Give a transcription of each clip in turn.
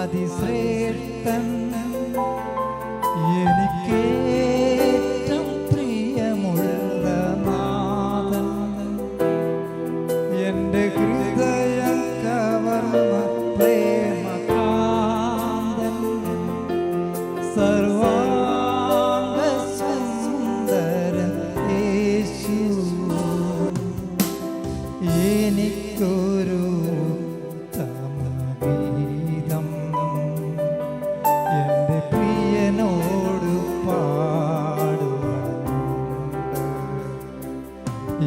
അതിശ്രേഷ്ഠൻ എനിക്കേറ്റം പ്രിയമുള്ള നാഥൻ എൻ്റെ ഹൃദയം കവർന്ന പ്രേമകാന്തൻ സർവാംഗ സുന്ദരൻ യേശു എനിക്കൊരു തമഗീതം എൻ്റെ പ്രിയനോട് പാടുവാനുണ്ട്.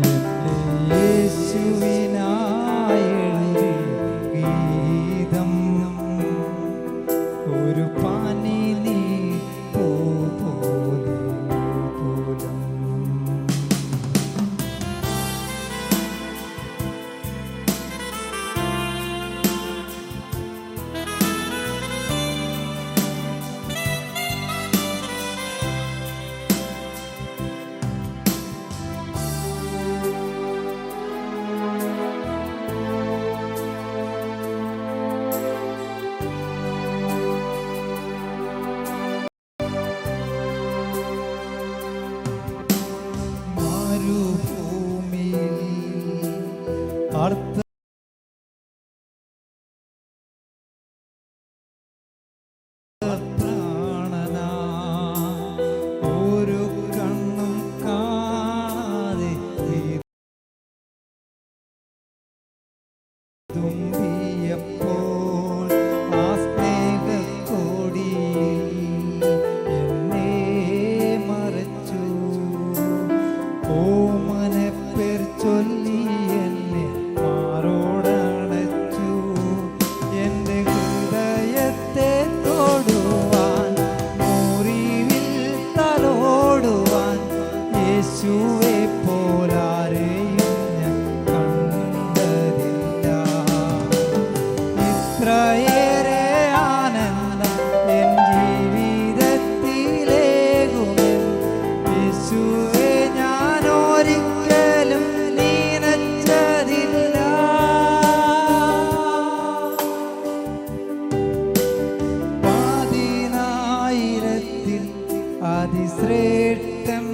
എൻ്റെ യേശുവിനായി എഴുതിയ ഗീതം ഒരു പാനിനി പൂ പോലെ പോലും. മരുഭൂമിയിൽ പ്രാണനാ ഒരു കണ്ണും കാണാതെ തുമ്പിയപ്പോൾ ആ സ്നേഹക്കൊടിയിൽ എന്നെ മറച്ചു. ഓമനപ്പേർ ചൊല്ലി എന്നെ മാറോടണച്ചു. എൻ്റെ ഹൃദയത്തെ തൊടുവാൻ മുറിവിൽ തലോടുവാൻ യേശുവെ പോലാരെയും ഞാൻ കണ്ടതില്ല. ഇത്രയേറെ ആനന്ദം എൻ ജീവിതത്തിലേകുമെൻ യേശുവെ ഞാൻ ഒരിക്കലും നീനച്ചതില്ല. പതിനായിരത്തിൽ അതിശ്രേഷ്ഠൻ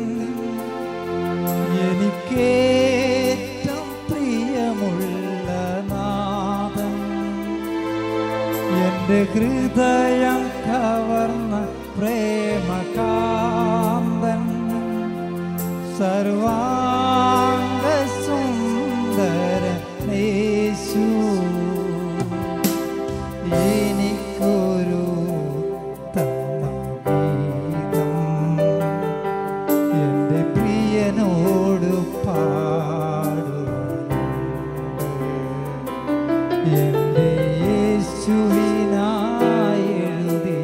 എനിക്കേറ്റം പ്രിയമുള്ള നാഥൻ എൻ്റെ ഹൃദയം കവർന്ന പ്രേമകാന്തൻ സർവാംഗ സുന്ദരൻ യേശു എനിക്കൊരു തമഗീതം എൻ്റെ പ്രിയനോട് പാടുവാനുണ്ട്. എൻ്റെ യേശുവിനായി എഴുതിയ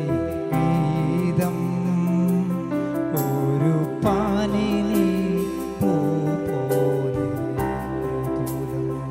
ഗീതം ഒരു പാനിനി പൂ പോലെ മൃദുലം.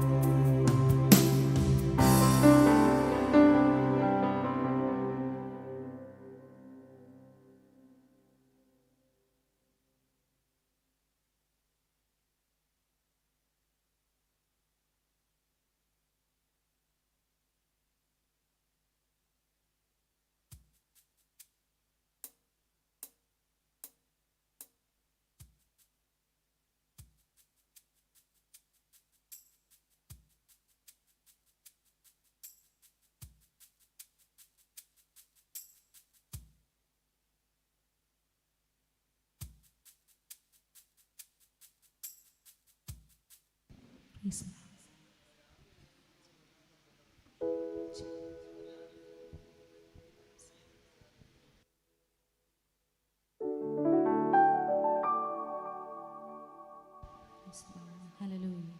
Hallelujah.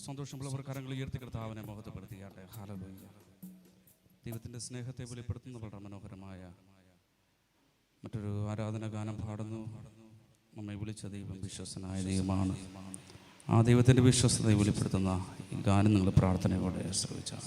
സന്തോഷമുള്ളവർ കരങ്ങൾ ഉയർത്തി കർത്താവിനെ മഹത്വപ്പെടുത്തിയാട്ടെ. ഹല്ലേലൂയ. ദൈവത്തിൻ്റെ സ്നേഹത്തെ വെളിപ്പെടുത്തുന്ന വളരെ മനോഹരമായ മറ്റൊരു ആരാധന ഗാനം പാടുന്നു. നമ്മെ വിളിച്ച ദൈവം വിശ്വസനായ ദൈവമാണ്. ആ ദൈവത്തിൻ്റെ വിശ്വസതയെ വെളിപ്പെടുത്തുന്ന ഈ ഗാനം നിങ്ങൾ പ്രാർത്ഥനയോടെ ശ്രമിച്ചാൽ.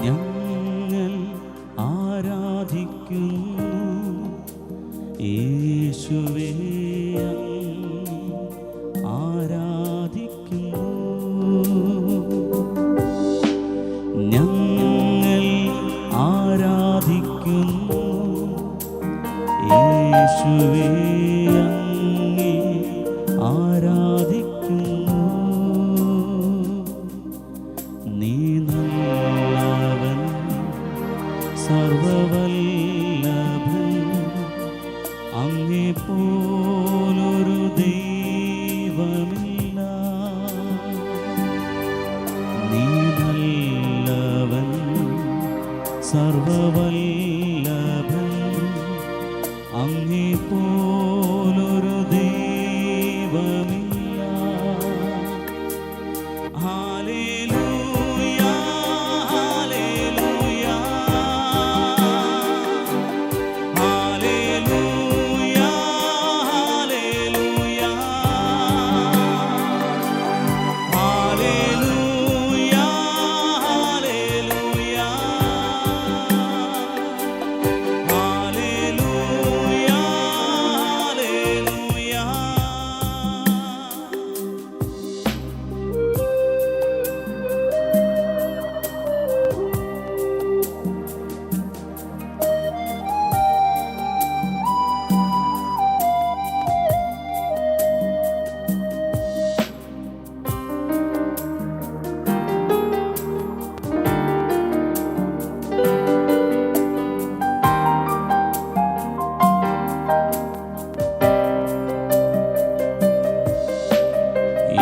ഞങ്ങൾ ആരാധിക്കുന്നു യേശുവേ, ആരാധിക്കുന്നു. ഞങ്ങൾ ആരാധിക്കുന്നു യേശുവേ, ആരാധിക്കുന്നു. നീ നല്ലവൻ, സർവവല്ലഭൻ, അങ്ങെപ്പോലൊരു ദൈവമില്ല. നീ നല്ലവൻ, സർവവല്ലഭൻ, അങ്ങെപ്പോലൊരു ദൈവമില്ല. Hallelujah, hallelujah, hallelujah, hallelujah, hallelujah, hallelujah, hallelujah, hallelujah.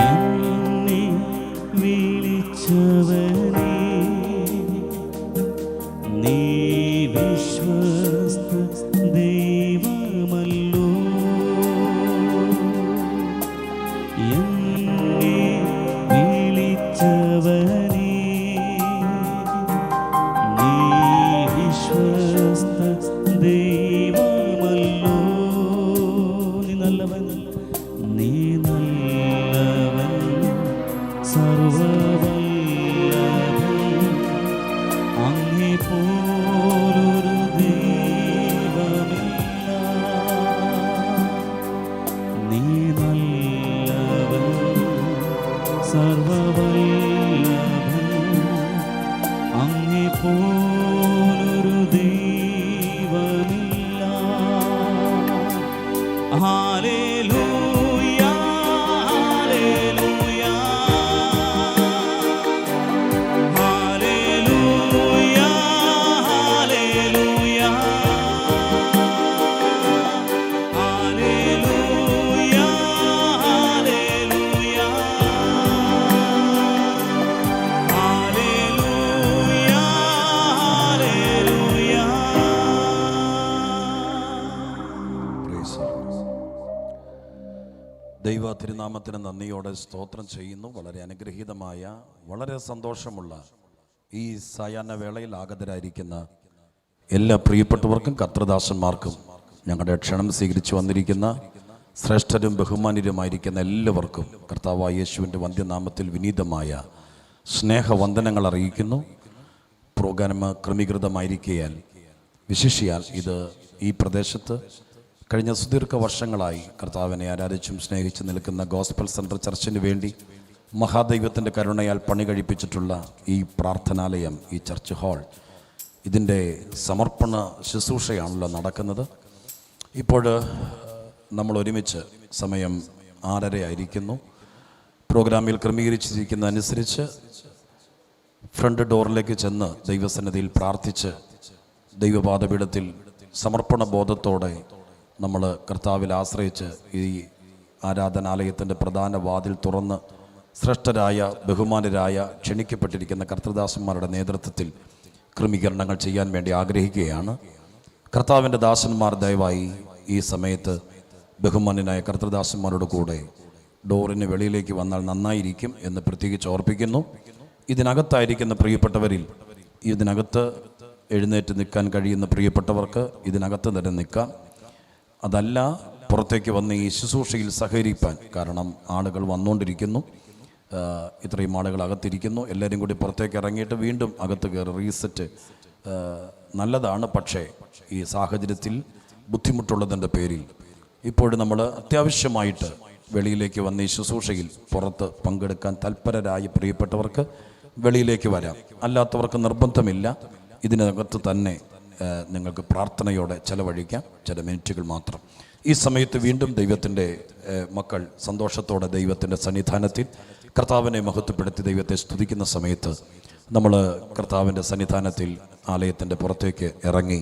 എന്നെ വിളിച്ചവനേ, നീ വിശ്വസ്ത ദൈവമല്ലോ. എന്നെ വിളിച്ചവനേ, നീ വിശ്വസ്ത ദൈവമല്ലോ. നീ നല്ലവൻ, നീ നല്ലവൻ, സർവവല്ലഭൻ, അങ്ങെപ്പോലൊരു ദൈവമില്ല. നീ നല്ലവൻ, സർവവല്ലഭൻ, അങ്ങെപ്പോലൊരു ദൈവമില്ല. Hallelujah, hallelujah, hallelujah, hallelujah, hallelujah, hallelujah, hallelujah, hallelujah. ദൈവ തിരുനാമത്തിന് നന്ദിയോടെ സ്തോത്രം ചെയ്യുന്നു. വളരെ അനുഗ്രഹീതമായ, വളരെ സന്തോഷമുള്ള ഈ സായാഹ്ന വേളയിൽ ആഗതരായിരിക്കുന്ന എല്ലാ പ്രിയപ്പെട്ടവർക്കും കർത്തൃദാസന്മാർക്കും ഞങ്ങളുടെ ക്ഷണം സ്വീകരിച്ചു വന്നിരിക്കുന്ന ശ്രേഷ്ഠരും ബഹുമാന്യരുമായിരിക്കുന്ന എല്ലാവർക്കും കർത്താവായ യേശുവിൻ്റെ വന്ധ്യനാമത്തിൽ വിനീതമായ സ്നേഹവന്ദനങ്ങൾ അറിയിക്കുന്നു. പ്രോഗ്രാം ക്രമീകൃതമായിരിക്കയാൽ വിശിഷ്യാൽ ഇത് ഈ പ്രദേശത്ത് കഴിഞ്ഞ സുദീർഘ വർഷങ്ങളായി കർത്താവിനെ ആരാധിച്ചും സ്നേഹിച്ചും നിൽക്കുന്ന ഗോസ്പൽ സെൻറ്റർ ചർച്ചിന് വേണ്ടി മഹാദൈവത്തിൻ്റെ കരുണയാൽ പണി കഴിപ്പിച്ചിട്ടുള്ള ഈ പ്രാർത്ഥനാലയം, ഈ ചർച്ച് ഹാൾ, ഇതിൻ്റെ സമർപ്പണ ശുശ്രൂഷയാണല്ലോ നടക്കുന്നത്. ഇപ്പോൾ നമ്മൾ ഒരുമിച്ച് സമയം 6:30 ആയിരിക്കുന്നു. പ്രോഗ്രാമിൽ ക്രമീകരിച്ചിരിക്കുന്ന അനുസരിച്ച് ഫ്രണ്ട് ഡോറിലേക്ക് ചെന്ന് ദൈവസന്നിധിയിൽ പ്രാർത്ഥിച്ച് ദൈവപാദപീഠത്തിൽ സമർപ്പണ ബോധത്തോടെ നമ്മൾ കർത്താവിൽ ആശ്രയിച്ച് ഈ ആരാധനാലയത്തിൻ്റെ പ്രധാന വാതിൽ തുറന്ന് ശ്രേഷ്ഠരായ ബഹുമാനരായ ക്ഷണിക്കപ്പെട്ടിരിക്കുന്ന കർത്തൃദാസന്മാരുടെ നേതൃത്വത്തിൽ ക്രമീകരണങ്ങൾ ചെയ്യാൻ വേണ്ടി ആഗ്രഹിക്കുകയാണ്. കർത്താവിൻ്റെ ദാസന്മാർ ദയവായി ഈ സമയത്ത് ബഹുമാന്യനായ കർത്തൃദാസന്മാരോട് കൂടെ ഡോറിന് വെളിയിലേക്ക് വന്നാൽ നന്നായിരിക്കും എന്ന് പ്രത്യേകിച്ച് ഓർപ്പിക്കുന്നു. ഇതിനകത്തായിരിക്കുന്ന പ്രിയപ്പെട്ടവരിൽ ഇതിനകത്ത് എഴുന്നേറ്റ് നിൽക്കാൻ കഴിയുന്ന പ്രിയപ്പെട്ടവർക്ക് ഇതിനകത്ത് തന്നെ നിൽക്കാം. അതല്ല, പുറത്തേക്ക് വന്ന് ഈ ശുശ്രൂഷയിൽ സഹകരിപ്പാൻ, കാരണം ആളുകൾ വന്നുകൊണ്ടിരിക്കുന്നു, ഇത്രയും ആളുകൾ അകത്തിരിക്കുന്നു. എല്ലാവരും കൂടി പുറത്തേക്ക് ഇറങ്ങിയിട്ട് വീണ്ടും അകത്ത് കയറി റീസെറ്റ് നല്ലതാണ്. പക്ഷേ ഈ സാഹചര്യത്തിൽ ബുദ്ധിമുട്ടുള്ളതിൻ്റെ പേരിൽ ഇപ്പോഴും നമ്മൾ അത്യാവശ്യമായിട്ട് വെളിയിലേക്ക് വന്ന് ഈ ശുശ്രൂഷയിൽ പുറത്ത് പങ്കെടുക്കാൻ തൽപരരായ പ്രിയപ്പെട്ടവർക്ക് വെളിയിലേക്ക് വരാം. അല്ലാത്തവർക്ക് നിർബന്ധമില്ല. ഇതിനകത്ത് തന്നെ നിങ്ങൾക്ക് പ്രാർത്ഥനയോടെ ചെലവഴിക്കാം, ചില മിനിറ്റുകൾ മാത്രം. ഈ സമയത്ത് വീണ്ടും ദൈവത്തിൻ്റെ മക്കൾ സന്തോഷത്തോടെ ദൈവത്തിൻ്റെ സന്നിധാനത്തിൽ കർത്താവിനെ മഹത്വപ്പെടുത്തി ദൈവത്തെ സ്തുതിക്കുന്ന സമയത്ത് നമ്മൾ കർത്താവിൻ്റെ സന്നിധാനത്തിൽ ആലയത്തിൻ്റെ പുറത്തേക്ക് ഇറങ്ങി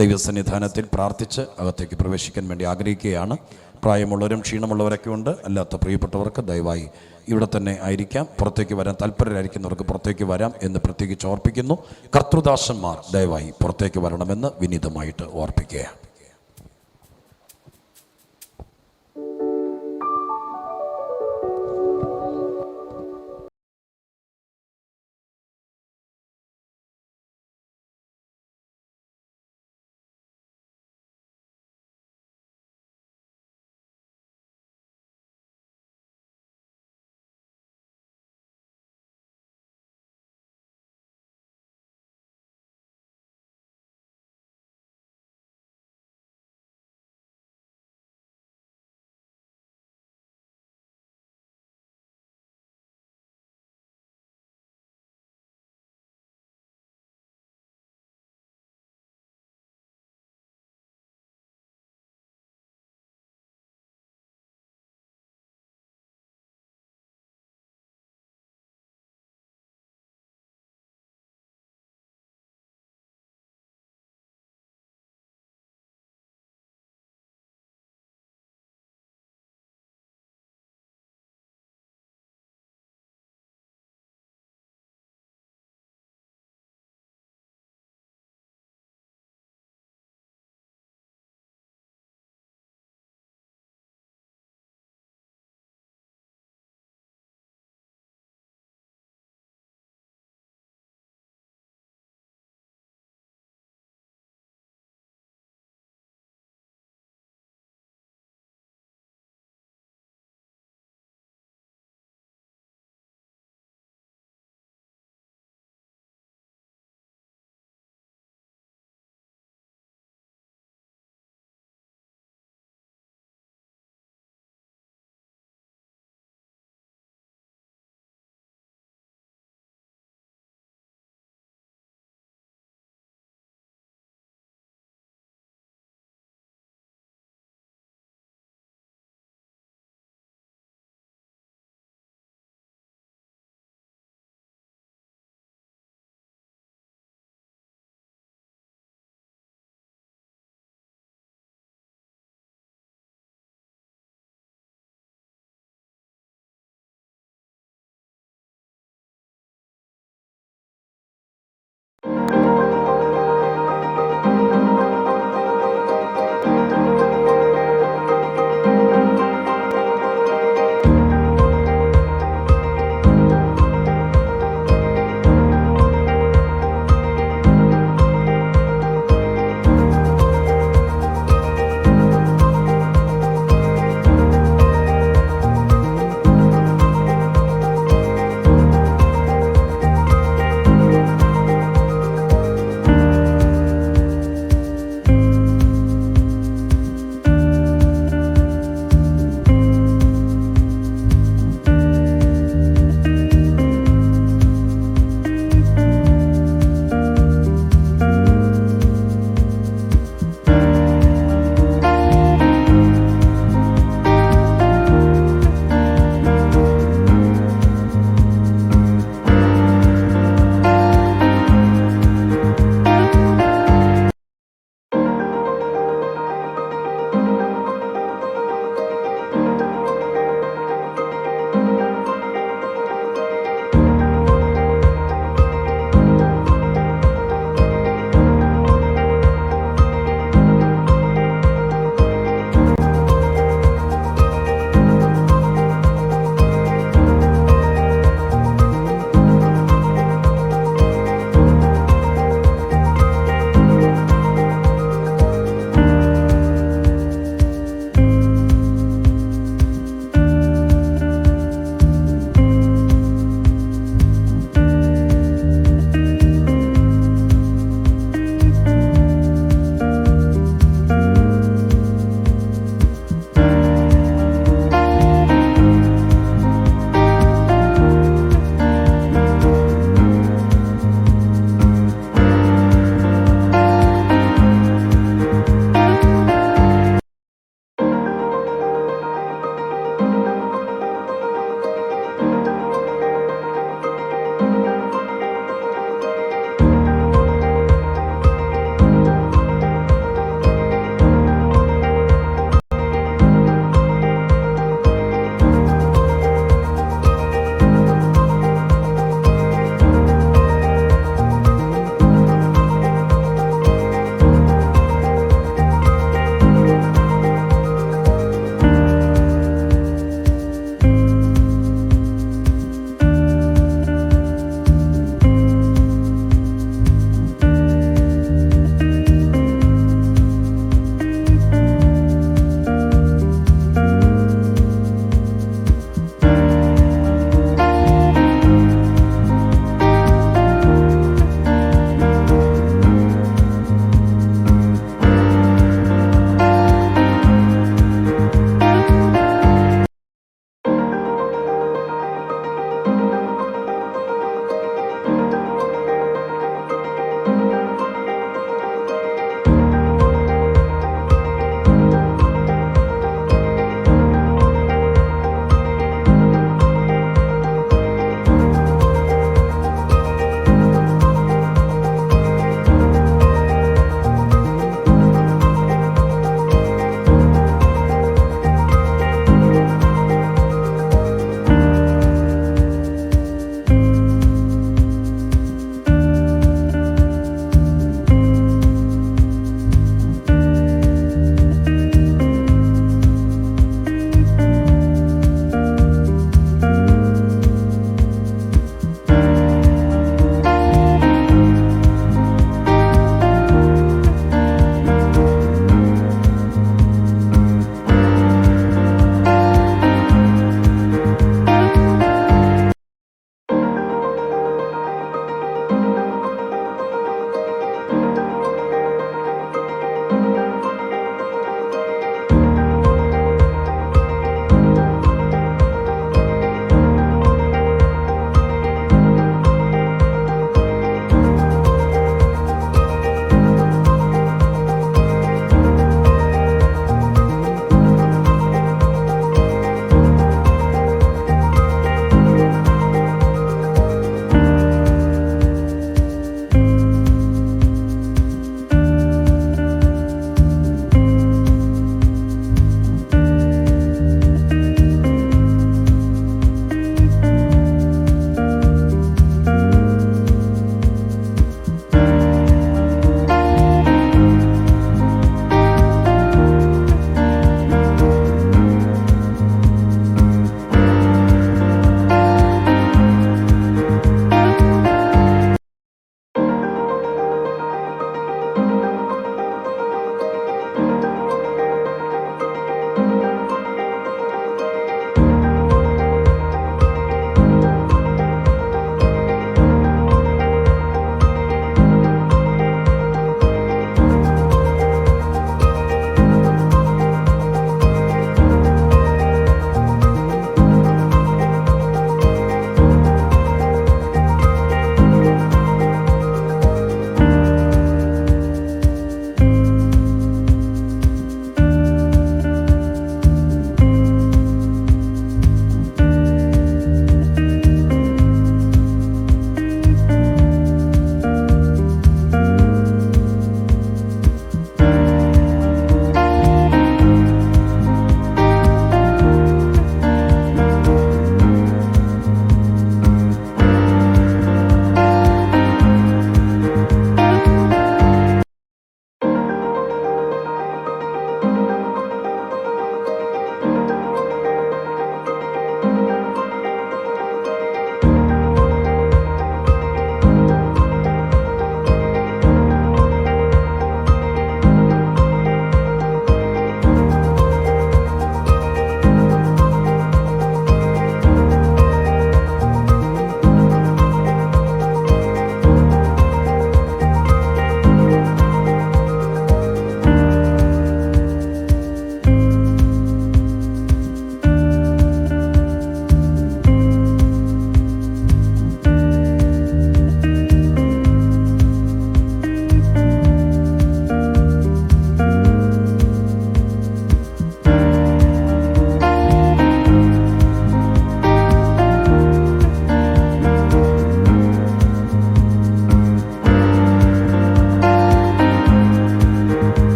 ദൈവസന്നിധാനത്തിൽ പ്രാർത്ഥിച്ച് അകത്തേക്ക് പ്രവേശിക്കാൻ വേണ്ടി ആഗ്രഹിക്കുകയാണ്. പ്രായമുള്ളവരും ക്ഷീണമുള്ളവരൊക്കെ ഉണ്ട്. അല്ലാത്ത പ്രിയപ്പെട്ടവർക്ക് ദയവായി ഇവിടെ തന്നെ ആയിരിക്കാം. പുറത്തേക്ക് വരാൻ താല്പര്യരായിരിക്കുന്നവർക്ക് പുറത്തേക്ക് വരാം എന്ന് പ്രത്യേകിച്ച് ഓർപ്പിക്കുന്നു. കർത്തൃദാസന്മാർ ദയവായി പുറത്തേക്ക് വരണമെന്ന് വിനീതമായിട്ട് ഓർപ്പിക്കുകയാണ്.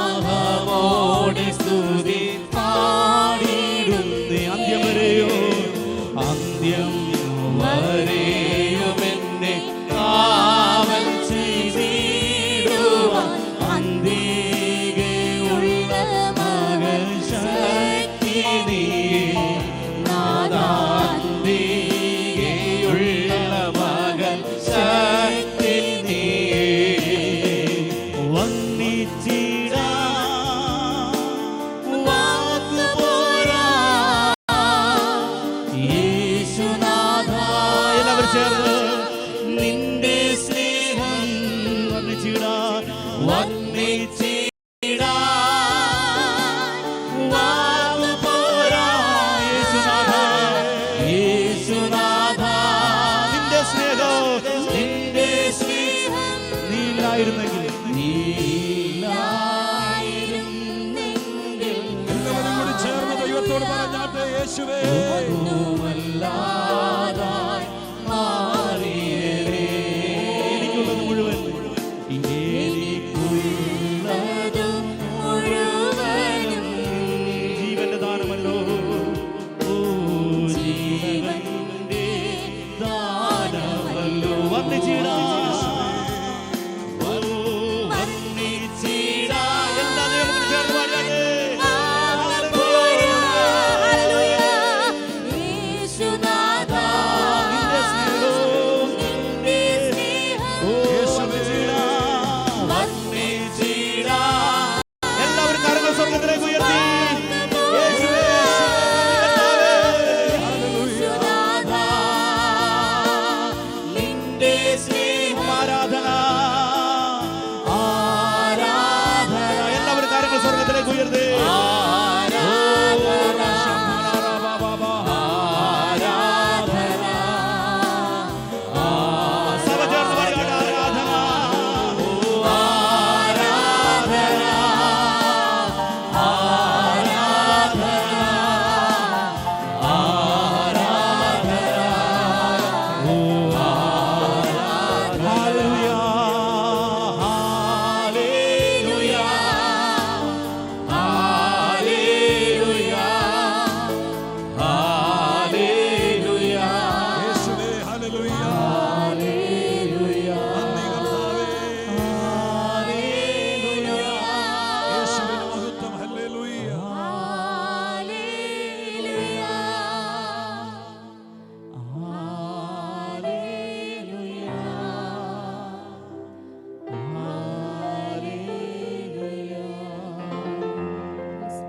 സർവസന്നാഹമോടെ സ്തുതി പാടിയിടുന്നേ. അന്ത്യം വരെയോ അന്ത്യം വരെയും എന്നെ കാവൽ ചെയ്തിടുവാൻ അന്തികയുള്ള മകൾ ശക്തി നീയേ നാഥാ. അന്തികയുള്ള മകൾ ശക്തി നീയേ വന്നിച്ചിടാ വാക്കുപോരാ യേശുനാഥ. എല്ലാവരും ചേർന്ന് നിന്റെ സ്നേഹം വർണ്ണിച്ചിടാ വർണ്ണിച്ചിടാ വാക്കുപോരാ യേശുനാഥ യേശുനാഥ. നിന്റെ സ്നേഹം നീലായിരുന്നെങ്കിൽ എല്ലാവരും കൂടി ചേർന്ന് ദൈവത്തോട് പറഞ്ഞാട്ടെ, യേശുവേ എനിക്കുള്ളത് മുഴുവൻ ജീവന്റെ ദാനമല്ലോ. ഓ ജീവന്റെ ദാനമല്ലോ. വർണ്ണിച്ചിടാ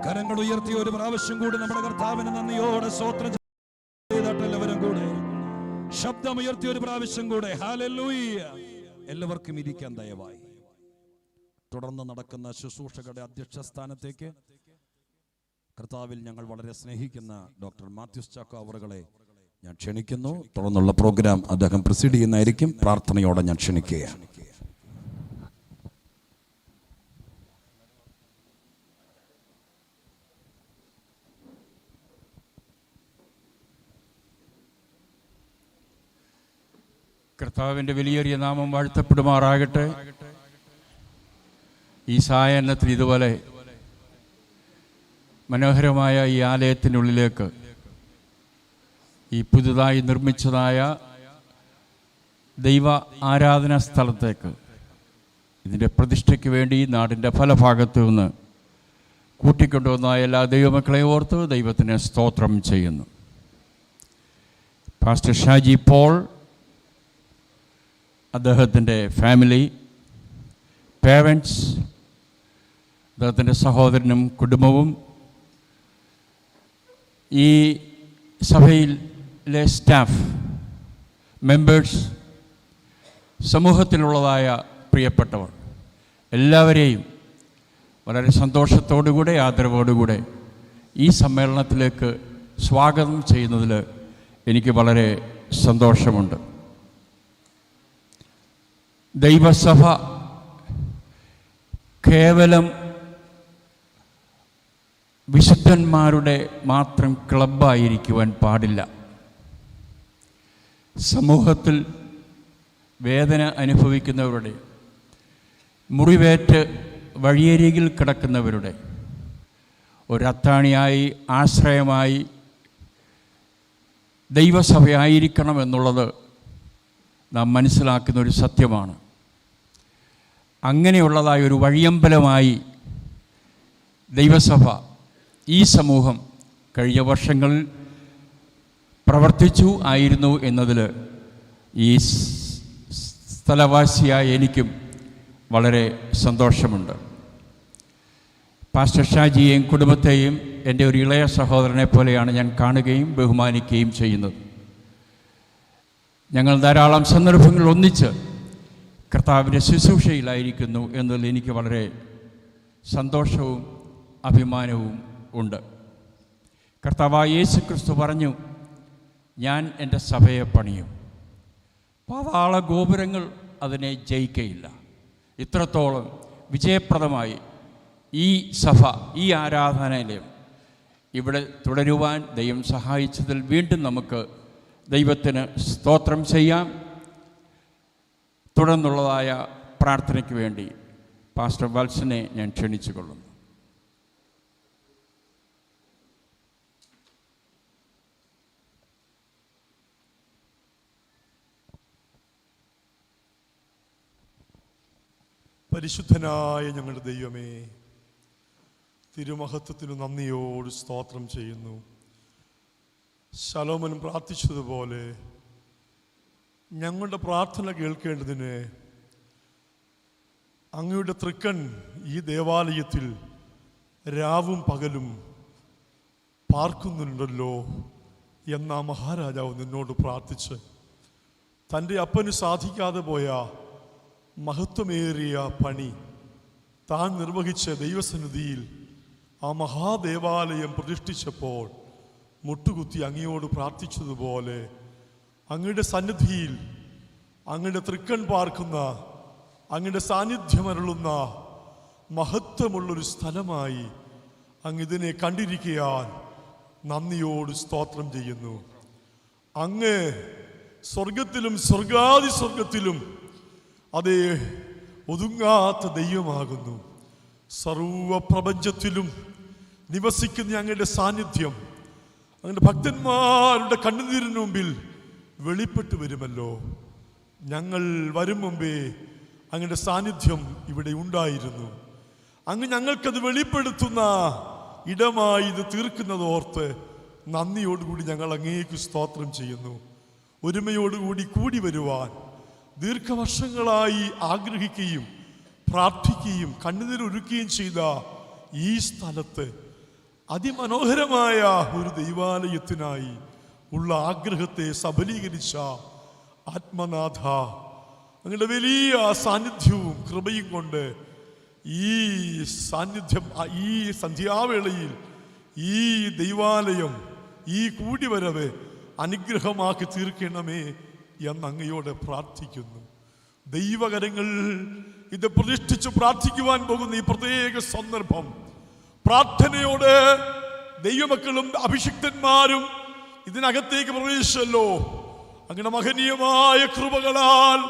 കരങ്ങൾ ഉയർത്തി ഒരു പ്രാവശ്യം കൂടി നമ്മുടെ കർത്താവിന് നന്ദിയോടെ സ്തോത്രം ചെയ്തിട്ട് എല്ലാവരും കൂടെ ശബ്ദമുയർത്തി ഒരു പ്രാവശ്യം കൂടെ ഹല്ലേലൂയ. എല്ലാവർക്കും ഇരിക്കാൻ ദയവായി. തുടർന്ന് നടക്കുന്ന ശുശ്രൂഷകളുടെ അധ്യക്ഷ സ്ഥാനത്തേക്ക് കർത്താവിൽ ഞങ്ങൾ വളരെ സ്നേഹിക്കുന്ന ഡോക്ടർ മാത്യൂസ് ചാക്കോ അവറുകളെ ഞാൻ ക്ഷണിക്കുന്നു. തുടർന്നുള്ള പ്രോഗ്രാം അദ്ദേഹം പ്രസിഡ് ചെയ്യുന്നതായിരിക്കും. പ്രാർത്ഥനയോടെ ഞാൻ ക്ഷണിക്കുകയാണ്. കർത്താവിൻ്റെ വിലയേറിയ നാമം വാഴ്ത്തപ്പെടുമാറാകട്ടെ. ഈ സായാഹ്നത്തിൽ ഇതുപോലെ മനോഹരമായ ഈ ആലയത്തിനുള്ളിലേക്ക്, ഈ പുതുതായി നിർമ്മിച്ചതായ ദൈവ ആരാധനാ സ്ഥലത്തേക്ക്, ഇതിൻ്റെ പ്രതിഷ്ഠയ്ക്ക് വേണ്ടി നാടിൻ്റെ പല ഭാഗത്തു നിന്ന് കൂട്ടിക്കൊണ്ടുവന്ന എല്ലാ ദൈവമക്കളെ ഓർത്ത് ദൈവത്തിന് സ്തോത്രം ചെയ്യുന്നു. പാസ്റ്റർ ഷാജി പോൾ, അദ്ദേഹത്തിൻ്റെ ഫാമിലി, പേരൻസ്, അദ്ദേഹത്തിൻ്റെ സഹോദരനും കുടുംബവും, ഈ സഭയിലെ സ്റ്റാഫ് മെമ്പേഴ്സ്, സമൂഹത്തിലുള്ളതായ പ്രിയപ്പെട്ടവർ എല്ലാവരെയും വളരെ സന്തോഷത്തോടുകൂടെ ആദരവോടുകൂടെ ഈ സമ്മേളനത്തിലേക്ക് സ്വാഗതം ചെയ്യുന്നതിൽ എനിക്ക് വളരെ സന്തോഷമുണ്ട്. ദൈവസഭ കേവലം വിശുദ്ധന്മാരുടെ മാത്രം ക്ലബ്ബായിരിക്കുവാൻ പാടില്ല. സമൂഹത്തിൽ വേദന അനുഭവിക്കുന്നവരുടെ, മുറിവേറ്റ് വഴിയരികിൽ കിടക്കുന്നവരുടെ ഒരത്താണിയായി, ആശ്രയമായി ദൈവസഭയായിരിക്കണം എന്നുള്ളത് നാം മനസ്സിലാക്കുന്ന ഒരു സത്യമാണ്. അങ്ങനെയുള്ളതായ ഒരു വഴിയമ്പലമായി ദൈവസഭ, ഈ സമൂഹം കഴിഞ്ഞ വർഷങ്ങളിൽ പ്രവർത്തിച്ചു ആയിരുന്നു എന്നതിൽ ഈ സ്ഥലവാസിയായ എനിക്കും വളരെ സന്തോഷമുണ്ട്. പാസ്റ്റർ ഷാജിയെയും കുടുംബത്തെയും എൻ്റെ ഒരു ഇളയ സഹോദരനെ പോലെയാണ് ഞാൻ കാണുകയും ബഹുമാനിക്കുകയും ചെയ്യുന്നത്. ഞങ്ങൾ ധാരാളം സന്ദർഭങ്ങൾ ഒന്നിച്ച് കർത്താവിൻ്റെ ശുശ്രൂഷയിലായിരിക്കുന്നു എന്നതിൽ എനിക്ക് വളരെ സന്തോഷവും അഭിമാനവും ഉണ്ട്. കർത്താവായ യേശുക്രിസ്തു പറഞ്ഞു, ഞാൻ എൻ്റെ സഭയെ പണിയും, പാതാള ഗോപുരങ്ങൾ അതിനെ ജയിക്കയില്ല. ഇത്രത്തോളം വിജയപ്രദമായി ഈ സഭ, ഈ ആരാധനാലയം ഇവിടെ തുടരുവാൻ ദൈവം സഹായിച്ചതിൽ വീണ്ടും നമുക്ക് ദൈവത്തിന് സ്തോത്രം ചെയ്യാം. തുടർന്നുള്ളതായ പ്രാർത്ഥനയ്ക്ക് വേണ്ടി പാസ്റ്റർ വത്സനെ ഞാൻ ക്ഷണിച്ചു കൊള്ളുന്നു. പരിശുദ്ധനായ ഞങ്ങളുടെ ദൈവമേ, തിരുമഹത്വത്തിന് നന്ദിയോട് സ്തോത്രം ചെയ്യുന്നു. ശലോമൻ പ്രാർത്ഥിച്ചതുപോലെ ഞങ്ങളുടെ പ്രാർത്ഥന കേൾക്കേണ്ടതിന് അങ്ങയുടെ തൃക്കൺ ഈ ദേവാലയത്തിൽ രാവും പകലും പാർക്കുന്നുണ്ടല്ലോ എന്ന മഹാരാജാവ് നിന്നോട് പ്രാർത്ഥിച്ച് തൻ്റെ അപ്പന് സാധിക്കാതെ പോയ മഹത്വമേറിയ പണി താൻ നിർവഹിച്ച ദൈവസന്നിധിയിൽ ആ മഹാദേവാലയം പ്രതിഷ്ഠിച്ചപ്പോൾ മുട്ടുകുത്തി അങ്ങയോട് പ്രാർത്ഥിച്ചതുപോലെ അങ്ങയുടെ സന്നിധിയിൽ അങ്ങയുടെ തൃക്കൺ പാർക്കുന്ന, അങ്ങയുടെ സാന്നിധ്യമരുളുന്ന മഹത്വമുള്ളൊരു സ്ഥലമായി അങ്ങ് ഇതിനെ കണ്ടിരിക്കാൻ നന്ദിയോട് സ്തോത്രം ചെയ്യുന്നു. അങ്ങ് സ്വർഗത്തിലും സ്വർഗാദി സ്വർഗത്തിലും അതേ ഒതുങ്ങാത്ത ദൈവമാകുന്നു. സർവപ്രപഞ്ചത്തിലും നിവസിക്കുന്ന അങ്ങയുടെ സാന്നിധ്യം അങ്ങയുടെ ഭക്തന്മാരുടെ കണ്ണുനീരിന് മുമ്പിൽ വെളിപ്പെട്ട് വരുമല്ലോ. ഞങ്ങൾ വരും മുമ്പേ അങ്ങയുടെ സാന്നിധ്യം ഇവിടെ ഉണ്ടായിരുന്നു. അങ്ങ് ഞങ്ങൾക്കത് വെളിപ്പെടുത്തുന്ന ഇടമായി ഇത് തീർക്കുന്നതോർത്ത് നന്ദിയോടുകൂടി ഞങ്ങൾ അങ്ങേക്ക് സ്തോത്രം ചെയ്യുന്നു. ഒരുമയോടുകൂടി കൂടി വരുവാൻ ദീർഘവർഷങ്ങളായി ആഗ്രഹിക്കുകയും പ്രാർത്ഥിക്കുകയും കണ്ണുനീരൊരുക്കുകയും ചെയ്ത ഈ സ്ഥലത്ത് അതിമനോഹരമായ ഒരു ദൈവാലയത്തിനായി ഉള്ള ആഗ്രഹത്തെ സഫലീകരിച്ച ആത്മനാഥ, അങ്ങയുടെ വലിയ സാന്നിധ്യവും കൃപയും കൊണ്ട് ഈ സാന്നിധ്യം, ഈ സന്ധ്യാവേളയിൽ ഈ ദൈവാലയം, ഈ കൂടിവരവ് അനുഗ്രഹമാക്കി തീർക്കണമേ എന്ന് അങ്ങയോട് പ്രാർത്ഥിക്കുന്നു. ദൈവകരങ്ങൾ ഇത് പ്രതിഷ്ഠിച്ച് പ്രാർത്ഥിക്കുവാൻ പോകുന്ന ഈ പ്രത്യേക സന്ദർഭം പ്രാർത്ഥനയോട് ദൈവമക്കളും അഭിഷിക്തന്മാരും ഇതിനകത്തേക്ക് പ്രവേശിച്ചല്ലോ. അങ്ങനെ മഹനീയമായ കൃപകളാൽ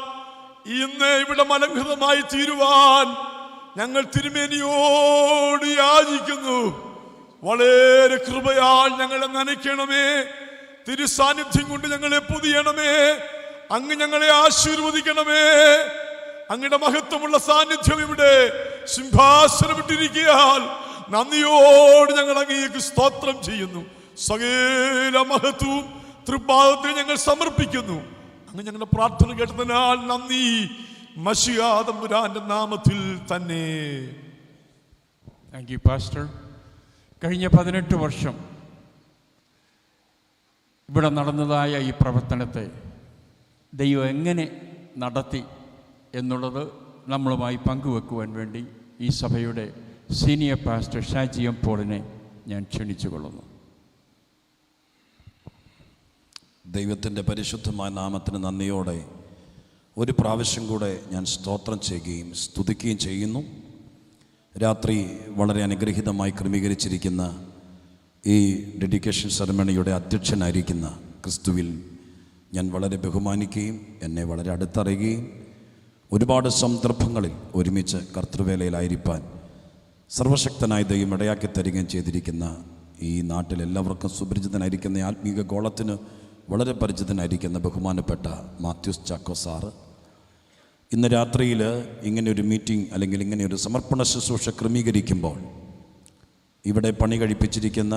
ഇന്ന് ഇവിടെ മലങ്കൃതമായി തീരുവാൻ ഞങ്ങൾ തിരുമേനിയോട് യാചിക്കുന്നു. വളരെ കൃപയാൽ ഞങ്ങളെ നനയ്ക്കണമേ. തിരുസാന്നിധ്യം കൊണ്ട് ഞങ്ങളെ പൊതിയണമേ. അങ്ങ് ഞങ്ങളെ ആശീർവദിക്കണമേ. അങ്ങയുടെ മഹത്വമുള്ള സാന്നിധ്യം ഇവിടെ സിംഹാസനമിട്ടിരിക്കാൻ നന്ദിയോട് ഞങ്ങൾ അങ്ങേക്ക് സ്തോത്രം ചെയ്യുന്നു. സകല മഹത്വവും തൃപ്പാദത്തിൽ ഞങ്ങൾ സമർപ്പിക്കുന്നു. അങ്ങ് ഞങ്ങളുടെ പ്രാർത്ഥന കേട്ടതിനാൽ നന്ദി. മശിഹാ തമ്പുരാന്റെ നാമത്തിൽ തന്നെ. Thank you pastor. കഴിഞ്ഞ 18 വർഷം ഇവിടെ നടന്നതായ ഈ പ്രവർത്തനത്തെ ദൈവം എങ്ങനെ നടത്തി എന്നുള്ളത് നമ്മളുമായി പങ്കുവെക്കുവാൻ വേണ്ടി ഈ സഭയുടെ സീനിയർ പാസ്റ്റർ ഷാജി എം പോളിനെ ഞാൻ ക്ഷണിച്ചുകൊള്ളുന്നു. ദൈവത്തിൻ്റെ പരിശുദ്ധമായ നാമത്തിന് നന്ദിയോടെ ഒരു പ്രാവശ്യം കൂടെ ഞാൻ സ്തോത്രം ചെയ്യുകയും സ്തുതിക്കുകയും ചെയ്യുന്നു. രാത്രി വളരെ അനുഗ്രഹീതമായി ക്രമീകരിച്ചിരിക്കുന്ന ഈ ഡെഡിക്കേഷൻ സെറമണിയുടെ അധ്യക്ഷനായിരിക്കുന്ന ക്രിസ്തുവിൽ ഞാൻ വളരെ ബഹുമാനിക്കുകയും എന്നെ വളരെ അടുത്തറിയുകയും ഒരുപാട് സന്ദർഭങ്ങളിൽ ഒരുമിച്ച് കർത്തൃവേലയിലായിരിക്കാൻ സർവശക്തനായ ദൈവം ഇടയാക്കി തരികയും ചെയ്തിരിക്കുന്ന ഈ നാട്ടിൽ എല്ലാവർക്കും സുപരിചിതനായിരിക്കുന്ന ആത്മീക ഗോളത്തിന് വളരെ പരിചിതനായിരിക്കുന്ന ബഹുമാനപ്പെട്ട മാത്യൂസ് ചാക്കോ സാറ് ഇന്ന് രാത്രിയിൽ ഇങ്ങനെയൊരു മീറ്റിംഗ് അല്ലെങ്കിൽ ഇങ്ങനെയൊരു സമർപ്പണ ശുശ്രൂഷ ക്രമീകരിക്കുമ്പോൾ ഇവിടെ പണി കഴിപ്പിച്ചിരിക്കുന്ന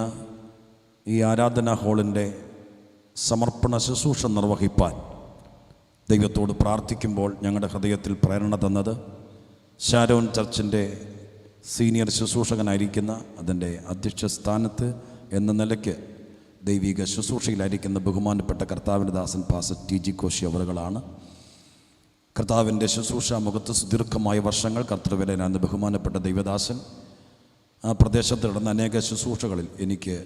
ഈ ആരാധനാ ഹാളിൻ്റെ സമർപ്പണ ശുശ്രൂഷ നിർവഹിപ്പാൻ ദൈവത്തോട് പ്രാർത്ഥിക്കുമ്പോൾ ഞങ്ങളുടെ ഹൃദയത്തിൽ പ്രേരണ തന്നത് ഷാരോൺ ചർച്ചിൻ്റെ സീനിയർ ശുശ്രൂഷകനായിരിക്കുന്ന അതിൻ്റെ അധ്യക്ഷ സ്ഥാനത്ത് എന്ന നിലയ്ക്ക് ദൈവിക ശുശ്രൂഷയിലായിരിക്കുന്ന ബഹുമാനപ്പെട്ട കർത്താവിൻ്റെ ദാസൻ പാസ്റ്റർ TG കോശി അവറുകളാണ്. കർത്താവിൻ്റെ ശുശ്രൂഷ മുഖത്ത് സുദീർഘമായ വർഷങ്ങൾ കർത്തൃവേലയിലായിരുന്ന ബഹുമാനപ്പെട്ട ദൈവദാസൻ ആ പ്രദേശത്ത് നടന്ന അനേക ശുശ്രൂഷകളിൽ എനിക്ക്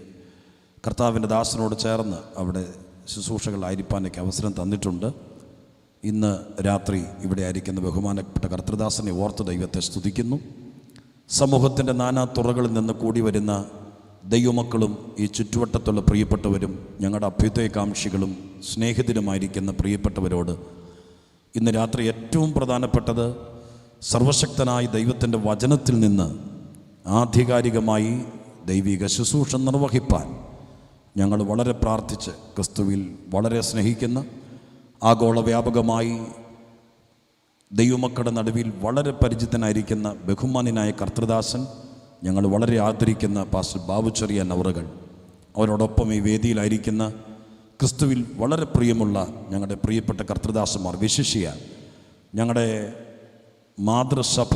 കർത്താവിൻ്റെ ദാസനോട് ചേർന്ന് അവിടെ ശുശ്രൂഷകളായിരിക്കാനൊക്കെ അവസരം തന്നിട്ടുണ്ട്. ഇന്ന് രാത്രി ഇവിടെ ആയിരിക്കുന്ന ബഹുമാനപ്പെട്ട കർത്തൃദാസനെ ഓർത്ത് ദൈവത്തെ സ്തുതിക്കുന്നു. സമൂഹത്തിൻ്റെ നാനാ തുറകളിൽ നിന്ന് കൂടി വരുന്ന ദൈവമക്കളും ഈ ചുറ്റുവട്ടത്തുള്ള പ്രിയപ്പെട്ടവരും ഞങ്ങളുടെ അഭ്യുദയകാംക്ഷികളും സ്നേഹിതരുമായിരിക്കുന്ന പ്രിയപ്പെട്ടവരോട് ഇന്ന് രാത്രി ഏറ്റവും പ്രധാനപ്പെട്ടത് സർവശക്തനായ ദൈവത്തിൻ്റെ വചനത്തിൽ നിന്ന് ആധികാരികമായി ദൈവിക ശുശ്രൂഷ നിർവഹിപ്പാൻ ഞങ്ങൾ വളരെ പ്രാർത്ഥിച്ച് ക്രിസ്തുവിൽ വളരെ സ്നേഹിക്കുന്ന ആഗോള വ്യാപകമായി ദൈവമക്കളുടെ നടുവിൽ വളരെ പരിചിതനായിരിക്കുന്ന ബഹുമാന്യനായ കർത്തൃദാസൻ ഞങ്ങൾ വളരെ ആദരിക്കുന്ന പാസ്റ്റർ ബാബു ചെറിയാൻ അവറുകൾ അവരോടൊപ്പം ഈ വേദിയിലായിരിക്കുന്ന ക്രിസ്തുവിൽ വളരെ പ്രിയമുള്ള ഞങ്ങളുടെ പ്രിയപ്പെട്ട കർത്തൃദാസന്മാർ വിശിഷ്യ ഞങ്ങളുടെ മാതൃസഭ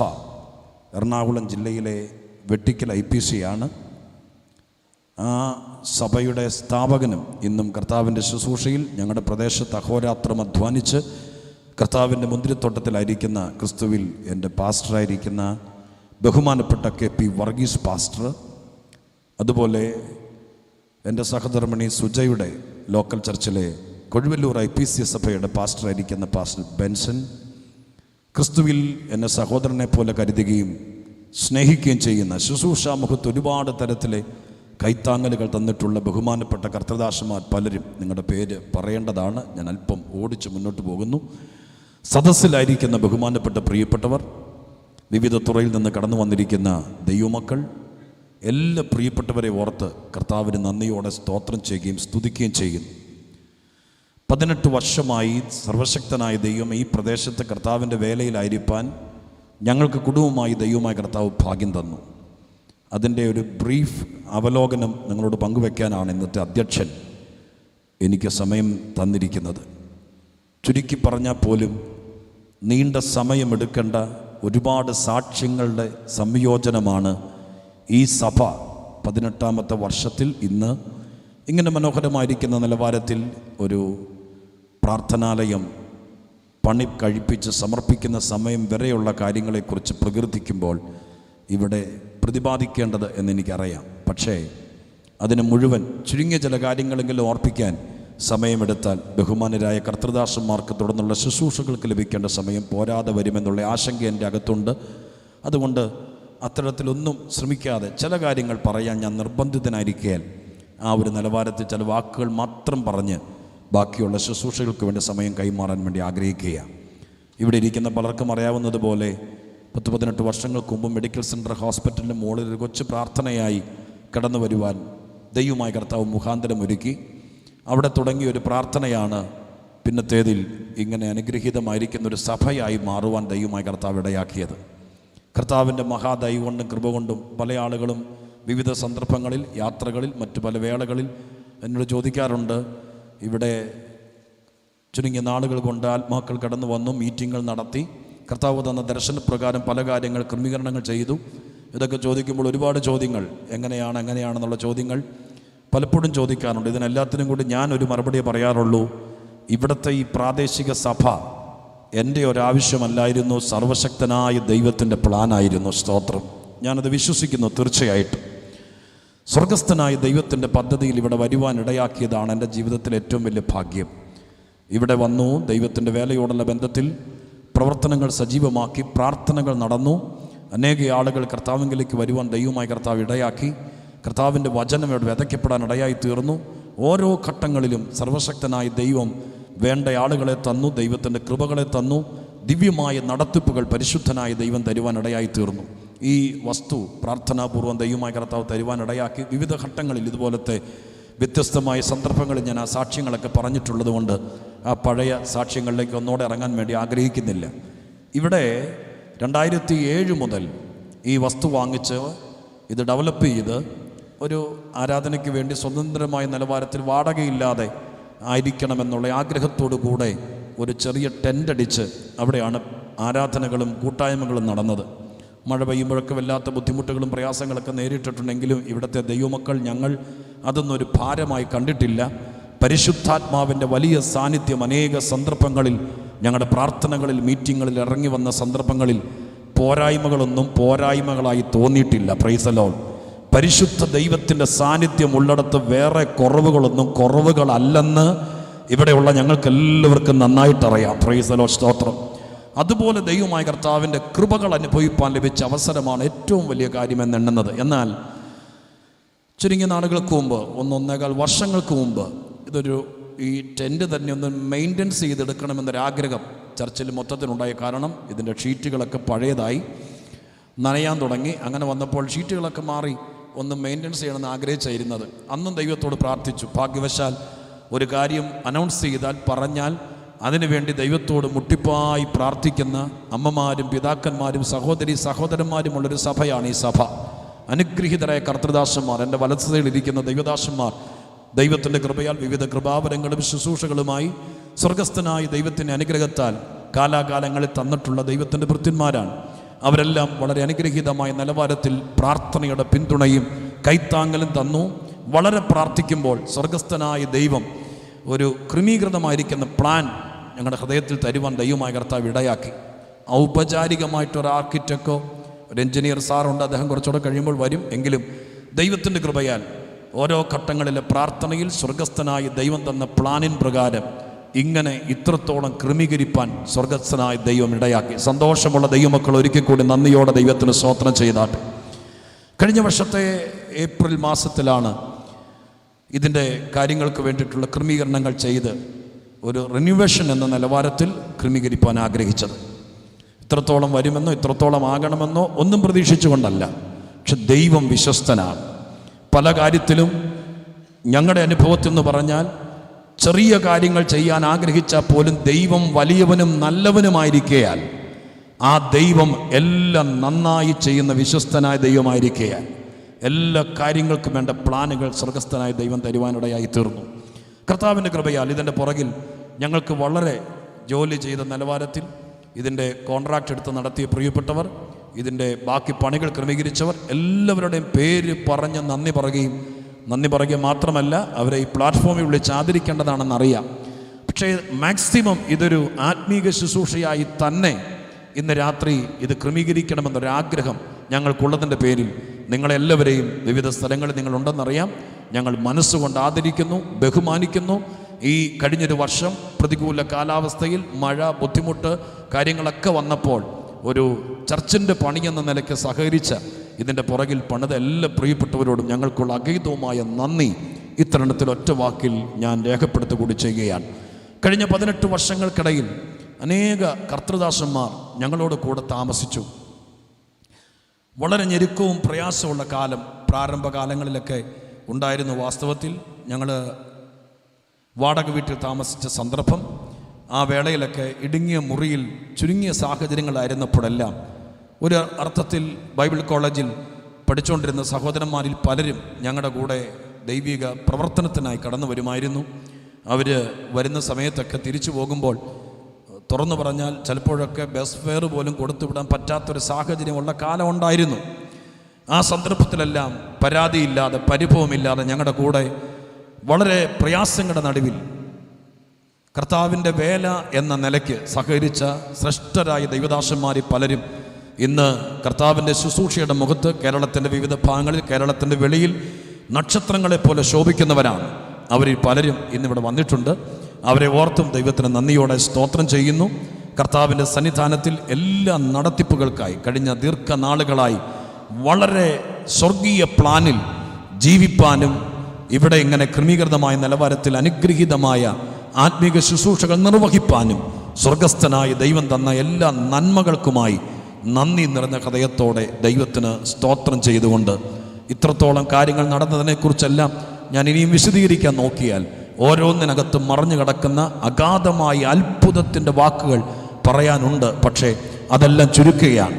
എറണാകുളം ജില്ലയിലെ വെട്ടിക്കൽ IPC ആണ്. ആ സഭയുടെ സ്ഥാപകനും ഇന്നും കർത്താവിൻ്റെ ശുശ്രൂഷയിൽ ഞങ്ങളുടെ പ്രദേശത്ത് അഹോരാത്രം അധ്വാനിച്ച് കർത്താവിൻ്റെ മുന്തിരിത്തോട്ടത്തിലായിരിക്കുന്ന ക്രിസ്തുവിൽ എൻ്റെ പാസ്റ്ററായിരിക്കുന്ന ബഹുമാനപ്പെട്ട KP വർഗീസ് പാസ്റ്റർ, അതുപോലെ എൻ്റെ സഹധർമ്മിണി സുജയുടെ ലോക്കൽ ചർച്ചിലെ കൊഴുവല്ലൂർ IPC സഭയുടെ പാസ്റ്ററായിരിക്കുന്ന പാസ്റ്റർ ബെൻസൺ, ക്രിസ്തുവിൽ എന്നെ സഹോദരനെ പോലെ കരുതുകയും സ്നേഹിക്കുകയും ചെയ്യുന്ന ശുശ്രൂഷാമുഖത്ത് ഒരുപാട് തരത്തിലെ കൈത്താങ്ങലുകൾ തന്നിട്ടുള്ള ബഹുമാനപ്പെട്ട കർത്തൃദാസന്മാർ പലരും, നിങ്ങളുടെ പേര് പറയേണ്ടതാണ്, ഞാൻ അല്പം ഓടിച്ച് മുന്നോട്ട് പോകുന്നു. സദസ്സിലായിരിക്കുന്ന ബഹുമാനപ്പെട്ട പ്രിയപ്പെട്ടവർ, വിവിധ തുറയിൽ നിന്ന് കടന്നു വന്നിരിക്കുന്ന ദൈവമക്കൾ, എല്ലാ പ്രിയപ്പെട്ടവരെ ഓർത്ത് കർത്താവിന് നന്ദിയോടെ സ്തോത്രം ചെയ്യുകയും സ്തുതിക്കുകയും ചെയ്യുന്നു. 18 വർഷമായി സർവശക്തനായ ദൈവം ഈ പ്രദേശത്ത് കർത്താവിൻ്റെ വേലയിലായിരിക്കാൻ ഞങ്ങൾക്ക് കുടുംബമായി ദൈവമായ കർത്താവ് ഭാഗ്യം തന്നു. അതിൻ്റെ ഒരു ബ്രീഫ് അവലോകനം നിങ്ങളോട് പങ്കുവെക്കാനാണ് ഇന്നത്തെ അധ്യക്ഷൻ എനിക്ക് സമയം തന്നിരിക്കുന്നത്. ചുരുക്കി പറഞ്ഞാൽ പോലും നീണ്ട സമയമെടുക്കേണ്ട ഒരുപാട് സാക്ഷ്യങ്ങളുടെ സംയോജനമാണ് ഈ സഭ 18ാമത്തെ വർഷത്തിൽ ഇന്ന് ഇങ്ങനെ മനോഹരമായിരിക്കുന്ന നിലവാരത്തിൽ ഒരു പ്രാർത്ഥനാലയം പണി കഴിപ്പിച്ച് സമർപ്പിക്കുന്ന സമയം വരെയുള്ള കാര്യങ്ങളെക്കുറിച്ച് പ്രകീർത്തിക്കുമ്പോൾ ഇവിടെ പ്രതിപാദിക്കേണ്ടത് എന്നെനിക്കറിയാം. പക്ഷേ അതിന് മുഴുവൻ ചുരുങ്ങിയ ചില കാര്യങ്ങളെങ്കിലും ഓർപ്പിക്കാൻ സമയമെടുത്താൽ ബഹുമാനരായ കർത്തൃദാസന്മാർക്ക് തുടർന്നുള്ള ശുശ്രൂഷകൾക്ക് ലഭിക്കേണ്ട സമയം പോരാതെ വരുമെന്നുള്ള ആശങ്ക എൻ്റെ അകത്തുണ്ട്. അതുകൊണ്ട് അത്തരത്തിലൊന്നും ശ്രമിക്കാതെ ചില കാര്യങ്ങൾ പറയാൻ ഞാൻ നിർബന്ധിതനായിരിക്കാൻ ആ ഒരു നിലവാരത്തിൽ ചില വാക്കുകൾ മാത്രം പറഞ്ഞ് ബാക്കിയുള്ള ശുശ്രൂഷകൾക്ക് വേണ്ടി സമയം കൈമാറാൻ വേണ്ടി ആഗ്രഹിക്കുക. ഇവിടെ ഇരിക്കുന്ന പലർക്കും അറിയാവുന്നതുപോലെ 18 വർഷങ്ങൾക്ക് മുമ്പ് മെഡിക്കൽ സെൻറ്റർ ഹോസ്പിറ്റലിൻ്റെ മുകളിൽ ഒരു കൊച്ചു പ്രാർത്ഥനയായി കടന്നു വരുവാൻ ദൈവമായ കർത്താവ് മുഖാന്തരം ഒരുക്കി. അവിടെ തുടങ്ങിയ ഒരു പ്രാർത്ഥനയാണ് പിന്നത്തേതിൽ ഇങ്ങനെ അനുഗ്രഹീതമായിരിക്കുന്ന ഒരു സഭയായി മാറുവാൻ ദൈവമായ കർത്താവ് ഇടയാക്കിയത്. കർത്താവിൻ്റെ മഹാദയ കൊണ്ടും കൃപ കൊണ്ടും പല ആളുകളും വിവിധ സന്ദർഭങ്ങളിൽ, യാത്രകളിൽ, മറ്റു പല വേളകളിൽ എന്നോട് ചോദിക്കാറുണ്ട്, ഇവിടെ ചുരുങ്ങിയ നാളുകൾ കൊണ്ട് ആത്മാക്കൾ കടന്നു വന്നു, മീറ്റിങ്ങുകൾ നടത്തി, കർത്താവ് തന്ന ദർശനപ്രകാരം പല കാര്യങ്ങൾ ക്രമീകരണങ്ങൾ ചെയ്തു. ഇതൊക്കെ ചോദിക്കുമ്പോൾ ഒരുപാട് ചോദ്യങ്ങൾ, എങ്ങനെയാണെന്നുള്ള ചോദ്യങ്ങൾ പലപ്പോഴും ചോദിക്കാറുണ്ട്. ഇതിനെല്ലാത്തിനും കൂടി ഞാനൊരു മറുപടിയെ പറയാറുള്ളൂ. ഇവിടുത്തെ ഈ പ്രാദേശിക സഭ എൻ്റെ ഒരാവശ്യമല്ലായിരുന്നു, സർവശക്തനായ ദൈവത്തിൻ്റെ പ്ലാനായിരുന്നു. സ്തോത്രം. ഞാനത് വിശ്വസിക്കുന്നു. തീർച്ചയായിട്ടും സ്വർഗസ്ഥനായ ദൈവത്തിൻ്റെ പദ്ധതിയിൽ ഇവിടെ വരുവാൻ ഇടയാക്കിയതാണ് എൻ്റെ ജീവിതത്തിലെ ഏറ്റവും വലിയ ഭാഗ്യം. ഇവിടെ വന്നു, ദൈവത്തിൻ്റെ വേലയോടുള്ള ബന്ധത്തിൽ പ്രവർത്തനങ്ങൾ സജീവമാക്കി, പ്രാർത്ഥനകൾ നടന്നു. അനേക ആളുകൾ കർത്താവിലേക്ക് വരുവാൻ ദൈവമായ കർത്താവ് ഇടയാക്കി. കർത്താവിൻ്റെ വചനം ഇവിടെ വിതയ്ക്കപ്പെടാൻ ഇടയായി തീർന്നു. ഓരോ ഘട്ടങ്ങളിലും സർവശക്തനായ ദൈവം വേണ്ട ആളുകളെ തന്നു, ദൈവത്തിൻ്റെ കൃപകളെ തന്നു, ദിവ്യമായ നടത്തിപ്പുകൾ പരിശുദ്ധനായ ദൈവം തരുവാനിടയായി തീർന്നു. ഈ വസ്തു പ്രാർത്ഥനാപൂർവ്വം ദൈവമായ കർത്താവ് തരുവാനിടയാക്കി. വിവിധ ഘട്ടങ്ങളിൽ ഇതുപോലത്തെ വ്യത്യസ്തമായ സന്ദർഭങ്ങളിൽ ഞാൻ ആ സാക്ഷ്യങ്ങളൊക്കെ പറഞ്ഞിട്ടുള്ളത് കൊണ്ട് ആ പഴയ സാക്ഷ്യങ്ങളിലേക്ക് ഒന്നോടെ ഇറങ്ങാൻ വേണ്ടി ആഗ്രഹിക്കുന്നില്ല. ഇവിടെ 2007 മുതൽ ഈ വസ്തു വാങ്ങിച്ച് ഇത് ഡെവലപ്പ് ചെയ്ത് ഒരു ആരാധനയ്ക്ക് വേണ്ടി സ്വതന്ത്രമായ നിലവാരത്തിൽ വാടകയില്ലാതെ ആയിരിക്കണമെന്നുള്ള ആഗ്രഹത്തോടു കൂടെ ഒരു ചെറിയ ടെൻ്റ് അടിച്ച് അവിടെയാണ് ആരാധനകളും കൂട്ടായ്മകളും നടന്നത്. മഴ പെയ്യുമ്പോഴൊക്കെ വല്ലാത്ത ബുദ്ധിമുട്ടുകളും പ്രയാസങ്ങളൊക്കെ നേരിട്ടിട്ടുണ്ടെങ്കിലും ഇവിടുത്തെ ദൈവമക്കൾ ഞങ്ങൾ അതൊന്നൊരു ഭാരമായി കണ്ടിട്ടില്ല. പരിശുദ്ധാത്മാവിൻ്റെ വലിയ സാന്നിധ്യം അനേക സന്ദർഭങ്ങളിൽ ഞങ്ങളുടെ പ്രാർത്ഥനകളിൽ, മീറ്റിങ്ങുകളിൽ ഇറങ്ങി വന്ന സന്ദർഭങ്ങളിൽ പോരായ്മകളൊന്നും പോരായ്മകളായി തോന്നിയിട്ടില്ല. Price the Lord. പരിശുദ്ധ ദൈവത്തിൻ്റെ സാന്നിധ്യം ഉള്ളിടത്ത് വേറെ കുറവുകളൊന്നും കുറവുകളല്ലെന്ന് ഇവിടെയുള്ള ഞങ്ങൾക്ക് എല്ലാവർക്കും നന്നായിട്ടറിയാം. പ്രൈസ് ദി ലോർഡ്, സ്തോത്രം. അതുപോലെ ദൈവമായ കർത്താവിൻ്റെ കൃപകൾ അനുഭവിപ്പാൻ ലഭിച്ച അവസരമാണ് ഏറ്റവും വലിയ കാര്യമെന്ന് എണ്ണുന്നത്. എന്നാൽ ചുരുങ്ങിയ നാളുകൾക്ക് മുമ്പ് 1-1.25 വർഷങ്ങൾക്ക് മുമ്പ് ഇതൊരു ഈ ടെൻറ്റ് തന്നെ ഒന്ന് മെയിൻ്റെനൻസ് ചെയ്തെടുക്കണമെന്നൊരാഗ്രഹം ചർച്ചിൽ മൊത്തത്തിനുണ്ടായ. കാരണം ഇതിൻ്റെ ഷീറ്റുകളൊക്കെ പഴയതായി നനയാൻ തുടങ്ങി. അങ്ങനെ വന്നപ്പോൾ ഷീറ്റുകളൊക്കെ മാറി ഒന്ന് മെയിൻ്റെനൻസ് ചെയ്യണമെന്ന് ആഗ്രഹിച്ചായിരുന്നത്. അന്നും ദൈവത്തോട് പ്രാർത്ഥിച്ചു. ഭാഗ്യവശാൽ ഒരു കാര്യം അനൗൺസ് ചെയ്താൽ, പറഞ്ഞാൽ അതിനുവേണ്ടി ദൈവത്തോട് മുട്ടിപ്പായി പ്രാർത്ഥിക്കുന്ന അമ്മമാരും പിതാക്കന്മാരും സഹോദരി സഹോദരന്മാരുമുള്ളൊരു സഭയാണ് ഈ സഭ. അനുഗ്രഹീതരായ കർത്തൃദാസന്മാർ, എൻ്റെ വലത്തുസൈഡിലിരിക്കുന്ന ദൈവദാസന്മാർ ദൈവത്തിൻ്റെ കൃപയാൽ വിവിധ കൃപാവരങ്ങളും ശുശ്രൂഷകളുമായി സ്വർഗസ്ഥനായ ദൈവത്തിൻ്റെ അനുഗ്രഹത്താൽ കാലാകാലങ്ങളിൽ തന്നിട്ടുള്ള ദൈവത്തിൻ്റെ ഭൃത്യന്മാരാണ്. അവരെല്ലാം വളരെ അനുഗ്രഹീതമായ നിലവാരത്തിൽ പ്രാർത്ഥനയുടെ പിന്തുണയും കൈത്താങ്ങലും തന്നു. വളരെ പ്രാർത്ഥിക്കുമ്പോൾ സ്വർഗസ്ഥനായ ദൈവം ഒരു ക്രമീകൃതമായിരിക്കുന്ന പ്ലാൻ ഞങ്ങളുടെ ഹൃദയത്തിൽ തരുവാൻ ദൈവമായ കർത്താവ് ഇടയാക്കി. ഔപചാരികമായിട്ടൊരു ആർക്കിടെക്റ്റോ ഒരു എഞ്ചിനീയർ സാറുണ്ട്, അദ്ദേഹം കുറച്ചുകൂടെ കഴിയുമ്പോൾ വരും. എങ്കിലും ദൈവത്തിൻ്റെ കൃപയാൽ ഓരോ ഘട്ടങ്ങളിലെ പ്രാർത്ഥനയിൽ സ്വർഗസ്ഥനായ ദൈവം തന്ന പ്ലാനിൻ പ്രകാരം ഇങ്ങനെ ഇത്രത്തോളം ക്രമീകരിപ്പാൻ സ്വർഗസ്ഥനായ ദൈവം ഇടയാക്കി. സന്തോഷമുള്ള ദൈവമക്കൾ ഒരിക്കൽ കൂടി നന്ദിയോടെ ദൈവത്തിന് സ്തോത്രം ചെയ്താട്ടെ. കഴിഞ്ഞ വർഷത്തെ ഏപ്രിൽ മാസത്തിലാണ് ഇതിൻ്റെ കാര്യങ്ങൾക്ക് വേണ്ടിയിട്ടുള്ള ക്രമീകരണങ്ങൾ ചെയ്ത് ഒരു റിന്യൂവേഷൻ എന്ന നിലവാരത്തിൽ ക്രമീകരിപ്പാൻ ആഗ്രഹിച്ചത്. ഇത്രത്തോളം വരുമെന്നോ ഇത്രത്തോളം ആകണമെന്നോ ഒന്നും പ്രതീക്ഷിച്ചുകൊണ്ടല്ല. പക്ഷെ ദൈവം വിശ്വസ്തനാണ്. പല കാര്യത്തിലും ഞങ്ങളുടെ അനുഭവത്തിൽ നിന്ന് പറഞ്ഞാൽ ചെറിയ കാര്യങ്ങൾ ചെയ്യാൻ ആഗ്രഹിച്ചാൽ പോലും ദൈവം വലിയവനും നല്ലവനുമായിരിക്കയാൽ ആ ദൈവം എല്ലാം നന്നായി ചെയ്യുന്ന വിശ്വസ്തനായ ദൈവമായിരിക്കയാൽ എല്ലാ കാര്യങ്ങൾക്കും വേണ്ട പ്ലാനുകൾ സ്വർഗസ്ഥനായ ദൈവം തരുവാനിടയായി തീർന്നു. കർത്താവിൻ്റെ കൃപയാൽ ഇതിൻ്റെ പുറകിൽ ഞങ്ങൾക്ക് വളരെ ജോലി ചെയ്ത നിലവാരത്തിൽ ഇതിൻ്റെ കോൺട്രാക്റ്റ് എടുത്ത് നടത്തിയ പ്രിയപ്പെട്ടവർ, ഇതിൻ്റെ ബാക്കി പണികൾ ക്രമീകരിച്ചവർ എല്ലാവരുടെയും പേര് പറഞ്ഞ് നന്ദി പറയുക മാത്രമല്ല അവരെ ഈ പ്ലാറ്റ്ഫോമിൽ വിളിച്ച് ആദരിക്കേണ്ടതാണെന്നറിയാം. പക്ഷേ മാക്സിമം ഇതൊരു ആത്മീക ശുശ്രൂഷയായി തന്നെ ഇന്ന് രാത്രി ഇത് ക്രമീകരിക്കണമെന്നൊരാഗ്രഹം ഞങ്ങൾക്കുള്ളതിൻ്റെ പേരിൽ നിങ്ങളെല്ലാവരെയും വിവിധ സ്ഥലങ്ങളിൽ നിങ്ങളുണ്ടെന്നറിയാം. ഞങ്ങൾ മനസ്സുകൊണ്ട് ആദരിക്കുന്നു, ബഹുമാനിക്കുന്നു. ഈ കഴിഞ്ഞൊരു വർഷം പ്രതികൂല കാലാവസ്ഥയിൽ മഴ, ബുദ്ധിമുട്ട് കാര്യങ്ങളൊക്കെ വന്നപ്പോൾ ഒരു ചർച്ചിൻ്റെ പണിയെന്ന നിലയ്ക്ക് സഹകരിച്ച ഇതിൻ്റെ പുറകിൽ പണിത എല്ലാ പ്രിയപ്പെട്ടവരോടും ഞങ്ങൾക്കുള്ള അഗൈതവുമായ നന്ദി ഇത്തരണത്തിൽ ഒറ്റ വാക്കിൽ ഞാൻ രേഖപ്പെടുത്തുക കൂടി ചെയ്യുകയാണ്. കഴിഞ്ഞ 18 വർഷങ്ങൾക്കിടയിൽ അനേക കർത്തൃദാസന്മാർ ഞങ്ങളോട് കൂടെ താമസിച്ചു. വളരെ ഞെരുക്കവും പ്രയാസമുള്ള കാലം പ്രാരംഭകാലങ്ങളിലൊക്കെ ഉണ്ടായിരുന്നു. വാസ്തവത്തിൽ ഞങ്ങൾ വാടക വീട്ടിൽ താമസിച്ച സന്ദർഭം, ആ വേളയിലൊക്കെ ഇടുങ്ങിയ മുറിയിൽ ചുരുങ്ങിയ സാഹചര്യങ്ങളായിരുന്നപ്പോഴെല്ലാം ഒരു അർത്ഥത്തിൽ ബൈബിൾ കോളേജിൽ പഠിച്ചുകൊണ്ടിരുന്ന സഹോദരന്മാരിൽ പലരും ഞങ്ങളുടെ കൂടെ ദൈവിക പ്രവർത്തനത്തിനായി കടന്നു വരുമായിരുന്നു. അവർ വരുന്ന സമയത്തൊക്കെ തിരിച്ചു പോകുമ്പോൾ തുറന്നു പറഞ്ഞാൽ ചിലപ്പോഴൊക്കെ ബസ് ഫെയർ പോലും കൊടുത്തുവിടാൻ പറ്റാത്തൊരു സാഹചര്യമുള്ള കാലം ഉണ്ടായിരുന്നു. ആ സന്ദർഭത്തിലെല്ലാം പരാതിയില്ലാതെ പരിഭവമില്ലാതെ ഞങ്ങളുടെ കൂടെ വളരെ പ്രയാസങ്ങളുടെ നടുവിൽ കർത്താവിൻ്റെ വേല എന്ന നിലയ്ക്ക് സഹകരിച്ച ശ്രേഷ്ഠരായ ദൈവദാസന്മാരിൽ പലരും ഇന്ന് കർത്താവിൻ്റെ ശുശ്രൂഷയുടെ മുഖത്ത് കേരളത്തിൻ്റെ വിവിധ ഭാഗങ്ങളിൽ, കേരളത്തിൻ്റെ വെളിയിൽ നക്ഷത്രങ്ങളെപ്പോലെ ശോഭിക്കുന്നവരാണ്. അവരിൽ പലരും ഇന്നിവിടെ വന്നിട്ടുണ്ട്. അവരെ ഓർത്തും ദൈവത്തിന് നന്ദിയോടെ സ്തോത്രം ചെയ്യുന്നു. കർത്താവിൻ്റെ സന്നിധാനത്തിൽ എല്ലാ നടത്തിപ്പുകൾക്കായി കഴിഞ്ഞ ദീർഘനാളുകളായി വളരെ സ്വർഗീയ പ്ലാനിൽ ജീവിപ്പാനും ഇവിടെ ഇങ്ങനെ ക്രമീകൃതമായ നിലവാരത്തിൽ അനുഗ്രഹീതമായ ആത്മീക ശുശ്രൂഷകൾ നിർവഹിപ്പാനും സ്വർഗസ്ഥനായ ദൈവം തന്ന എല്ലാ നന്മകൾക്കുമായി നന്ദി നിറഞ്ഞ ഹൃദയത്തോടെ ദൈവത്തിന് സ്തോത്രം ചെയ്തുകൊണ്ട് ഇത്രത്തോളം കാര്യങ്ങൾ നടന്നതിനെക്കുറിച്ചെല്ലാം ഞാൻ ഇനിയും വിശദീകരിക്കാൻ നോക്കിയാൽ ഓരോന്നിനകത്തും മറഞ്ഞു കിടക്കുന്ന അഗാധമായ അത്ഭുതത്തിൻ്റെ വാക്കുകൾ പറയാനുണ്ട്. പക്ഷേ അതെല്ലാം ചുരുക്കുകയാണ്.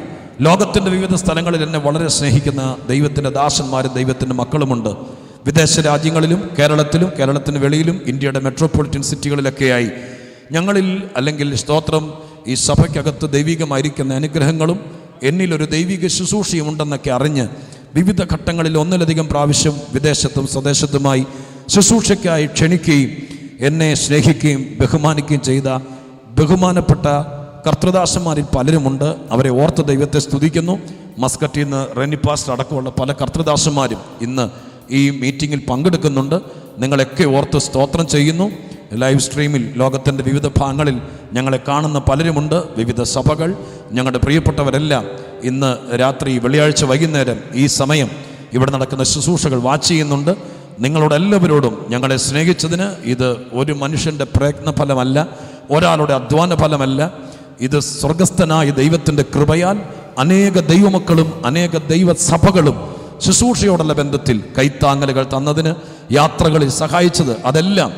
ലോകത്തിൻ്റെ വിവിധ സ്ഥലങ്ങളിൽ എന്നെ വളരെ സ്നേഹിക്കുന്ന ദൈവത്തിൻ്റെ ദാസന്മാരും ദൈവത്തിൻ്റെ മക്കളുമുണ്ട്. വിദേശ രാജ്യങ്ങളിലും കേരളത്തിലും കേരളത്തിന് വെളിയിലും ഇന്ത്യയുടെ മെട്രോപൊളിറ്റൻ സിറ്റികളിലൊക്കെയായി ഞങ്ങളിൽ അല്ലെങ്കിൽ സ്തോത്രം ഈ സഭയ്ക്കകത്ത് ദൈവികമായിരിക്കുന്ന അനുഗ്രഹങ്ങളും എന്നിലൊരു ദൈവിക ശുശ്രൂഷയും ഉണ്ടെന്നൊക്കെ അറിഞ്ഞ് വിവിധ ഘട്ടങ്ങളിൽ ഒന്നിലധികം പ്രാവശ്യം വിദേശത്തും സ്വദേശത്തുമായി ശുശ്രൂഷയ്ക്കായി ക്ഷണിക്കുകയും എന്നെ സ്നേഹിക്കുകയും ബഹുമാനിക്കുകയും ചെയ്ത ബഹുമാനപ്പെട്ട കർത്തൃദാസന്മാരിൽ പലരുമുണ്ട്. അവരെ ഓർത്ത് ദൈവത്തെ സ്തുതിക്കുന്നു. മസ്കറ്റിൽ നിന്ന് റെനി പാസ്റ്റർ അടക്കമുള്ള പല കർത്തൃദാസന്മാരും ഇന്ന് ഈ മീറ്റിങ്ങിൽ പങ്കെടുക്കുന്നുണ്ട്. നിങ്ങളൊക്കെ ഓർത്ത് സ്തോത്രം ചെയ്യുന്നു. ലൈവ് സ്ട്രീമിൽ ലോകത്തിൻ്റെ വിവിധ ഭാഗങ്ങളിൽ ഞങ്ങളെ കാണുന്ന പലരുമുണ്ട്. വിവിധ സഭകൾ, ഞങ്ങളുടെ പ്രിയപ്പെട്ടവരെല്ലാം ഇന്ന് രാത്രി വെള്ളിയാഴ്ച വൈകുന്നേരം ഈ സമയം ഇവിടെ നടക്കുന്ന ശുശ്രൂഷകൾ വാച്ച് ചെയ്യുന്നുണ്ട്. നിങ്ങളോട് എല്ലാവരോടും ഞങ്ങളെ സ്നേഹിച്ചതിന് ഇത് ഒരു മനുഷ്യൻ്റെ പ്രയത്നഫലമല്ല, ഒരാളുടെ അധ്വാന ഫലമല്ല. ഇത് സ്വർഗസ്ഥനായ ദൈവത്തിൻ്റെ കൃപയാൽ അനേക ദൈവമക്കളും അനേക ദൈവസഭകളും ശുശ്രൂഷയോടുള്ള ബന്ധത്തിൽ കൈത്താങ്ങലുകൾ തന്നതിന്, യാത്രകളിൽ സഹായിച്ചത്, അതെല്ലാം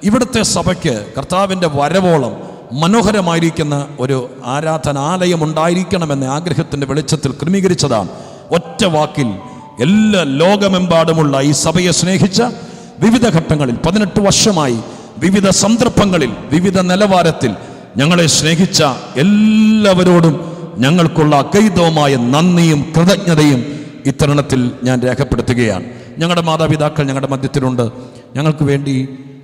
ഇവിടുത്തെ സഭയ്ക്ക് കർത്താവിൻ്റെ വരവോളം മനോഹരമായിരിക്കുന്ന ഒരു ആരാധനാലയം ഉണ്ടായിരിക്കണമെന്ന ആഗ്രഹത്തിൻ്റെ വെളിച്ചത്തിൽ ക്രമീകരിച്ചതാണ്. ഒറ്റ വാക്കിൽ എല്ലാ ലോകമെമ്പാടുമുള്ള ഈ സഭയെ സ്നേഹിച്ച വിവിധ ഘട്ടങ്ങളിൽ 18 വർഷമായി വിവിധ സന്ദർഭങ്ങളിൽ വിവിധ നിലവാരത്തിൽ ഞങ്ങളെ സ്നേഹിച്ച എല്ലാവരോടും ഞങ്ങൾക്കുള്ള അഗൈതവുമായ നന്ദിയും കൃതജ്ഞതയും ഇത്തരുണത്തിൽ ഞാൻ രേഖപ്പെടുത്തുകയാണ്. ഞങ്ങളുടെ മാതാപിതാക്കൾ ഞങ്ങളുടെ മധ്യത്തിലുണ്ട്. ഞങ്ങൾക്ക് വേണ്ടി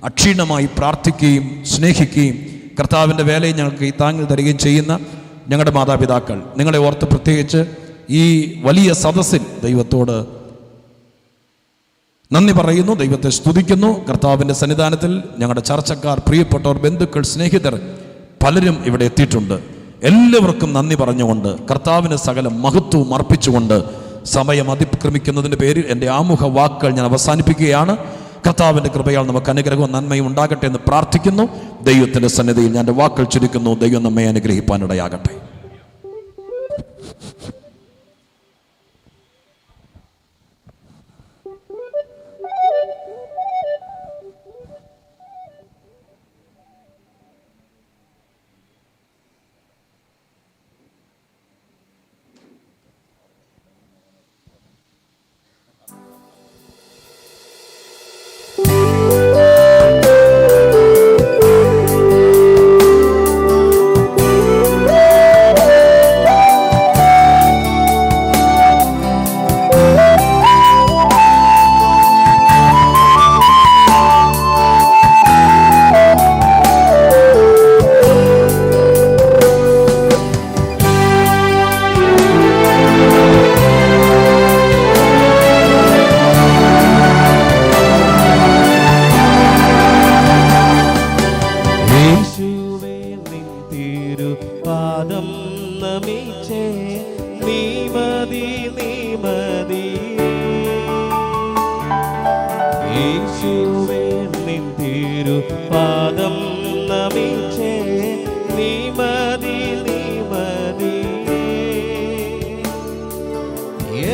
അക്ഷീണമായി പ്രാർത്ഥിക്കുകയും സ്നേഹിക്കുകയും കർത്താവിൻ്റെ വേലയെ ഞങ്ങൾക്ക് ഈ താങ്ങിൽ തരികയും ചെയ്യുന്ന ഞങ്ങളുടെ മാതാപിതാക്കൾ, നിങ്ങളെ ഓർത്ത് പ്രത്യേകിച്ച് ഈ വലിയ സദസ്സിൽ ദൈവത്തോട് നന്ദി പറയുന്നു, ദൈവത്തെ സ്തുതിക്കുന്നു. കർത്താവിൻ്റെ സന്നിധാനത്തിൽ ഞങ്ങളുടെ ചർച്ചക്കാർ, പ്രിയപ്പെട്ടവർ, ബന്ധുക്കൾ, സ്നേഹിതർ പലരും ഇവിടെ എത്തിയിട്ടുണ്ട്. എല്ലാവർക്കും നന്ദി പറഞ്ഞുകൊണ്ട് കർത്താവിന് സകല മഹത്വവും അർപ്പിച്ചുകൊണ്ട് സമയം അതിക്രമിക്കുന്നതിൻ്റെ പേരിൽ എൻ്റെ ആമുഖ വാക്കുകൾ ഞാൻ അവസാനിപ്പിക്കുകയാണ്. കർത്താവിൻ്റെ കൃപയാൽ നമുക്ക് അനുഗ്രഹവും നന്മയും ഉണ്ടാകട്ടെ എന്ന് പ്രാർത്ഥിക്കുന്നു. ദൈവത്തിൻ്റെ സന്നിധിയിൽ ഞാൻ എൻ്റെ വാക്കുകൾ ചുരുക്കുന്നു. ദൈവം നമ്മെ അനുഗ്രഹിപ്പാനിടയാകട്ടെ.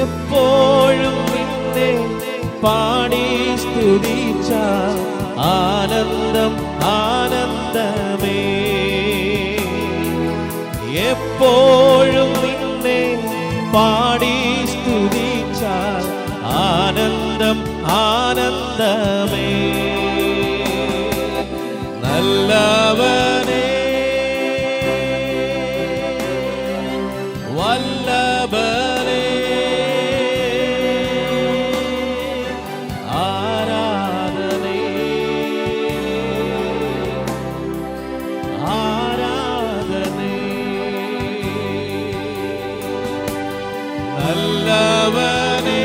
എപ്പോഴും നിന്നെ പാടി സ്തുതിച്ച ആനന്ദം ആനന്ദമേ. എപ്പോഴും നിന്നെ പാടി സ്തുതിച്ച ആനന്ദം ആനന്ദമേ. നല്ലവനേ വല്ലഭനേ ആരാധനേ ആരാധനേ. നല്ലവനേ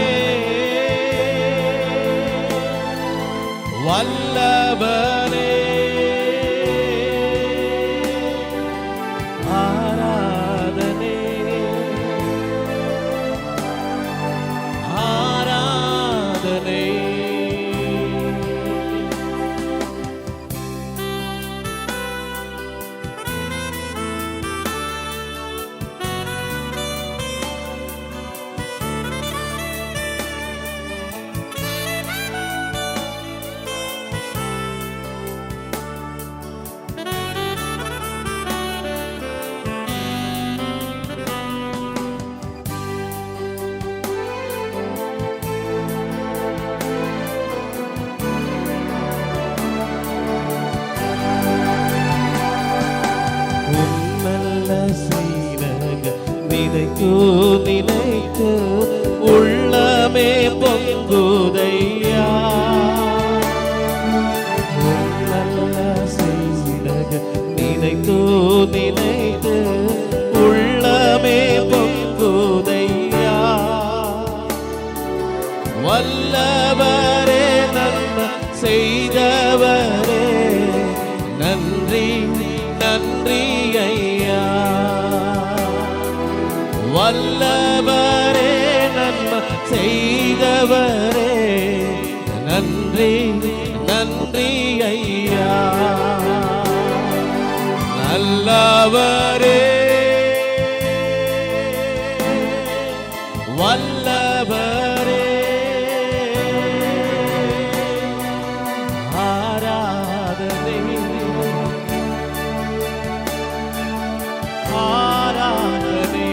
நினைத்து உள்ளமே பொங்குதையா. நல்ல செய்திட நினைத்து நினைத்து உள்ளமே பொங்குதையா. வல்லவரே நன்மை செய்தவரே நன்றி நன்றி ஐயா. வல்லவரே நன்மை செய்தவரே நன்றி நன்றி ஐயா. நல்லவரே வல்லவரே ஆராதனை ஆராதனை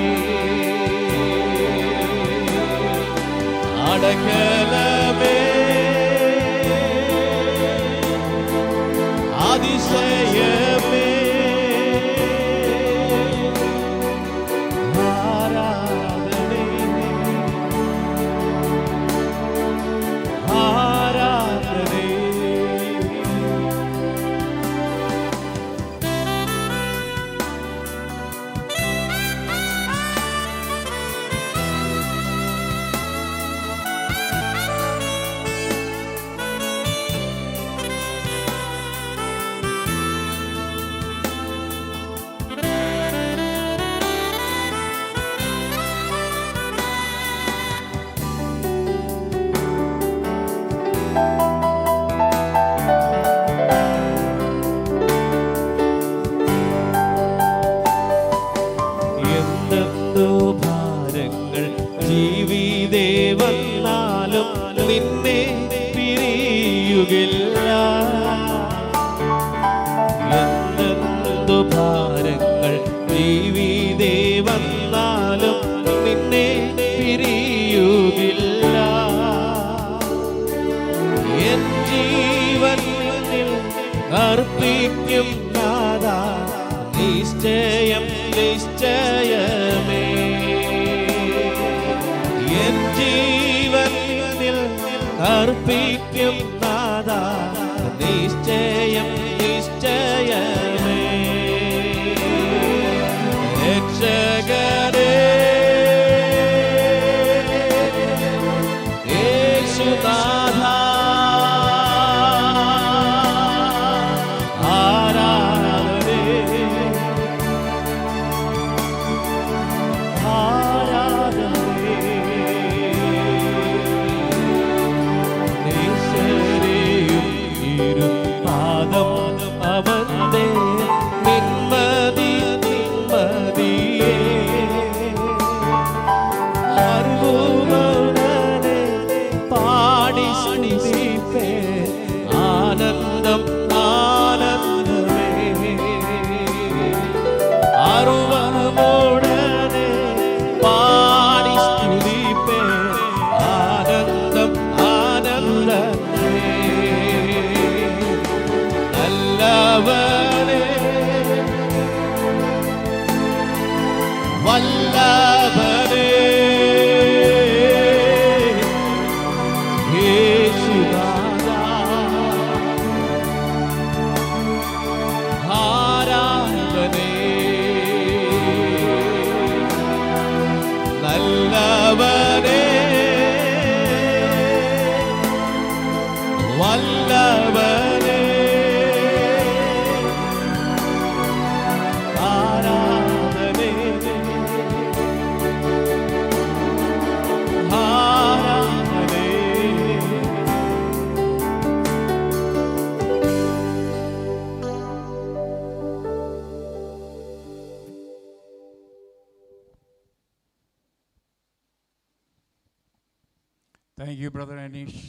அடக்கலமே அதிசயமே ஆராதனை ஆராதனை. എന്തെന്തോ ഭാരങ്ങൾ ജീവിതേ വന്നാലും നിന്നെ പിരിയുകില്ല. എന്തെന്തോ ഭാരങ്ങൾ ജീവിതേ വന്നാലും നിന്നെ പിരിയുകില്ല. എൻ ജീവൻ നിന്നിൽ അർപ്പിക്കും നാഥാ നിശ്ചയം നിശ്ചയമേ. എൻ ജീവൻ നിന്നിൽ അർപ്പിക്കും നാഥാ നിശ്ചയം നിശ്ചയമേ. രക്ഷകരേ യേശുനാഥാ അവന്റെ നിന്മതി നിന്മതിയേ അറിവുമോനെ പാടി സ്തുതിപ്പേ ആനന്ദം ആനന്ദമേ. അറിവുമോനെ പാടി സ്തുതിപ്പേ ആനന്ദം ആനന്ദമേ. വല്ലവരേ വല്ലവരേ യേശുനാഥാ ആരാധനേ. നല്ലവരേ വല്ലവരേ താങ്ക് യു ബ്രദർ അനീഷ്.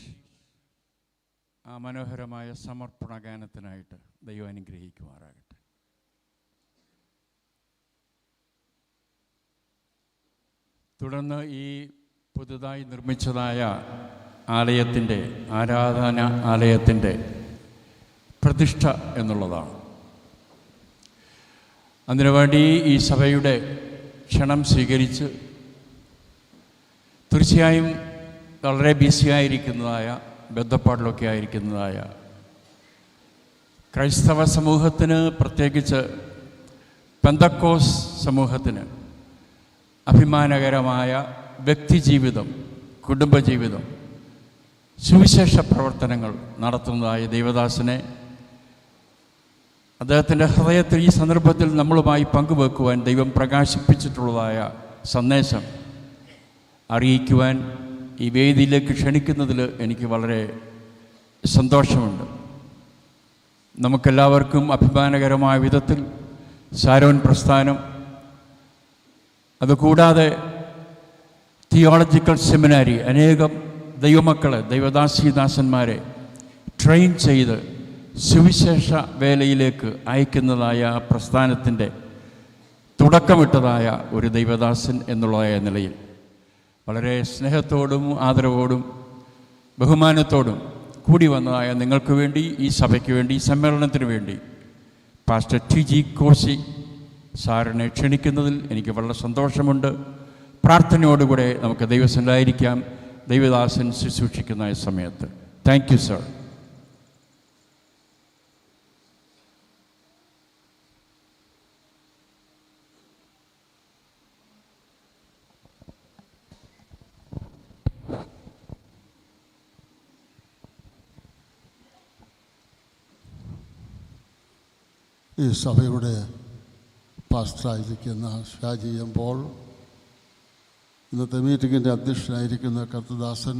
ആ മനോഹരമായ സമർപ്പണ ഗാനത്തിനായിട്ട് ദൈവം അനുഗ്രഹിക്കുമാറാകട്ടെ. തുടർന്ന് ഈ പുതുതായി നിർമ്മിച്ചതായ ആലയത്തിൻ്റെ ആരാധന ആലയത്തിൻ്റെ പ്രതിഷ്ഠ എന്നുള്ളതാണ്. അതിനുവേണ്ടി ഈ സഭയുടെ ക്ഷണം സ്വീകരിച്ച് തീർച്ചയായും വളരെ ബിസിയായിരിക്കുന്നതായ, ബന്ധപ്പാടിലൊക്കെ ആയിരിക്കുന്നതായ ക്രൈസ്തവ സമൂഹത്തിന്, പ്രത്യേകിച്ച് പെന്തക്കോസ് സമൂഹത്തിന് അഭിമാനകരമായ വ്യക്തിജീവിതം, കുടുംബജീവിതം, സുവിശേഷ പ്രവർത്തനങ്ങൾ നടത്തുന്നതായ ദൈവദാസനെ അദ്ദേഹത്തിൻ്റെ ഹൃദയത്തിൽ ഈ സന്ദർഭത്തിൽ നമ്മളുമായി പങ്കുവെക്കുവാൻ ദൈവം പ്രകാശിപ്പിച്ചിട്ടുള്ളതായ സന്ദേശം അറിയിക്കുവാൻ ഈ വേദിയിലേക്ക് ക്ഷണിക്കുന്നതിൽ എനിക്ക് വളരെ സന്തോഷമുണ്ട്. നമുക്കെല്ലാവർക്കും അഭിമാനകരമായ വിധത്തിൽ ശാരോൻ പ്രസ്ഥാനം, അതുകൂടാതെ തിയോളജിക്കൽ സെമിനാരി അനേകം ദൈവമക്കളെ, ദൈവദാസീദാസന്മാരെ ട്രെയിൻ ചെയ്ത് സുവിശേഷ വേലയിലേക്ക് അയക്കുന്നതായ ആ പ്രസ്ഥാനത്തിൻ്റെ തുടക്കമിട്ടതായ ഒരു ദൈവദാസൻ എന്നുള്ളതായ നിലയിൽ വളരെ സ്നേഹത്തോടും ആദരവോടും ബഹുമാനത്തോടും കൂടി വന്നതായ നിങ്ങൾക്ക് വേണ്ടി, ഈ സഭയ്ക്ക് വേണ്ടി, ഈ സമ്മേളനത്തിന് വേണ്ടി പാസ്റ്റർ TG കോശി സാറിനെ ക്ഷണിക്കുന്നതിൽ എനിക്ക് വളരെ സന്തോഷമുണ്ട്. പ്രാർത്ഥനയോടുകൂടെ നമുക്ക് ദൈവസന്നിധിയിലായിരിക്കാം, ദൈവദാസൻ ശുശ്രൂഷിക്കുന്ന ഈ സമയത്ത്. Thank you sir. ഈ സഭയുടെ പാസ്റ്ററായിരിക്കുന്ന ഷാജി എം പോൾ, ഇന്നത്തെ മീറ്റിങ്ങിൻ്റെ അധ്യക്ഷനായിരിക്കുന്ന കർത്തദാസൻ,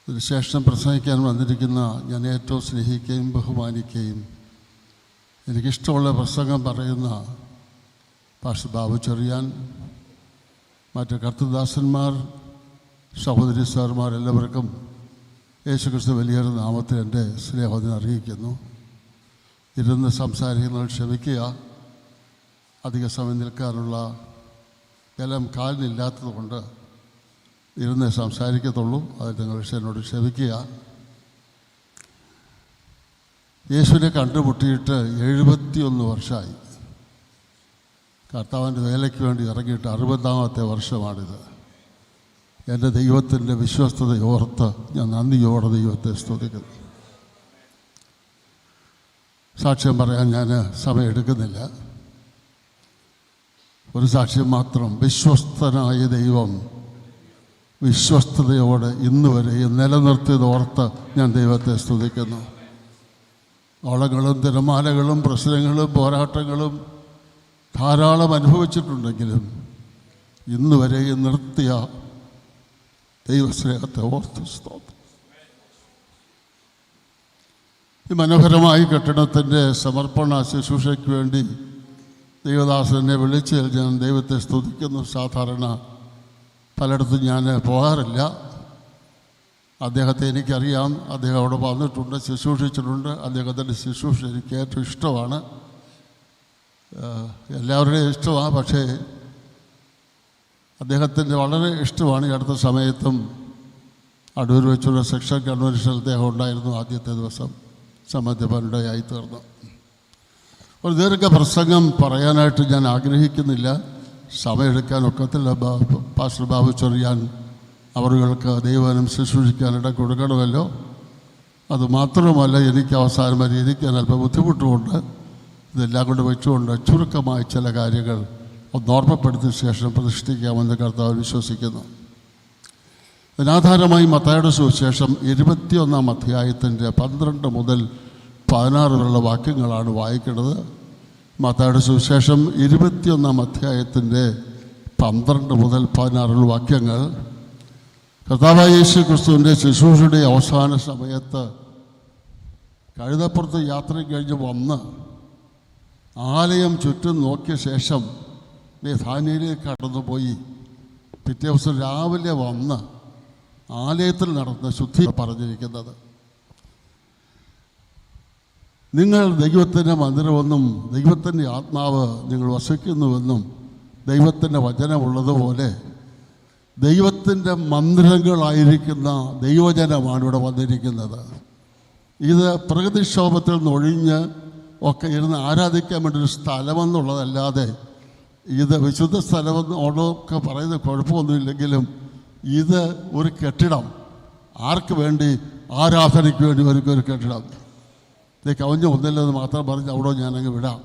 ഇതിനുശേഷം പ്രസംഗിക്കാൻ വന്നിരിക്കുന്ന ഞാൻ ഏറ്റവും സ്നേഹിക്കുകയും ബഹുമാനിക്കുകയും എനിക്കിഷ്ടമുള്ള പ്രസംഗം പറയുന്ന പാസ്റ്റർ ബാബു ചെറിയാൻ, മറ്റ് കർത്തദാസന്മാർ, സഹോദരി സാർമാർ, എല്ലാവർക്കും യേശുക്രിസ്തു വലിയൊരു നാമത്തിൽ എൻ്റെ സ്നേഹം അറിയിക്കുന്നു. ഇരുന്ന് സംസാരിക്കുന്നവർ ക്ഷമിക്കുക, അധിക സമയം നിൽക്കാനുള്ള ബലം കാലിനില്ലാത്തത് കൊണ്ട് ഇരുന്ന് സംസാരിക്കത്തുള്ളൂ. അത് നിങ്ങൾ എന്നോട് ക്ഷമിക്കുക. യേശുവിനെ കണ്ടുമുട്ടിയിട്ട് 71 വർഷമായി. കർത്താവിൻ്റെ വേലയ്ക്ക് വേണ്ടി ഇറങ്ങിയിട്ട് 60ാമത്തെ വർഷമാണിത്. എൻ്റെ ദൈവത്തിൻ്റെ വിശ്വസ്തതയോർത്ത് ഞാൻ നന്ദിയോടെ ദൈവത്തെ സ്തുതിക്കുന്നു. സാക്ഷ്യം പറയാൻ ഞാൻ സമയമെടുക്കുന്നില്ല. ഒരു സാക്ഷ്യം മാത്രം. വിശ്വസ്തനായ ദൈവം വിശ്വസ്തതയോടെ ഇന്ന് വരെയും നിലനിർത്തിയതോർത്ത് ഞാൻ ദൈവത്തെ സ്തുതിക്കുന്നു. ഓളങ്ങളും തിരമാലകളും പ്രശ്നങ്ങളും പോരാട്ടങ്ങളും ധാരാളം അനുഭവിച്ചിട്ടുണ്ടെങ്കിലും ഇന്ന് വരെയും നിർത്തിയ ദൈവസ്നേഹത്തെ ഓർത്ത് സ്തോത്രം. ഈ മനോഹരമായ കെട്ടിടത്തിൻ്റെ സമർപ്പണ ശുശ്രൂഷയ്ക്ക് വേണ്ടി ദൈവദാസനെ വിളിച്ച് ഞാൻ ദൈവത്തെ സ്തുതിക്കുന്നു. സാധാരണ പലയിടത്തും ഞാൻ പോകാറില്ല. അദ്ദേഹത്തെ എനിക്കറിയാം. അദ്ദേഹം അവിടെ വന്നിട്ടുണ്ട്, ശുശ്രൂഷിച്ചിട്ടുണ്ട്. അദ്ദേഹത്തിൻ്റെ ശുശ്രൂഷ എനിക്ക് ഏറ്റവും ഇഷ്ടമാണ്. എല്ലാവരുടെയും ഇഷ്ടമാണ്. പക്ഷേ അദ്ദേഹത്തിൻ്റെ വളരെ ഇഷ്ടമാണ്. ഈ അടുത്ത സമയത്തും അടൂർ വെച്ചുള്ള സെക്ഷൻ കൺവെൻഷനിൽ അദ്ദേഹം ഉണ്ടായിരുന്നു. ആദ്യത്തെ ദിവസം സമ്മതിപ്പനിടയായി തീർന്നു. ഒരു ദീർഘ പ്രസംഗം പറയാനായിട്ട് ഞാൻ ആഗ്രഹിക്കുന്നില്ല. സമയമെടുക്കാൻ ഒക്കത്തില്ല. പാസ്റ്റർ ബാബു ചെറിയാൻ അവർക്ക് ദൈവവചനം ശുശ്രൂഷിക്കാനിട കൊടുക്കണമല്ലോ. അതുമാത്രമല്ല, എനിക്ക് അവസാനം വരെ ഇരിക്കാൻ അല്പം ബുദ്ധിമുട്ടുമുണ്ട്. ഇതെല്ലാം കൊണ്ട് വെച്ചുകൊണ്ട് ചുരുക്കമായ ചില കാര്യങ്ങൾ ഓർമ്മപ്പെടുത്തിയ ശേഷം പ്രതിഷ്ഠിക്കാമെന്ന് കർത്താവ് വിശ്വസിക്കുന്നു. അതിനാധാരമായി മത്തായിയുടെ സുവിശേഷം 21-ാം അധ്യായത്തിൻ്റെ 12 മുതൽ 16 വരെയുള്ള വാക്യങ്ങളാണ് വായിക്കുന്നത്. മത്തായിയുടെ സുവിശേഷം 21-ാം അധ്യായത്തിൻ്റെ 12 മുതൽ 16 വാക്യങ്ങൾ കർത്താവായ യേശു ക്രിസ്തുവിൻ്റെ ശുശ്രൂഷയുടെ അവസാന സമയത്ത് കഴുതപ്പുറത്ത് യാത്ര കഴിഞ്ഞ് വന്ന് ആലയം ചുറ്റും നോക്കിയ ശേഷം ബേഥാനിയയിലേക്ക് കടന്നുപോയി. പിറ്റേ ദിവസം രാവിലെ വന്ന് ആലയത്തിൽ നടന്ന ശുദ്ധി പറഞ്ഞിരിക്കുന്നത്. നിങ്ങൾ ദൈവത്തിൻ്റെ മന്ദിരമെന്നും ദൈവത്തിൻ്റെ ആത്മാവ് നിങ്ങൾ വസിക്കുന്നുവെന്നും ദൈവത്തിൻ്റെ വചനമുള്ളതുപോലെ ദൈവത്തിൻ്റെ മന്ദിരങ്ങളായിരിക്കുന്ന ദൈവജനമാണ് ഇവിടെ വന്നിരിക്കുന്നത്. ഇത് പ്രകൃതിക്ഷോഭത്തിൽ നിന്ന് ഒഴിഞ്ഞ് ഒക്കെ ഇരുന്ന് ആരാധിക്കാൻ വേണ്ടി ഒരു സ്ഥലമെന്നുള്ളതല്ലാതെ ഇത് വിശുദ്ധ സ്ഥലമെന്നോടൊക്കെ പറയുന്ന കുഴപ്പമൊന്നുമില്ലെങ്കിലും ഇത് ഒരു കെട്ടിടം, ആർക്ക് വേണ്ടി? ആരാധനയ്ക്ക് വേണ്ടി ഒരു കെട്ടിടം. ഇത് കവിഞ്ഞ ഒന്നില്ലെന്ന് മാത്രം പറഞ്ഞ് അവിടെ ഞാനങ്ങ് വിടാം.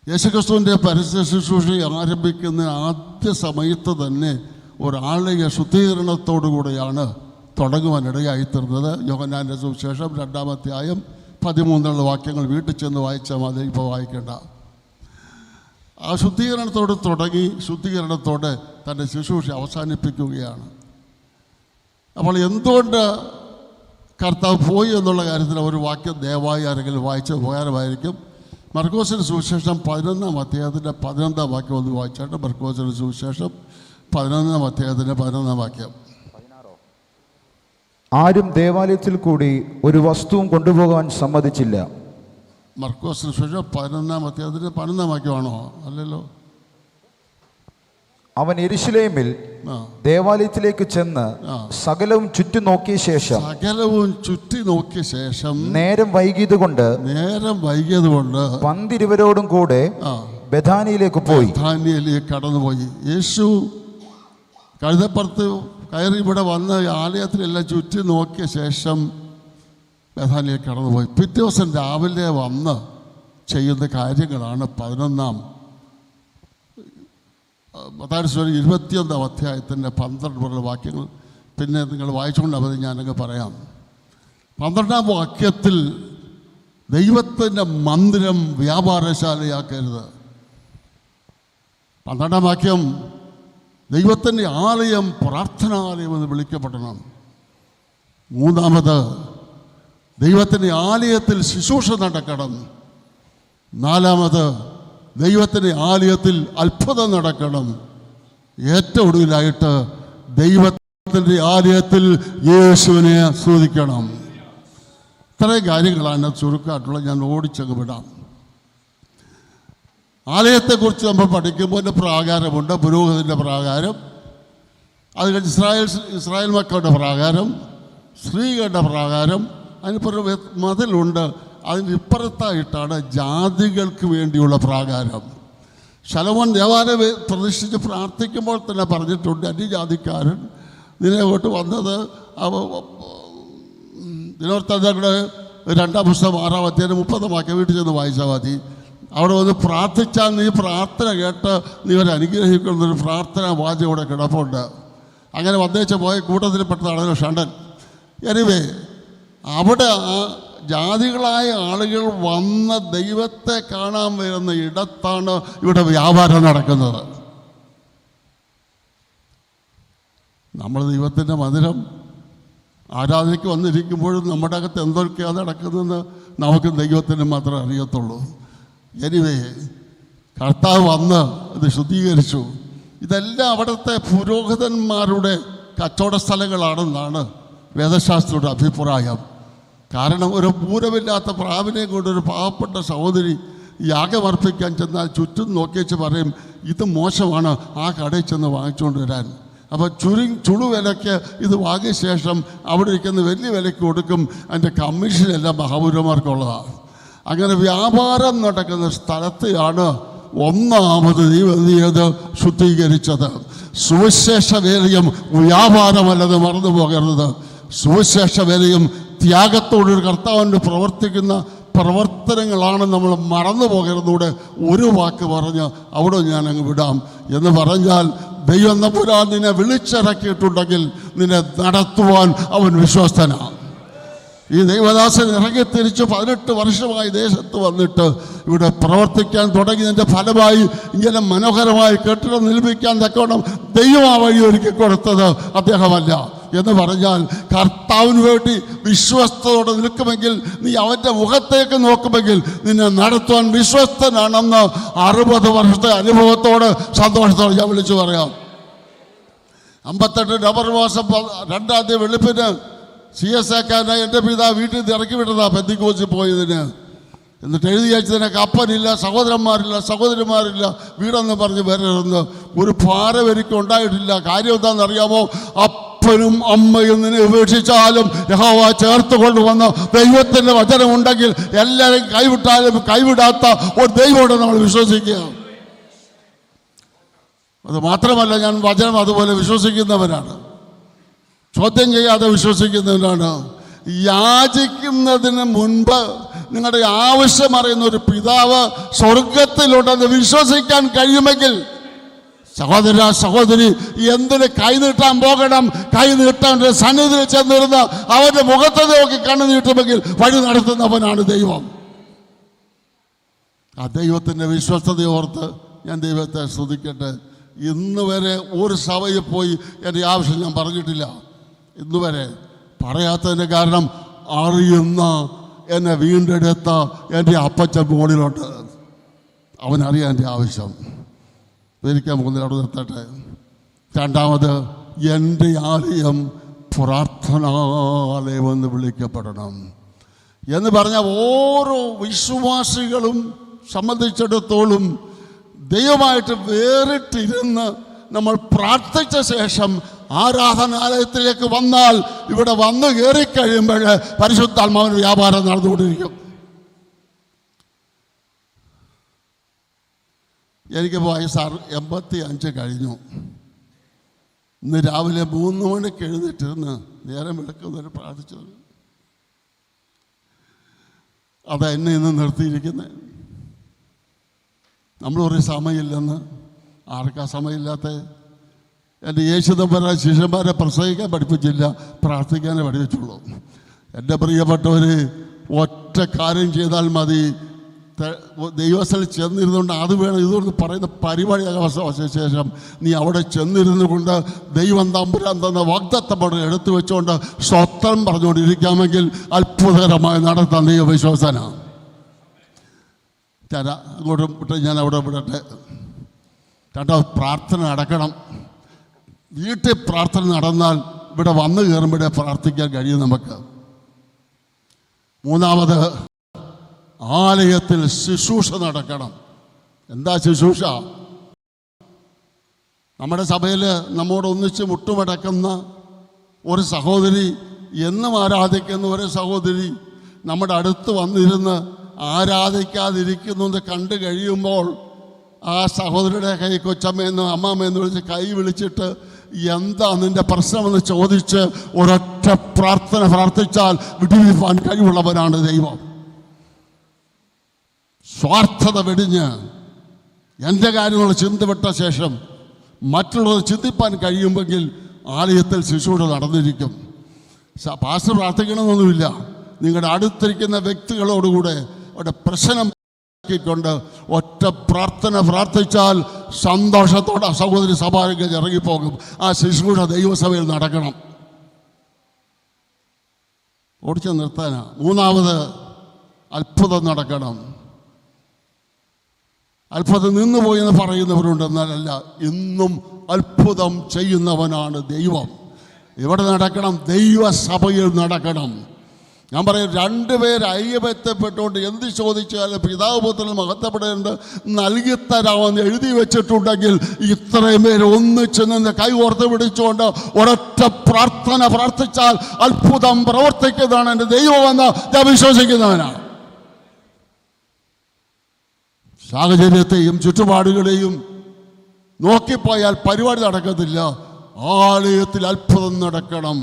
യേശുക്രിസ്തുവിൻ്റെ പരസ്യ ശുശ്രൂഷ ആരംഭിക്കുന്ന ആദ്യ സമയത്ത് തന്നെ ഒരാളെയ ശുദ്ധീകരണത്തോടു കൂടെയാണ് തുടങ്ങുവാനിടയായിത്തീർന്നത്. യോഹന്നാൻ്റെ സുവിശേഷം 2-ാം അധ്യായം 13 വാക്യങ്ങൾ വീട്ടിൽ ചെന്ന് വായിച്ചാൽ മതി, ഇപ്പോൾ വായിക്കേണ്ട. ആ ശുദ്ധീകരണത്തോട് തുടങ്ങി ശുദ്ധീകരണത്തോടെ തൻ്റെ ശുശ്രൂഷ അവസാനിപ്പിക്കുകയാണ്. അപ്പോൾ എന്തുകൊണ്ട് കർത്താവ് പോയി എന്നുള്ള കാര്യത്തിൽ ഒരു വാക്യം ദയവായി ആരെങ്കിലും വായിച്ച് ഉപകാരമായിരിക്കും. മർക്കോസിൻ്റെ സുവിശേഷം 11-ാം അധ്യായത്തിൻ്റെ 11-ാം വാക്യം ഒന്ന് വായിച്ചാട്ട്. മർക്കോസിൻ്റെ സുവിശേഷം 11-ാം അധ്യായത്തിൻ്റെ 11-ാം വാക്യം. ആരും ദേവാലയത്തിൽ കൂടി ഒരു വസ്തുവും കൊണ്ടുപോകാൻ സമ്മതിച്ചില്ല. മർക്കോസിന് സുവിശേഷം 11-ാം അധ്യായത്തിൻ്റെ 11-ാം വാക്യമാണോ? അല്ലല്ലോ. അവൻ യെരൂശലേമിൽ ദേവാലയത്തിലേക്ക് ചെന്ന് സകലവും ചുറ്റി നോക്കിയ ശേഷം നേരം വൈകിയതുകൊണ്ട് 12 കൂടെ ബഥാനിയിലേക്ക് കടന്നുപോയി. യേശു കഴുതപ്പുറത്ത് കയറി ഇവിടെ വന്ന് ആലയത്തിലെല്ലാം ചുറ്റി നോക്കിയ ശേഷം ബഥാനിയിലേക്ക് കടന്നുപോയി. പിറ്റേ ദിവസം രാവിലെ വന്ന് ചെയ്യുന്ന കാര്യങ്ങളാണ് 11-ാം മത്തായി 21-ാം അധ്യായത്തിൻ്റെ 12 വാക്യങ്ങൾ. പിന്നെ നിങ്ങൾ വായിച്ചുകൊണ്ട് അവധി ഞാനങ്ങ് പറയാം. 12-ാം വാക്യത്തിൽ ദൈവത്തിൻ്റെ മന്ദിരം വ്യാപാരശാലയാക്കരുത്. 12-ാം വാക്യം ദൈവത്തിൻ്റെ ആലയം പ്രാർത്ഥനാലയം എന്ന് വിളിക്കപ്പെടണം. 3-ാമത് ദൈവത്തിൻ്റെ ആലയത്തിൽ ശുശ്രൂഷ നടക്കണം. 4-ാമത് ദൈവത്തിൻ്റെ ആലയത്തിൽ അത്ഭുതം നടക്കണം. ഏറ്റവും ഒടുവിലായിട്ട് ദൈവത്തിൻ്റെ ആലയത്തിൽ യേശുവിനെ സ്തുതിക്കണം. ഇത്രയും കാര്യങ്ങളാണ് ചുരുക്കമായിട്ടുള്ളത്. ഞാൻ ഓടിച്ചങ്ങ് വിടാം. ആലയത്തെക്കുറിച്ച് നമ്മൾ പഠിക്കുമ്പോൾ ഒരു പ്രാകാരമുണ്ട്, പുരോഹിതൻ്റെ പ്രാകാരം. അത് കഴിഞ്ഞ് ഇസ്രായേൽ മക്കളുടെ പ്രാകാരം, സ്ത്രീകളുടെ പ്രാകാരം, അതിനിപ്പോൾ മതിലുണ്ട്. അതിന് ഇപ്പുറത്തായിട്ടാണ് ജാതികൾക്ക് വേണ്ടിയുള്ള പ്രാകാരം. ശലോമോൻ ദേവാലയം പ്രതിഷ്ഠിച്ച് പ്രാർത്ഥിക്കുമ്പോൾ തന്നെ പറഞ്ഞിട്ടുണ്ട്, അന്യജാതിക്കാരൻ നിലവിട്ട് വന്നത് ദിനവൃത്താന്തങ്ങളുടെ 2-ാം പുസ്തകം 6-ാം അധ്യായം 30 വാക്യം വീട്ടിൽ ചെന്ന് വായിച്ചാൽ മതി. അവിടെ വന്ന് പ്രാർത്ഥിച്ചാൽ നീ പ്രാർത്ഥന കേട്ട് നീ ഒരു അനുഗ്രഹിക്കുന്നൊരു പ്രാർത്ഥന വാചകം ഇവിടെ കിടപ്പുണ്ട്. അങ്ങനെ വന്നേച്ച് പോയ കൂട്ടത്തിൽപ്പെട്ടതാണല്ലോ ഷണ്ടൻ. എനിവേ അവിടെ ആ ജാതികളായ ആളുകൾ വന്ന് ദൈവത്തെ കാണാൻ വരുന്ന ഇടത്താണ് ഇവിടെ വ്യാപാരം നടക്കുന്നത്. നമ്മൾ ദൈവത്തിൻ്റെ മന്ദിരം ആരാധനയ്ക്ക് വന്നിരിക്കുമ്പോഴും നമ്മുടെ അകത്ത് എന്തൊക്കെയാണ് നടക്കുന്നതെന്ന് നമുക്ക് ദൈവത്തിന് മാത്രമേ അറിയത്തുള്ളൂ. എനിവേ കർത്താവ് വന്ന് ഇത് ശുദ്ധീകരിച്ചു. ഇതെല്ലാം അവിടുത്തെ പുരോഹിതന്മാരുടെ കച്ചവട സ്ഥലങ്ങളാണെന്നാണ് വേദശാസ്ത്രയുടെ അഭിപ്രായം. കാരണം ഒരു പൂരമില്ലാത്ത പ്രാവിനെ കൊണ്ടൊരു പാവപ്പെട്ട സഹോദരി യാഗമർപ്പിക്കാൻ ചെന്നാൽ ചുറ്റും നോക്കിയേച്ച് പറയും, ഇത് മോശമാണ്, ആ കടയിൽ ചെന്ന് വാങ്ങിച്ചുകൊണ്ട് വരാൻ. അപ്പോൾ ചുളുവിലയ്ക്ക് ഇത് വാങ്ങിയ ശേഷം അവിടെ ഇരിക്കുന്ന വലിയ വിലയ്ക്ക് കൊടുക്കും. അതിൻ്റെ കമ്മീഷനെല്ലാം മഹാപുരന്മാർക്കുള്ളതാണ്. അങ്ങനെ വ്യാപാരം നടക്കുന്ന സ്ഥലത്തെയാണ് 1-ാമത് ദൈവം ശുദ്ധീകരിച്ചത്. സുവിശേഷ വേലയും വ്യാപാരമല്ലെന്ന് മറന്നു പോകരുത്. സുവിശേഷ വേലയും ത്യാഗത്തോടൊരു കർത്താവിന് പ്രവർത്തിക്കുന്ന പ്രവർത്തനങ്ങളാണ് നമ്മൾ മറന്നു പോകരുതൂടെ. ഒരു വാക്ക് പറഞ്ഞ് അവിടെ ഞാൻ അങ്ങ് വിടാം. എന്ന് പറഞ്ഞാൽ ദൈവം നമ്പുരാൻ നിന്നെ വിളിച്ചിറക്കിയിട്ടുണ്ടെങ്കിൽ നിന്നെ നടത്തുവാൻ അവൻ വിശ്വസ്തനാണ്. ഈ ദൈവദാസൻ ഇറങ്ങിത്തിരിച്ച് 18 വർഷമായി ദേശത്ത് വന്നിട്ട് ഇവിടെ പ്രവർത്തിക്കാൻ തുടങ്ങിയതിൻ്റെ ഫലമായി ഇങ്ങനെ മനോഹരമായി കെട്ടിടം നിർമ്മിക്കാൻ തക്കവണ്ണം ദൈവം ആ വഴി ഒരുക്കി കൊടുത്തത് അദ്ദേഹമല്ല. എന്ന് പറഞ്ഞാൽ കർത്താവിന് വേണ്ടി വിശ്വസ്തയോടെ നിൽക്കുമെങ്കിൽ, നീ അവൻ്റെ മുഖത്തേക്ക് നോക്കുമെങ്കിൽ നിന്നെ നടത്തുവാൻ വിശ്വസ്തനാണെന്ന് 60 വർഷത്തെ അനുഭവത്തോട് സന്തോഷത്തോടെ ഞാൻ വിളിച്ചു പറയാം. 58 നവംബർ മാസം 2-ാം തീയതി വെളുപ്പിന് CSAക്കാരനായി എൻ്റെ പിതാവ് വീട്ടിൽ നിന്ന് ഇറക്കി വിട്ടതാണ് പെന്തിക്കോസിൽ പോയതിന്. എന്നിട്ട് എഴുതി അയച്ചതിനെ അപ്പനില്ല, സഹോദരന്മാരില്ല, സഹോദരിമാരില്ല, വീടെന്ന് പറഞ്ഞ് വരരുന്ന് ഒരു ഭാരം എനിക്ക് ഉണ്ടായിട്ടില്ല. കാര്യം എന്താണെന്ന് അറിയാമോ? അപ്പനും അമ്മയും നിന്നെ ഉപേക്ഷിച്ചാലും യഹോവ ചേർത്ത് കൊണ്ടുവന്ന ദൈവത്തിൻ്റെ വചനമുണ്ടെങ്കിൽ എല്ലാവരും കൈവിട്ടാലും കൈവിടാത്ത ഒരു ദൈവമുണ്ട് നമ്മൾ വിശ്വസിക്കുക. അത് മാത്രമല്ല, ഞാൻ വചനം അതുപോലെ വിശ്വസിക്കുന്നവനാണ്, ചോദ്യം ചെയ്യാതെ വിശ്വസിക്കുന്നവനാണ്. യാചിക്കുന്നതിന് മുൻപ് നിങ്ങളുടെ ആവശ്യം അറിയുന്ന ഒരു പിതാവ് സ്വർഗത്തിലുണ്ടെന്ന് വിശ്വസിക്കാൻ കഴിയുമെങ്കിൽ, സഹോദര സഹോദരി, എന്തിന് കൈ നീട്ടാൻ പോകണം? കൈ നീട്ടാൻ സന്നിധിയിൽ ചെന്നിരുന്ന് അവന്റെ മുഖത്തെ നോക്കി കണ്ണു നീട്ടുമെങ്കിൽ വഴി നടത്തുന്നവനാണ് ദൈവം. ആ ദൈവത്തിൻ്റെ വിശ്വസ്തതയോർത്ത് ഞാൻ ദൈവത്തെ സ്തുതിക്കട്ടെ. ഇന്ന് വരെ ഒരു സഭയിൽ പോയി എൻ്റെ ആവശ്യം ഞാൻ പറഞ്ഞിട്ടില്ല. ഇന്ന് വരെ പറയാത്തതിൻ്റെ കാരണം, അറിയുന്ന എന്നെ വീണ്ടെടുത്ത എൻ്റെ അപ്പച്ചൻ മുകളിലുണ്ട്, അവനറിയാൻ എൻ്റെ ആവശ്യം. ഒരിക്കൽ മൂന്നിൽ അവിടെ നിർത്തട്ടെ. രണ്ടാമത്, എൻ്റെ ആലയം പ്രാർത്ഥനാലയമെന്ന് വിളിക്കപ്പെടണം എന്ന് പറഞ്ഞ ഓരോ വിശ്വാസികളും സംബന്ധിച്ചിടത്തോളം ദൈവമായിട്ട് വേറിട്ടിരുന്ന് നമ്മൾ പ്രാർത്ഥിച്ച ശേഷം ആരാധനാലയത്തിലേക്ക് വന്നാൽ, ഇവിടെ വന്നു കയറിക്കഴിയുമ്പോൾ പരിശുദ്ധാത്മാവിന് വ്യാപാരം നടന്നുകൊണ്ടിരിക്കും. എനിക്ക് വയസ്സ് 85 കഴിഞ്ഞു. ഇന്ന് രാവിലെ 3 മണിക്ക് എഴുന്നേറ്റിരുന്ന് നേരം വിളക്കുന്നവർ പ്രാർത്ഥിച്ചത്. അതാ എന്നെ ഇന്ന് നിർത്തിയിരിക്കുന്നത്. നമ്മളൊരു സമയമില്ലെന്ന്. ആർക്കാ സമയമില്ലാത്ത? എൻ്റെ യേശുദമ്പരാ ശിഷ്യന്മാരെ പ്രസംഗിക്കാൻ പഠിപ്പിച്ചില്ല, പ്രാർത്ഥിക്കാനേ പഠിപ്പിച്ചുള്ളൂ. എൻ്റെ പ്രിയപ്പെട്ടവർ, ഒറ്റ കാര്യം ചെയ്താൽ മതി. ദൈവസ്ഥലിൽ ചെന്നിരുന്നുകൊണ്ട് അത് വേണം ഇതുകൊണ്ട് പറയുന്ന പരിപാടി അവസാന ശേഷം നീ അവിടെ ചെന്നിരുന്നു കൊണ്ട് ദൈവം തമ്പുരാൻ തന്ന വാഗ്ദത്തം എടുത്തു വെച്ചുകൊണ്ട് സ്വത്രം പറഞ്ഞുകൊണ്ടിരിക്കാമെങ്കിൽ അത്ഭുതകരമായി നടത്താൻ ദൈവവിശ്വാസന. അങ്ങോട്ടും വിട്ട് ഞാൻ അവിടെ വിടട്ടെ. രണ്ടാമത്, പ്രാർത്ഥന നടക്കണം. വീട്ടിൽ പ്രാർത്ഥന നടന്നാൽ ഇവിടെ വന്നു കയറുമ്പോഴേ പ്രാർത്ഥിക്കാൻ കഴിയും നമുക്ക്. മൂന്നാമത്, ആലയത്തിൽ ശുശ്രൂഷ നടക്കണം. എന്താ ശുശ്രൂഷ? നമ്മുടെ സഭയിൽ നമ്മോട് ഒന്നിച്ച് മുട്ടുമടക്കുന്ന ഒരു സഹോദരി, എന്നും ആരാധിക്കുന്ന ഒരു സഹോദരി നമ്മുടെ അടുത്ത് വന്നിരുന്ന് ആരാധിക്കാതിരിക്കുന്നു എന്ന് കണ്ടു കഴിയുമ്പോൾ ആ സഹോദരിയുടെ കൈ കൊച്ചമ്മയെന്നോ അമ്മാമ്മയെന്ന് വിളിച്ച് കൈ വിളിച്ചിട്ട് എന്താ നിന്റെ പ്രശ്നമെന്ന് ചോദിച്ച് ഒരൊറ്റ പ്രാർത്ഥന പ്രാർത്ഥിച്ചാൽ വിടുവിപ്പാൻ കഴിവുള്ളവനാണ് ദൈവം. സ്വാർത്ഥത വെടിഞ്ഞ് എൻ്റെ കാര്യങ്ങൾ ചിന്തപ്പെട്ട ശേഷം മറ്റുള്ളവർ ചിന്തിപ്പാൻ കഴിയുമെങ്കിൽ ആലയത്തിൽ ശുശ്രൂഷ നടന്നിരിക്കും. പാസ്റ്റർ പ്രാർത്ഥിക്കണമെന്നൊന്നുമില്ല. നിങ്ങളുടെ അടുത്തിരിക്കുന്ന വ്യക്തികളോടുകൂടെ അവിടെ പ്രശ്നം കൊണ്ട് ഒറ്റ പ്രാർത്ഥന പ്രാർത്ഥിച്ചാൽ സന്തോഷത്തോടെ സഹോദരി സഭയിലേക്ക് ഇറങ്ങിപ്പോകും. ആ ശുശ്രൂഷ ദൈവസഭയിൽ നടക്കണം. ഓടിച്ചു നിർത്താനാ. മൂന്നാമത്, അത്ഭുതം നടക്കണം. അത്ഭുതം നിന്നുപോയി എന്ന് പറയുന്നവരുണ്ട്. എന്നാലല്ല, ഇന്നും അത്ഭുതം ചെയ്യുന്നവനാണ് ദൈവം. ഇവിടെ നടക്കണം, ദൈവസഭയിൽ നടക്കണം. ഞാൻ പറയും, 2 പേര് ഐക്യപ്പെട്ടുകൊണ്ട് എന്ത് ചോദിച്ചാലും പിതാവ് പുത്രൻ മഹത്വപ്പെടേണ്ട നൽകിത്തരാമെന്ന് എഴുതി വെച്ചിട്ടുണ്ടെങ്കിൽ ഇത്രയും പേര് ഒന്നിച്ച് നിന്ന് കൈകോർത്ത് പിടിച്ചുകൊണ്ട് ഒരൊറ്റ പ്രാർത്ഥന പ്രാർത്ഥിച്ചാൽ അത്ഭുതം പ്രവർത്തിക്കുന്നതാണ് എൻ്റെ ദൈവമെന്ന് ഞാൻ വിശ്വസിക്കുന്നവനാണ്. സാഹചര്യത്തെയും ചുറ്റുപാടുകളെയും നോക്കിപ്പോയാൽ പരിപാടി നടക്കത്തില്ല. ആലയത്തിൽ അത്ഭുതം നടക്കണം.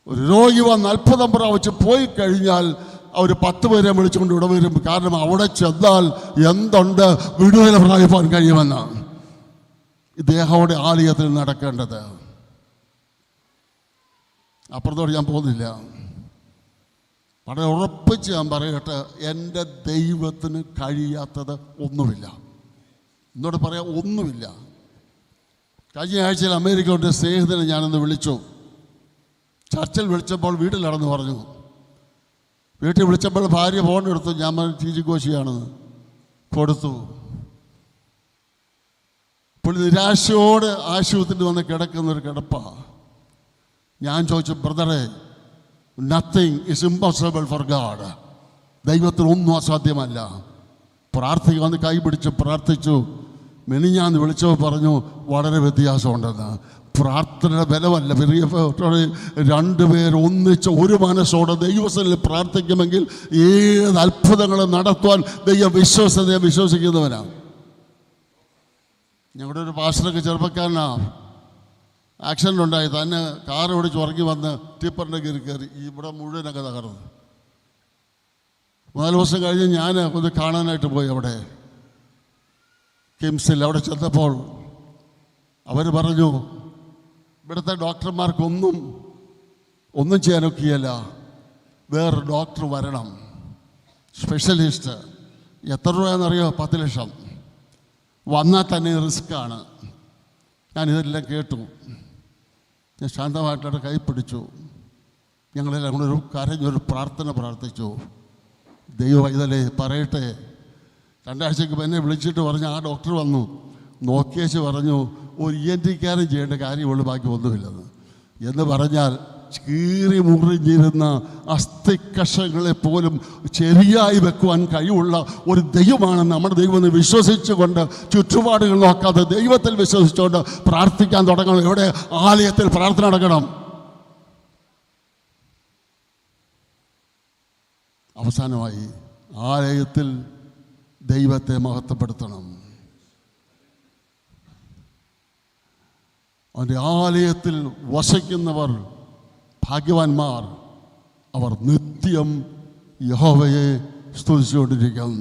ഒരു രോഗി വന്ന് അത്ഭുതം പ്രാപിച്ച് പോയി കഴിഞ്ഞാൽ അവർ 10 പേരെ വിളിച്ചുകൊണ്ട് ഇവിടെ വരും. കാരണം അവിടെ ചെന്നാൽ എന്തുണ്ട് വിടുതല പ്രാപിപ്പാൻ കഴിയുമെന്നാണ്. ഇദ്ദേഹയുടെ ആലയത്തിൽ നടക്കേണ്ടത്. അപ്പുറത്തോട് ഞാൻ പോകുന്നില്ല. വളരെ ഉറപ്പിച്ച് ഞാൻ പറയട്ടെ, എൻ്റെ ദൈവത്തിന് കഴിയാത്തത് ഒന്നുമില്ല. എന്നോട് പറയാം, ഒന്നുമില്ല. കഴിഞ്ഞ ആഴ്ചയിൽ അമേരിക്കയുടെ സ്നേഹിതനെ ഞാനൊന്ന് വിളിച്ചു. ചർച്ചിൽ വിളിച്ചപ്പോൾ വീട്ടിൽ നടന്നു പറഞ്ഞു. വീട്ടിൽ വിളിച്ചപ്പോൾ ഭാര്യ ഫോൺ എടുത്തു. ഞാൻ പറഞ്ഞു ടി ജി കോശിയാണെന്ന് കൊടുത്തു. പുള്ളി നിരാശയോട് ആശുപത്രിയിൽ വന്ന് കിടക്കുന്നൊരു കിടപ്പാണ്. ഞാൻ ചോദിച്ചു, ബ്രദറെ, nothing is impossible four God. ദൈവത്തിന് ഒന്നും അസാധ്യമല്ല. പ്രാർത്ഥിക്കാന്ന് കൈ പിടിച്ച് പ്രാർത്ഥിച്ചു. മെനിഞ്ഞാന്ന് വിളിച്ചപ്പോൾ പറഞ്ഞു വളരെ വ്യത്യാസമുണ്ടെന്ന്. പ്രാർത്ഥനയുടെ ബലമല്ല, 2 പേര് ഒന്നിച്ച് ഒരു മനസ്സോടെ ദൈവസ്ഥലിൽ പ്രാർത്ഥിക്കുമെങ്കിൽ ഏത് അത്ഭുതങ്ങളും നടത്തുവാൻ ദൈവം വിശ്വസിക്കുന്നവനാണ്. ഞങ്ങളുടെ ഒരു പാസ്റ്ററൊക്കെ ചെറുപ്പക്കാരനാ, ആക്സിഡൻ്റ് ഉണ്ടായി. തന്നെ കാർ ഓടിച്ച് ഉറങ്ങി വന്ന് ടിപ്പറിൻ്റെ കയറി ഇവിടെ മുഴുവനൊക്കെ തകർന്നു. 4 ദിവസം കഴിഞ്ഞ് ഞാൻ ഒന്ന് കാണാനായിട്ട് പോയി അവിടെ കിംസിൽ. അവിടെ ചെന്നപ്പോൾ അവർ പറഞ്ഞു, ഇവിടുത്തെ ഡോക്ടർമാർക്കൊന്നും ചെയ്യാനൊക്കെയല്ല, വേറെ ഡോക്ടർ വരണം, സ്പെഷ്യലിസ്റ്റ്. എത്ര രൂപയെന്നറിയോ? 10 ലക്ഷം. വന്നാൽ തന്നെ റിസ്ക്കാണ്. ഞാനിതെല്ലാം കേട്ടു. ഞാൻ ശാന്തമായിട്ടവിടെ കൈ പിടിച്ചു. ഞങ്ങളെല്ലാം കൂടെ കരഞ്ഞൊരു പ്രാർത്ഥന പ്രാർത്ഥിച്ചു. ദൈവം ഇതല്ലേ പറയട്ടെ. 2 ആഴ്ചക്ക് എന്നെ വിളിച്ചിട്ട് പറഞ്ഞു, ആ ഡോക്ടർ വന്നു നോക്കിയേച്ച് പറഞ്ഞു, ഒരു ENT-കാരൻ ചെയ്യേണ്ട കാര്യമുള്ളൂ, ബാക്കി ഒന്നുമില്ലെന്ന്. എന്ന് പറഞ്ഞാൽ കീറി മുറിഞ്ഞിരുന്ന അസ്ഥിക്കഷങ്ങളെ പോലും ശരിയായി വെക്കുവാൻ കഴിവുള്ള ഒരു ദൈവമാണ് നമ്മുടെ ദൈവമെന്ന് വിശ്വസിച്ചുകൊണ്ട്, ചുറ്റുപാടുകൾ നോക്കാതെ ദൈവത്തിൽ വിശ്വസിച്ചുകൊണ്ട് പ്രാർത്ഥിക്കാൻ തുടങ്ങണം. എവിടെ? ആലയത്തിൽ പ്രാർത്ഥന നടക്കണം. അവസാനമായി ആലയത്തിൽ ദൈവത്തെ മഹത്വപ്പെടുത്തണം. അവൻ്റെ ആലയത്തിൽ വസിക്കുന്നവർ ഭാഗ്യവാന്മാർ, അവർ നിത്യം യഹോവയെ സ്തുതിച്ചുകൊണ്ടിരിക്കും.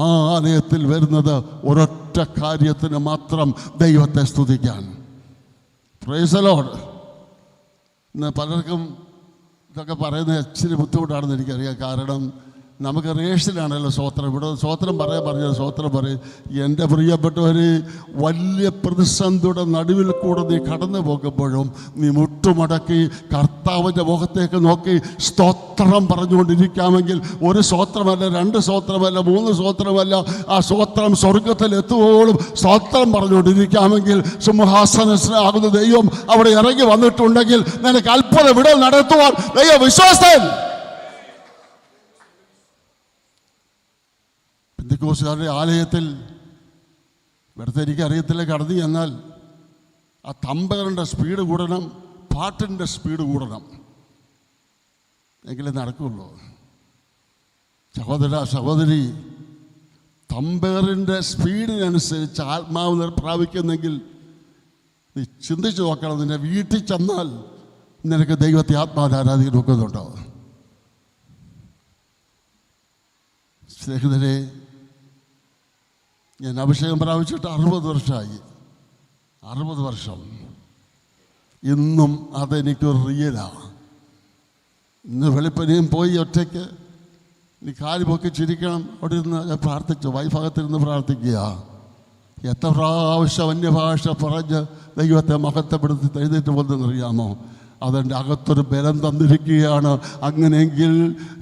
ആ ആലയത്തിൽ വരുന്നത് ഒരൊറ്റ കാര്യത്തിന് മാത്രം, ദൈവത്തെ സ്തുതിക്കാൻ. Praise the lord. ഇന്ന് പലർക്കും ഇതൊക്കെ പറയുന്നത് ഇച്ചിരി ബുദ്ധിമുട്ടാണെന്ന് എനിക്കറിയാം. കാരണം നമുക്ക് റേഷനിലാണല്ലോ സ്വോത്രം. ഇവിടെ സ്വോത്രം പറഞ്ഞത് സ്വോത്രം പറയും. എൻ്റെ പ്രിയപ്പെട്ടവർ, വലിയ പ്രതിസന്ധിയുടെ നടുവിൽ കൂടെ നീ കടന്നു പോകുമ്പോഴും നീ മുട്ടുമടക്കി കർത്താവിൻ്റെ മുഖത്തേക്ക് നോക്കി സ്തോത്രം പറഞ്ഞുകൊണ്ടിരിക്കാമെങ്കിൽ, ഒരു സ്തോത്രമല്ല, 2 സ്തോത്രമല്ല, 3 സ്തോത്രമല്ല, ആ സ്തോത്രം സ്വർഗത്തിൽ എത്തുവോളും സ്തോത്രം പറഞ്ഞുകൊണ്ടിരിക്കാമെങ്കിൽ, സിംഹാസനസ്ഥനാകുന്ന ദൈവം അവിടെ ഇറങ്ങി വന്നിട്ടുണ്ടെങ്കിൽ നിനക്ക് അത്ഭുത വിടൽ നടത്തുവാൻ ദൈവ വിശ്വാസൻ. പെന്തക്കോസ്തുകാരുടെ ആലയത്തിൽ ഇവിടുത്തെ എനിക്കറിയത്തില്ല, കടന്നു ചെന്നാൽ ആ തമ്പകറിൻ്റെ സ്പീഡ് കൂടണം, പാട്ടിൻ്റെ സ്പീഡ് കൂടണം, എങ്കിലേ നടക്കുള്ളൂ. സഹോദരി, തമ്പകറിൻ്റെ സ്പീഡിനനുസരിച്ച് ആത്മാവ് പ്രാപിക്കുന്നെങ്കിൽ നീ ചിന്തിച്ച് നോക്കണം. നിന്റെ വീട്ടിൽ ചെന്നാൽ നിനക്ക് ദൈവത്തെ ആത്മാവിൽ ആരാധിക്കാൻ നോക്കുന്നുണ്ടോ? സ്നേഹിതരെ, ഞാൻ അഭിഷേകം പ്രാപിച്ചിട്ട് 60 വർഷമായി. 60 വർഷം. ഇന്നും അതെനിക്ക് റിയലാണ്. ഇന്ന് വെളിപ്പനിയും പോയി ഒറ്റയ്ക്ക് നീ കാല് പൊക്കി ചിരിക്കണം. അവിടെ ഇരുന്ന് ഞാൻ പ്രാർത്ഥിച്ചു, വൈഭാഗത്തിരുന്ന് പ്രാർത്ഥിക്കുക. എത്ര പ്രാവശ്യം അന്യഭാഷ പറഞ്ഞ് ദൈവത്തെ മഹത്വപ്പെടുത്തി എഴുന്നേറ്റ് പോകുന്നതെന്നറിയാമോ? അതെൻ്റെ അകത്തൊരു ബലം തന്നിരിക്കുകയാണ്. അങ്ങനെയെങ്കിൽ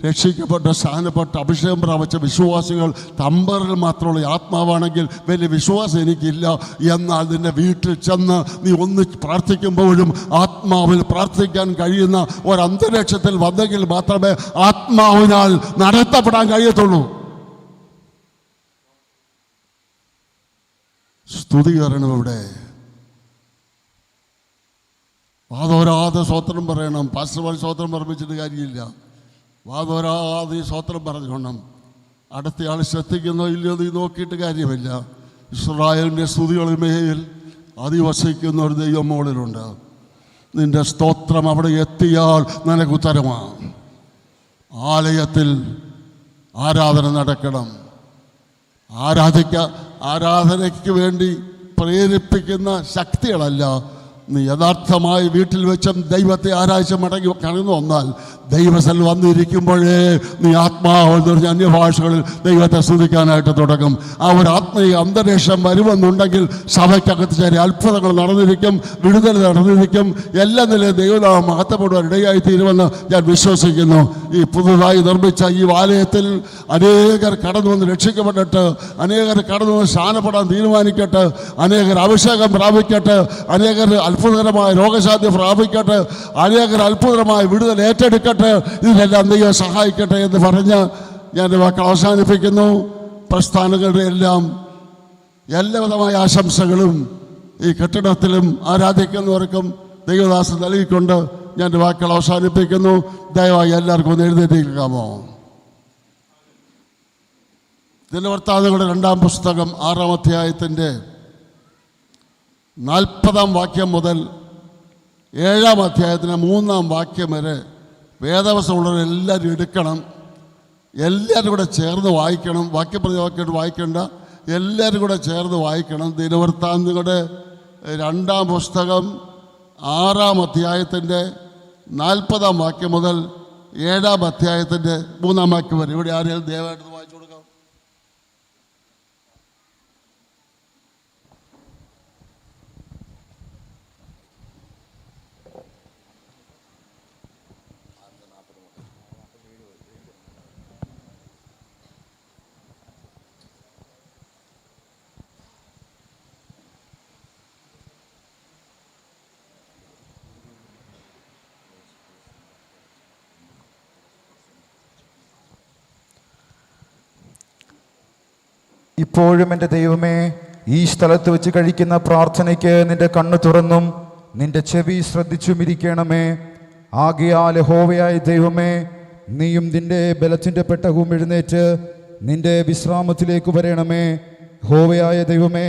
രക്ഷിക്കപ്പെട്ട സ്ഥാനപ്പെട്ട അഭിഷേകം പ്രാപിച്ച വിശ്വാസികൾ തമ്പറിൽ മാത്രമുള്ള ആത്മാവാണെങ്കിൽ വലിയ വിശ്വാസം എനിക്കില്ല. എന്നാൽ നിൻ്റെ വീട്ടിൽ ചെന്ന് നീ ഒന്ന് പ്രാർത്ഥിക്കുമ്പോഴും ആത്മാവിൽ പ്രാർത്ഥിക്കാൻ കഴിയുന്ന ഒരന്തരീക്ഷത്തിൽ വന്നെങ്കിൽ മാത്രമേ ആത്മാവിനാൽ നടത്തപ്പെടാൻ കഴിയത്തുള്ളൂ. സ്തുതി കാരണം ഇവിടെ വാതോരാതെ സ്വോത്രം പറയണം. പാസ്റ്റർമാർ സ്വോത്രം പറപ്പിച്ചിട്ട് കാര്യമില്ല. വാതോരാതെ സ്വോത്രം പറഞ്ഞോണം. അടുത്തയാൾ ശ്രദ്ധിക്കുന്നോ ഇല്ലയോ നീ നോക്കിയിട്ട് കാര്യമില്ല. ഇസ്രായേലിൻ്റെ സ്തുതികളിന്മേൽ അധിവസിക്കുന്ന ഒരു ദൈവം മുകളിലുണ്ട്. നിന്റെ സ്തോത്രം അവിടെ എത്തിയാൽ നിനക്ക് ഉത്തരമാണ്. ആലയത്തിൽ ആരാധന നടക്കണം. ആരാധനയ്ക്ക് വേണ്ടി പ്രേരിപ്പിക്കുന്ന ശക്തികളല്ല, നീ യഥാർത്ഥമായി വീട്ടിൽ വെച്ചും ദൈവത്തെ ആരാധിച്ച് മടങ്ങി കടന്നു വന്നാൽ ദൈവസ്ഥൽ വന്നിരിക്കുമ്പോഴേ നീ ആത്മാവ് നിറഞ്ഞ അന്യഭാഷകളിൽ ദൈവത്തെ സ്തുതിക്കാനായിട്ട് തുടങ്ങും. ആ ഒരു ആത്മീയ അന്തരീക്ഷം വരുമെന്നുണ്ടെങ്കിൽ സഭയ്ക്കകത്ത് ചെറിയ അത്ഭുതങ്ങൾ നടന്നിരിക്കും, വിടുതൽ നടന്നിരിക്കും. എല്ലാ നിലയും ദൈവനാമം മഹത്വപ്പെടുവാൻ ഇടയായി തീരുമെന്ന് ഞാൻ വിശ്വസിക്കുന്നു. ഈ പുതുതായി നിർമ്മിച്ച ഈ ആലയത്തിൽ അനേകർ കടന്നു വന്ന് രക്ഷിക്കപ്പെട്ടിട്ട്, അനേകർ കടന്നു വന്ന് സ്ഥാനപ്പെടാൻ തീരുമാനിക്കട്ടെ, അനേകർ അഭിഷേകം പ്രാപിക്കട്ടെ, അനേകർ അത്ഭുതകരമായ രോഗശാന്തി പ്രാപിക്കട്ടെ, അനേകർ അത്ഭുതകരമായ വിടുതൽ ഏറ്റെടുക്കട്ടെ. ഇതിനെല്ലാം ദൈവം സഹായിക്കട്ടെ എന്ന് പറഞ്ഞ് ഞാൻ വാക്ക് അവസാനിപ്പിക്കുന്നു. പ്രസ്ഥാനങ്ങളുടെ എല്ലാം എല്ലാവിധമായ ആശംസകളും ഈ കെട്ടിടത്തിലും ആരാധിക്കുന്നവർക്കും ദൈവദാസൻ നൽകിക്കൊണ്ട് ഞാൻ വാക്കുകൾ അവസാനിപ്പിക്കുന്നു. ദയവായി എല്ലാവർക്കും ഒന്ന് എഴുന്നേൽക്കാമോ? ദിനവൃത്താന്തങ്ങളുടെ 2-ാം പുസ്തകം 6-ാം അധ്യായത്തിൻ്റെ 40 വാക്യം മുതൽ 7 അധ്യായത്തിന് 3 വാക്യം വരെ വേദവസമുള്ളവരെല്ലാവരും എടുക്കണം. എല്ലാവരും കൂടെ ചേർന്ന് വായിക്കണം. വാക്യപ്രതിവാക്യമായിട്ട് വായിക്കേണ്ട, എല്ലാവരും കൂടെ ചേർന്ന് വായിക്കണം. ദിനവൃത്താന്തങ്ങളുടെ 2 പുസ്തകം 6 അധ്യായത്തിൻ്റെ 40 വാക്യം മുതൽ 7 അധ്യായത്തിൻ്റെ 3 വാക്യം വരെ. ഇവിടെ ആരെങ്കിലും ദയവായിട്ട് വായിച്ചു കൊടുക്കാം. ഇപ്പോഴും എൻ്റെ ദൈവമേ, ഈ സ്ഥലത്ത് വെച്ച് കഴിക്കുന്ന പ്രാർത്ഥനയ്ക്ക് നിന്റെ കണ്ണ് തുറന്നും നിന്റെ ചെവി ശ്രദ്ധിച്ചും ഇരിക്കണമേ. ആകയാൽ യഹോവയായ ദൈവമേ, നീയും നിന്റെ ബലത്തിൻ്റെ പെട്ടകവും എഴുന്നേറ്റ് നിന്റെ വിശ്രാമത്തിലേക്ക് വരണമേ. യഹോവയായ ദൈവമേ,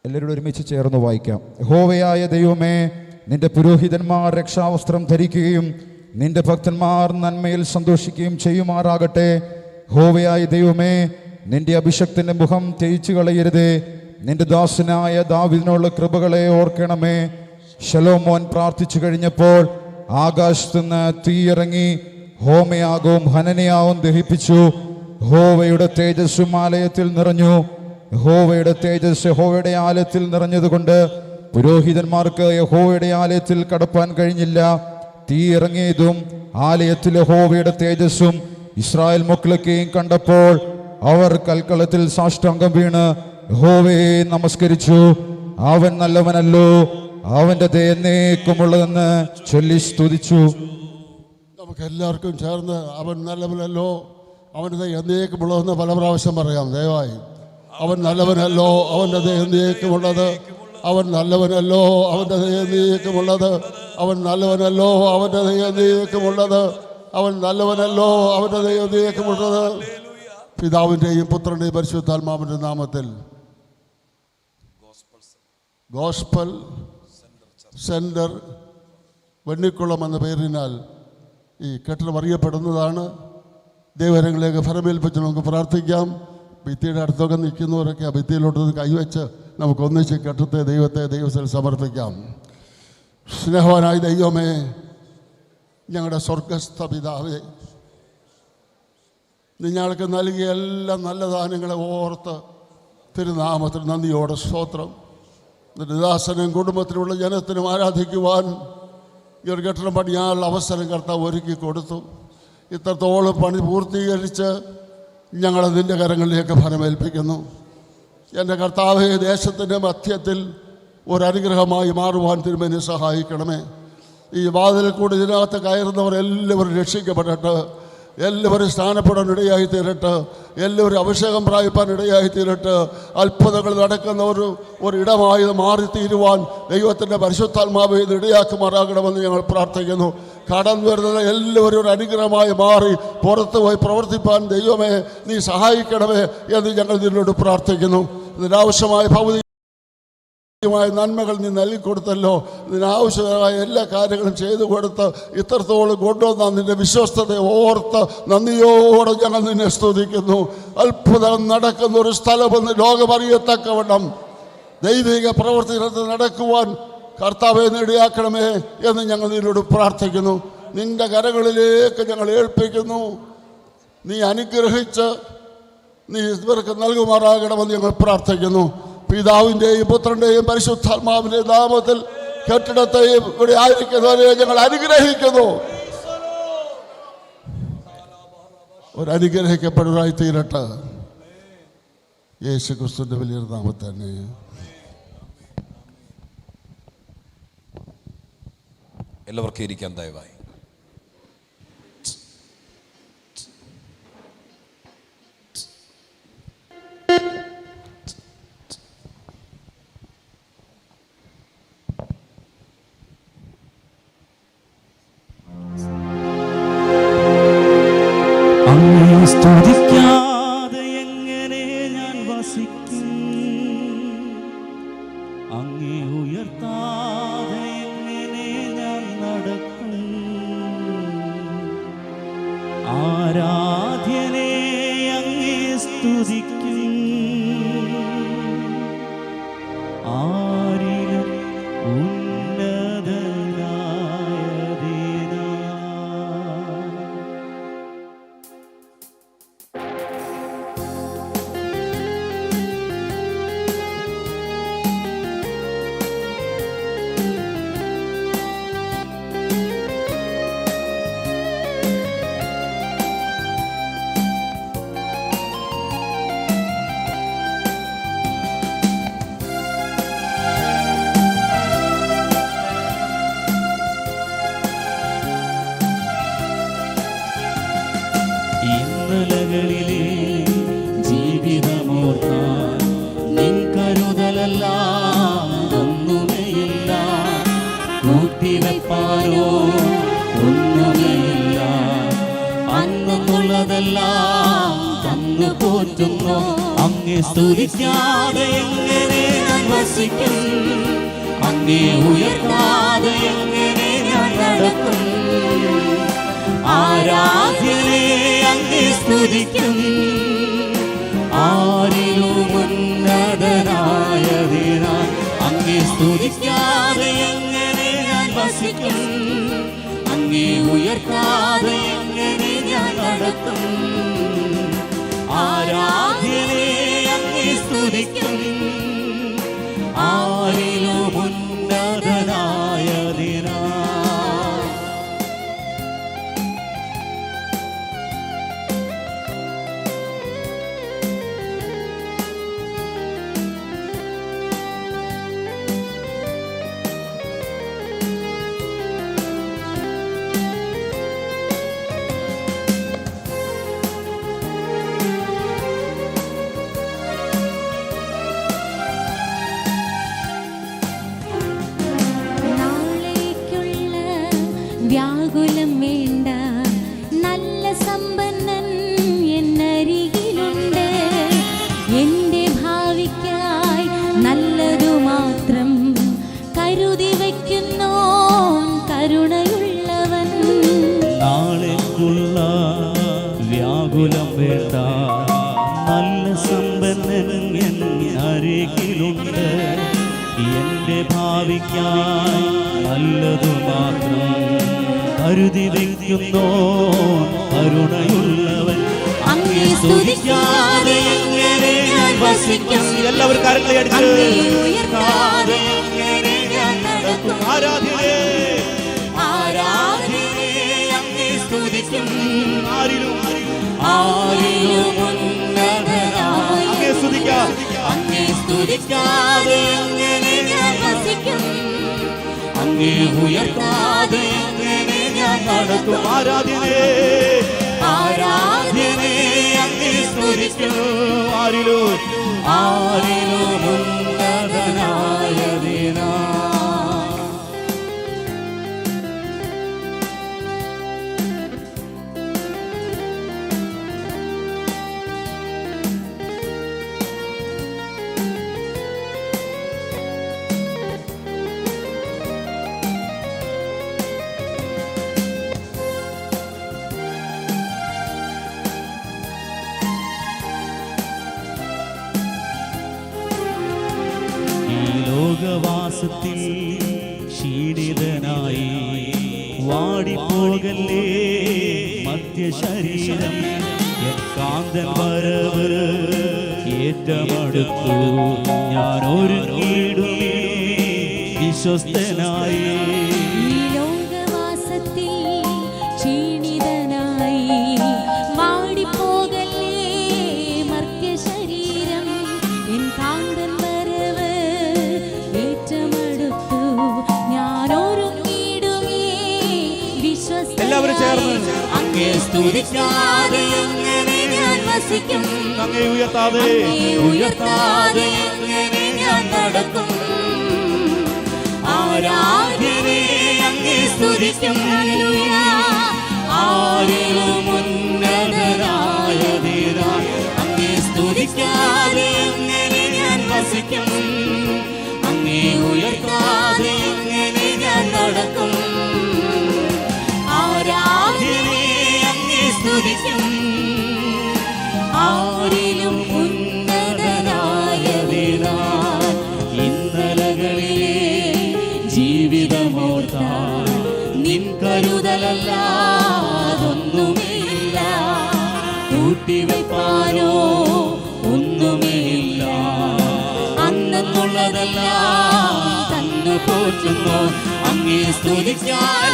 എല്ലാവരും ഒരുമിച്ച് ചേർന്ന് വായിക്കാം. യഹോവയായ ദൈവമേ, നിന്റെ പുരോഹിതന്മാർ രക്ഷാവസ്ത്രം ധരിക്കുകയും നിന്റെ ഭക്തന്മാർ നന്മയിൽ സന്തോഷിക്കുകയും ചെയ്യുമാറാകട്ടെ. യഹോവയായ ദൈവമേ, നിന്റെ അഭിഷക്തന്റെ മുഖം തേച്ചു കളയരുതേ. നിന്റെ ദാസനായ ദാവീദിനുള്ള കൃപകളെ ഓർക്കണമേ. ശലോമോൻ പ്രാർത്ഥിച്ചു കഴിഞ്ഞപ്പോൾ ആകാശത്തുനിന്ന് തീയിറങ്ങി ഹോമയാഗവും ഹനനയാഗവും ദഹിപ്പിച്ചു. യഹോവയുടെ തേജസ്സും ആലയത്തിൽ നിറഞ്ഞു. യഹോവയുടെ തേജസ് യഹോവയുടെ ആലയത്തിൽ നിറഞ്ഞതുകൊണ്ട് പുരോഹിതന്മാർക്ക് യഹോവയുടെ ആലയത്തിൽ കടപ്പാൻ കഴിഞ്ഞില്ല. തീ ഇറങ്ങിയതും ആലയത്തിൽ യഹോവയുടെ തേജസ്സും ഇസ്രായേൽ മക്കളൊക്കെയും കണ്ടപ്പോൾ അവർ കൽക്കളത്തിൽ സാഷ്ടാംഗം വീണ് യഹോവയെ നമസ്കരിച്ചു. അവൻ നല്ലവനല്ലോ, അവന്റെ ദയ എന്നേക്കുമുള്ളതെന്ന് ചൊല്ലി സ്തുതിച്ചു. നമുക്ക് എല്ലാവർക്കും ചേർന്ന് അവൻ നല്ലവനല്ലോ, അവൻ്റെ ദയ എന്നേക്കുമുള്ളതെന്ന് പല പ്രാവശ്യം പറയാം. ദയവായി അവൻ നല്ലവനല്ലോ, അവൻ്റെ ദയ എന്നേക്കുമുള്ളത്. അവൻ നല്ലവനല്ലോ, അവൻ്റെ ദയ എന്നേക്കുമുള്ളത്. അവൻ നല്ലവനല്ലോ, അവൻ്റെ ദയ എന്നേക്കുമുള്ളത്. അവൻ നല്ലവനല്ലോ, അവൻ്റെ ദയ എന്നേക്കുമുള്ളത്. പിതാവിൻ്റെയും പുത്രൻ്റെയും പരിശുദ്ധാത്മാവിൻ്റെ നാമത്തിൽ ഗോസ്പൽ സെൻറ്റർ വെണ്ണിക്കുളം എന്ന പേരിനാൽ ഈ കെട്ടിടം അറിയപ്പെടുന്നതാണ്. ദൈവകരങ്ങളിലേക്ക് ഫലമേൽപ്പിച്ച് നമുക്ക് പ്രാർത്ഥിക്കാം. ഭിത്തിയുടെ അടുത്തൊക്കെ നിൽക്കുന്നവരൊക്കെ ആ ഭിത്തിയിലോട്ട് കൈവച്ച് നമുക്ക് ഒന്നിച്ച് കെട്ടത്തെ ദൈവത്തിൽ സമർപ്പിക്കാം. സ്നേഹവാനായ ദൈവമേ, ഞങ്ങളുടെ സ്വർഗസ്ഥ പിതാവേ, നിങ്ങൾക്ക് നൽകിയ എല്ലാ നല്ല ദാനങ്ങളെ ഓർത്ത് തിരുനാമത്തിൽ നന്ദിയോടെ സ്തോത്രം. നിന്റെ ദാസനും കുടുംബത്തിലുള്ള ജനത്തിനും ആരാധിക്കുവാൻ ഈ ഒരു കെട്ടിടം പണിയാനുള്ള അവസരം കർത്താവ് ഒരുക്കി കൊടുത്തു. ഇത്രത്തോളം പണി പൂർത്തീകരിച്ച് ഞങ്ങളെ നിൻ്റെ കരങ്ങളിലേക്ക് ഫലമേൽപ്പിക്കുന്നു. എൻ്റെ കർത്താവേ, ദേശത്തിൻ്റെ മധ്യത്തിൽ ഒരനുഗ്രഹമായി മാറുവാൻ തിരുമേനി സഹായിക്കണമേ. ഈ വാതിൽ കൂടി ഇതിനകത്ത് കയറുന്നവരെല്ലാവരും രക്ഷിക്കപ്പെടട്ടെ. എല്ലാവരും സ്ഥാനപ്പെടാൻ ഇടയായി തീരട്ടെ. എല്ലാവരും അഭിഷേകം പ്രാപിപ്പാൻ ഇടയായി തീരട്ടെ. അത്ഭുതങ്ങൾ നടക്കുന്ന ഒരു ഇടമായി മാറിത്തീരുവാൻ ദൈവത്തിൻ്റെ പരിശുദ്ധാത്മാവ് ഇത് ഇടയാക്കുമാറാകണമെന്ന് ഞങ്ങൾ പ്രാർത്ഥിക്കുന്നു. കടന്നു വരുന്നത് എല്ലാവരും ഒരു അനുഗ്രഹമായി മാറി പുറത്തു പോയി പ്രവർത്തിപ്പാൻ ദൈവമേ നീ സഹായിക്കണമേ എന്ന് ഞങ്ങൾ നിന്നോട് പ്രാർത്ഥിക്കുന്നു. ഇതിനാവശ്യമായ ഭൗതിക നന്മകൾ നീ നൽകിക്കൊടുത്തല്ലോ. ഇതിനാവശ്യമായ എല്ലാ കാര്യങ്ങളും ചെയ്തു കൊടുത്ത് ഇത്രത്തോളം കൊണ്ടുവന്ന നിന്റെ വിശ്വസ്തതയെ ഓർത്ത് നന്ദിയോടെ ഞങ്ങൾ നിന്നെ സ്തുതിക്കുന്നു. അത്ഭുതം നടക്കുന്ന ഒരു സ്ഥലമെന്ന് ലോകമറിയത്തക്കവണ്ണം ദൈവിക പ്രവർത്തനത്തിൽ നടക്കുവാൻ കർത്താവെ ഇടയാക്കണമേ എന്ന് ഞങ്ങൾ നിന്നോട് പ്രാർത്ഥിക്കുന്നു. നിന്റെ കരങ്ങളിലേക്ക് ഞങ്ങൾ ഏൽപ്പിക്കുന്നു. നീ അനുഗ്രഹിച്ച് നീ ഇവർക്ക് നൽകുമാറാകണമെന്ന് ഞങ്ങൾ പ്രാർത്ഥിക്കുന്നു. പിതാവിൻ്റെയും പുത്രൻ്റെയും പരിശുദ്ധാത്മാവിൻ്റെയും നാമത്തിൽ കെട്ടിടത്തെയും ഇവിടെ ആയിരിക്കുന്നവരെ ഞങ്ങൾ അനുഗ്രഹിക്കുന്നു. ഒരനുഗ്രഹിക്കപ്പെടുന്നതായി തീരട്ടെ. യേശു ക്രിസ്തുവിൻ്റെ വലിയ നാമത്തിൽ തന്നെ. എല്ലാവർക്കും ഇരിക്കാൻ ദയവായി. സ്തുതിക്കാതെ എങ്ങനെ ഞാൻ വസിക്കും? സ്തുതിക്കും. ആരിലും ഉന്നതനായതിനാ. ഇന്നലകളിലെ ജീവിതമോർത്താൽ നിൻ കരുതലെല്ലാം ഒന്നുമേയില്ല. കൂട്ടിവെപ്പാരോ ഒന്നുമേയില്ല. അന്നുള്ളതെല്ലാം തന്നു പോറ്റുന്നു. അങ്ങേ സ്തുതിക്കാതെ എങ്ങനെ ഞാൻ വസിക്കും? അങ്ങേ ഉയർത്താതെ എങ്ങനെ ഞാൻ നടക്കും? ആരാധ്യനെ അങ്ങേ സ്തുതിക്കും. ആരിലും ഉന്നതനായതിനാൽ അങ്ങേ സ്തുതിക്കാതെ എങ്ങനെ ഞാൻ വസിക്കും? അങ്ങേ ഉയർത്താതെ എങ്ങനെ ഞാൻ നടക്കും? ആരാധ്യനെ അങ്ങേ സ്തുതിക്കും. ആരിലും ഉന്നതനായതിനാൽ. വ്യാകുലം വേണ്ട, നല്ല സമ്പന്നൻ എന്നരികിലുണ്ട്. എൻ്റെ ഭാവിക്കായി നല്ലതു മാത്രം കരുതി വയ്ക്കുന്നോ കരുണയുള്ളവൻ. നാളേക്കുള്ള വ്യാകുലം വേണ്ട, നല്ല സമ്പന്നൻ എന്നരികിലുണ്ട്. എൻ്റെ ഭാവിക്കായി നല്ലതു മാത്രം കരുതി വയ്ക്കുന്നോ കരുണയുള്ളവൻ. അങ്ങേ സ്തുതിക്കാതെ എങ്ങനെ ഞാൻ വസിക്കും? എല്ലാവരും കരങ്ങളെ അടിച്ച് ഉയർത്താതെ എങ്ങനെ ഞാൻ നടക്കും? ആരാധ്യനേ ആരാധ്യനേ അങ്ങേ സ്തുതിക്കും. ആരിലും ഉന്നതനായ അങ്ങേ സ്തുതിക്കാം. അങ്ങേ സ്തുതിക്കാതെ എങ്ങനെ ഞാൻ വസിക്കും? അങ്ങേ ഉയർത്താതെ എങ്ങനെ ഞാൻ നടക്കും? ആരാധ്യനേ ആരാധ്യനേ അങ്ങേ സ്തുതിക്കും. ആരിലും ഉന്നതനായതിനാ. ലോകവാസത്തിൽ ക്ഷീണിതനായി വാടിപ്പോകല്ലേ മധ്യശരീരം. കാന്തൻ വരവ് ഏറ്റമടുത്തു. ഞാൻ ഒരുങ്ങിയിടുമേ വിശ്വസ്തനായി. ലോകവാസത്തിൽ ക്ഷീണിതനായി വാടിപ്പോകല്ലേ മർത്യശരീരം. എൻ കാന്തൻ വരവ് ഏറ്റമടുത്തു. ഞാൻ ഒരുങ്ങിയിടുമേ വിശ്വസ്തനായി. എല്ലാവരും ചേർന്ന് അങ്ങേ സ്തുതിക്കാതെ എങ്ങനെ ഞാൻ വസിക്കും? അങ്ങേ ഉയർത്താതെ എങ്ങനെ ഞാൻ നടക്കും? ആരാധ്യനേ അങ്ങേ സ്തുതിക്കും. ആരിലും ഉന്നതനായതിനാൽ അങ്ങേ സ്തുതിക്കാതെ എങ്ങനെ ഞാൻ വസിക്കും? അങ്ങേ ഉയർത്താതെ എങ്ങനെ ഞാൻ നടക്കും? ആരാധ്യനേ അങ്ങേ സ്തുതിക്കും. ആരിലും നിൻ കരുതലല്ലാതൊന്നുമേയില്ല. കൂട്ടിവെപ്പാനോ ഒന്നുമേയില്ല. അന്നെന്നുള്ളതെല്ലാം തന്നു പോറ്റുന്നു. അങ്ങേ സ്തുതിക്കാൻ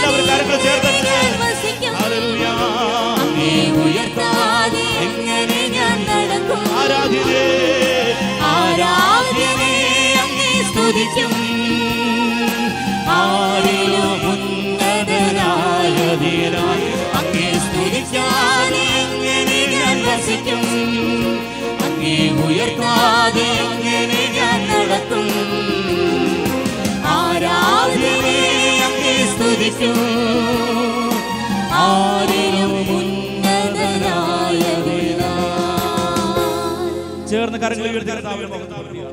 അങ്ങേ ഉയർത്താതെ എങ്ങനെ ഞാൻ നടക്കും? ആരാധ്യനെ അങ്ങേ സ്തുതിക്കും. ആരിലും ഉന്നതനായ ധീരൻ അങ്ങേ സ്തുതിക്കാതെ എങ്ങനെ ഞാൻ വസിക്കും? അങ്ങേ ഉയർത്താതെ എങ്ങനെ ഞാൻ നടക്കും? ആരാധ്യനെ അങ്ങേ സ്തുതിക്കും. ആരിലും ഉന്നതനായ ധീരൻ. ചേർന്ന് കരങ്ങൾ ഉയർത്തി കർത്താവിനെ മഹത്വപ്പെടുത്തുക.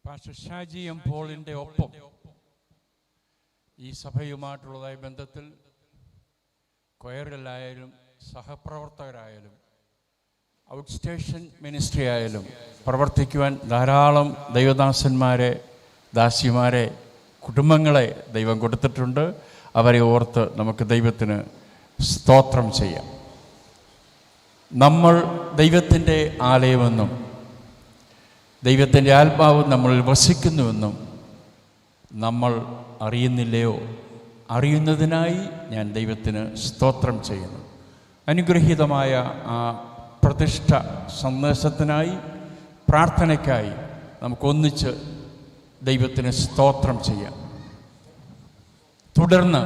പാസ്റ്റർ ഷാജി എം പോളിൻ്റെ ഒപ്പം ഈ സഭയുമായിട്ടുള്ളതായ ബന്ധത്തിൽ കൊയറിലായാലും സഹപ്രവർത്തകരായാലും ഔട്ട് സ്റ്റേഷൻ മിനിസ്ട്രി ആയാലും പ്രവർത്തിക്കുവാൻ ധാരാളം ദൈവദാസന്മാരെ, ദാസിമാരെ, കുടുംബങ്ങളെ ദൈവം കൊടുത്തിട്ടുണ്ട്. അവരെ ഓർത്ത് നമുക്ക് ദൈവത്തിന് സ്തോത്രം ചെയ്യാം. നമ്മൾ ദൈവത്തിൻ്റെ ആലയമെന്നും ദൈവത്തിൻ്റെ ആത്മാവ് നമ്മളിൽ വസിക്കുന്നുവെന്നും നമ്മൾ അറിയുന്നില്ലയോ? അറിയുന്നതിനായി ഞാൻ ദൈവത്തിന് സ്തോത്രം ചെയ്യുന്നു. അനുഗ്രഹീതമായ ആ പ്രതിഷ്ഠ സന്ദേശത്തിനായി, പ്രാർത്ഥനയ്ക്കായി നമുക്കൊന്നിച്ച് ദൈവത്തിന് സ്തോത്രം ചെയ്യാം. തുടർന്ന്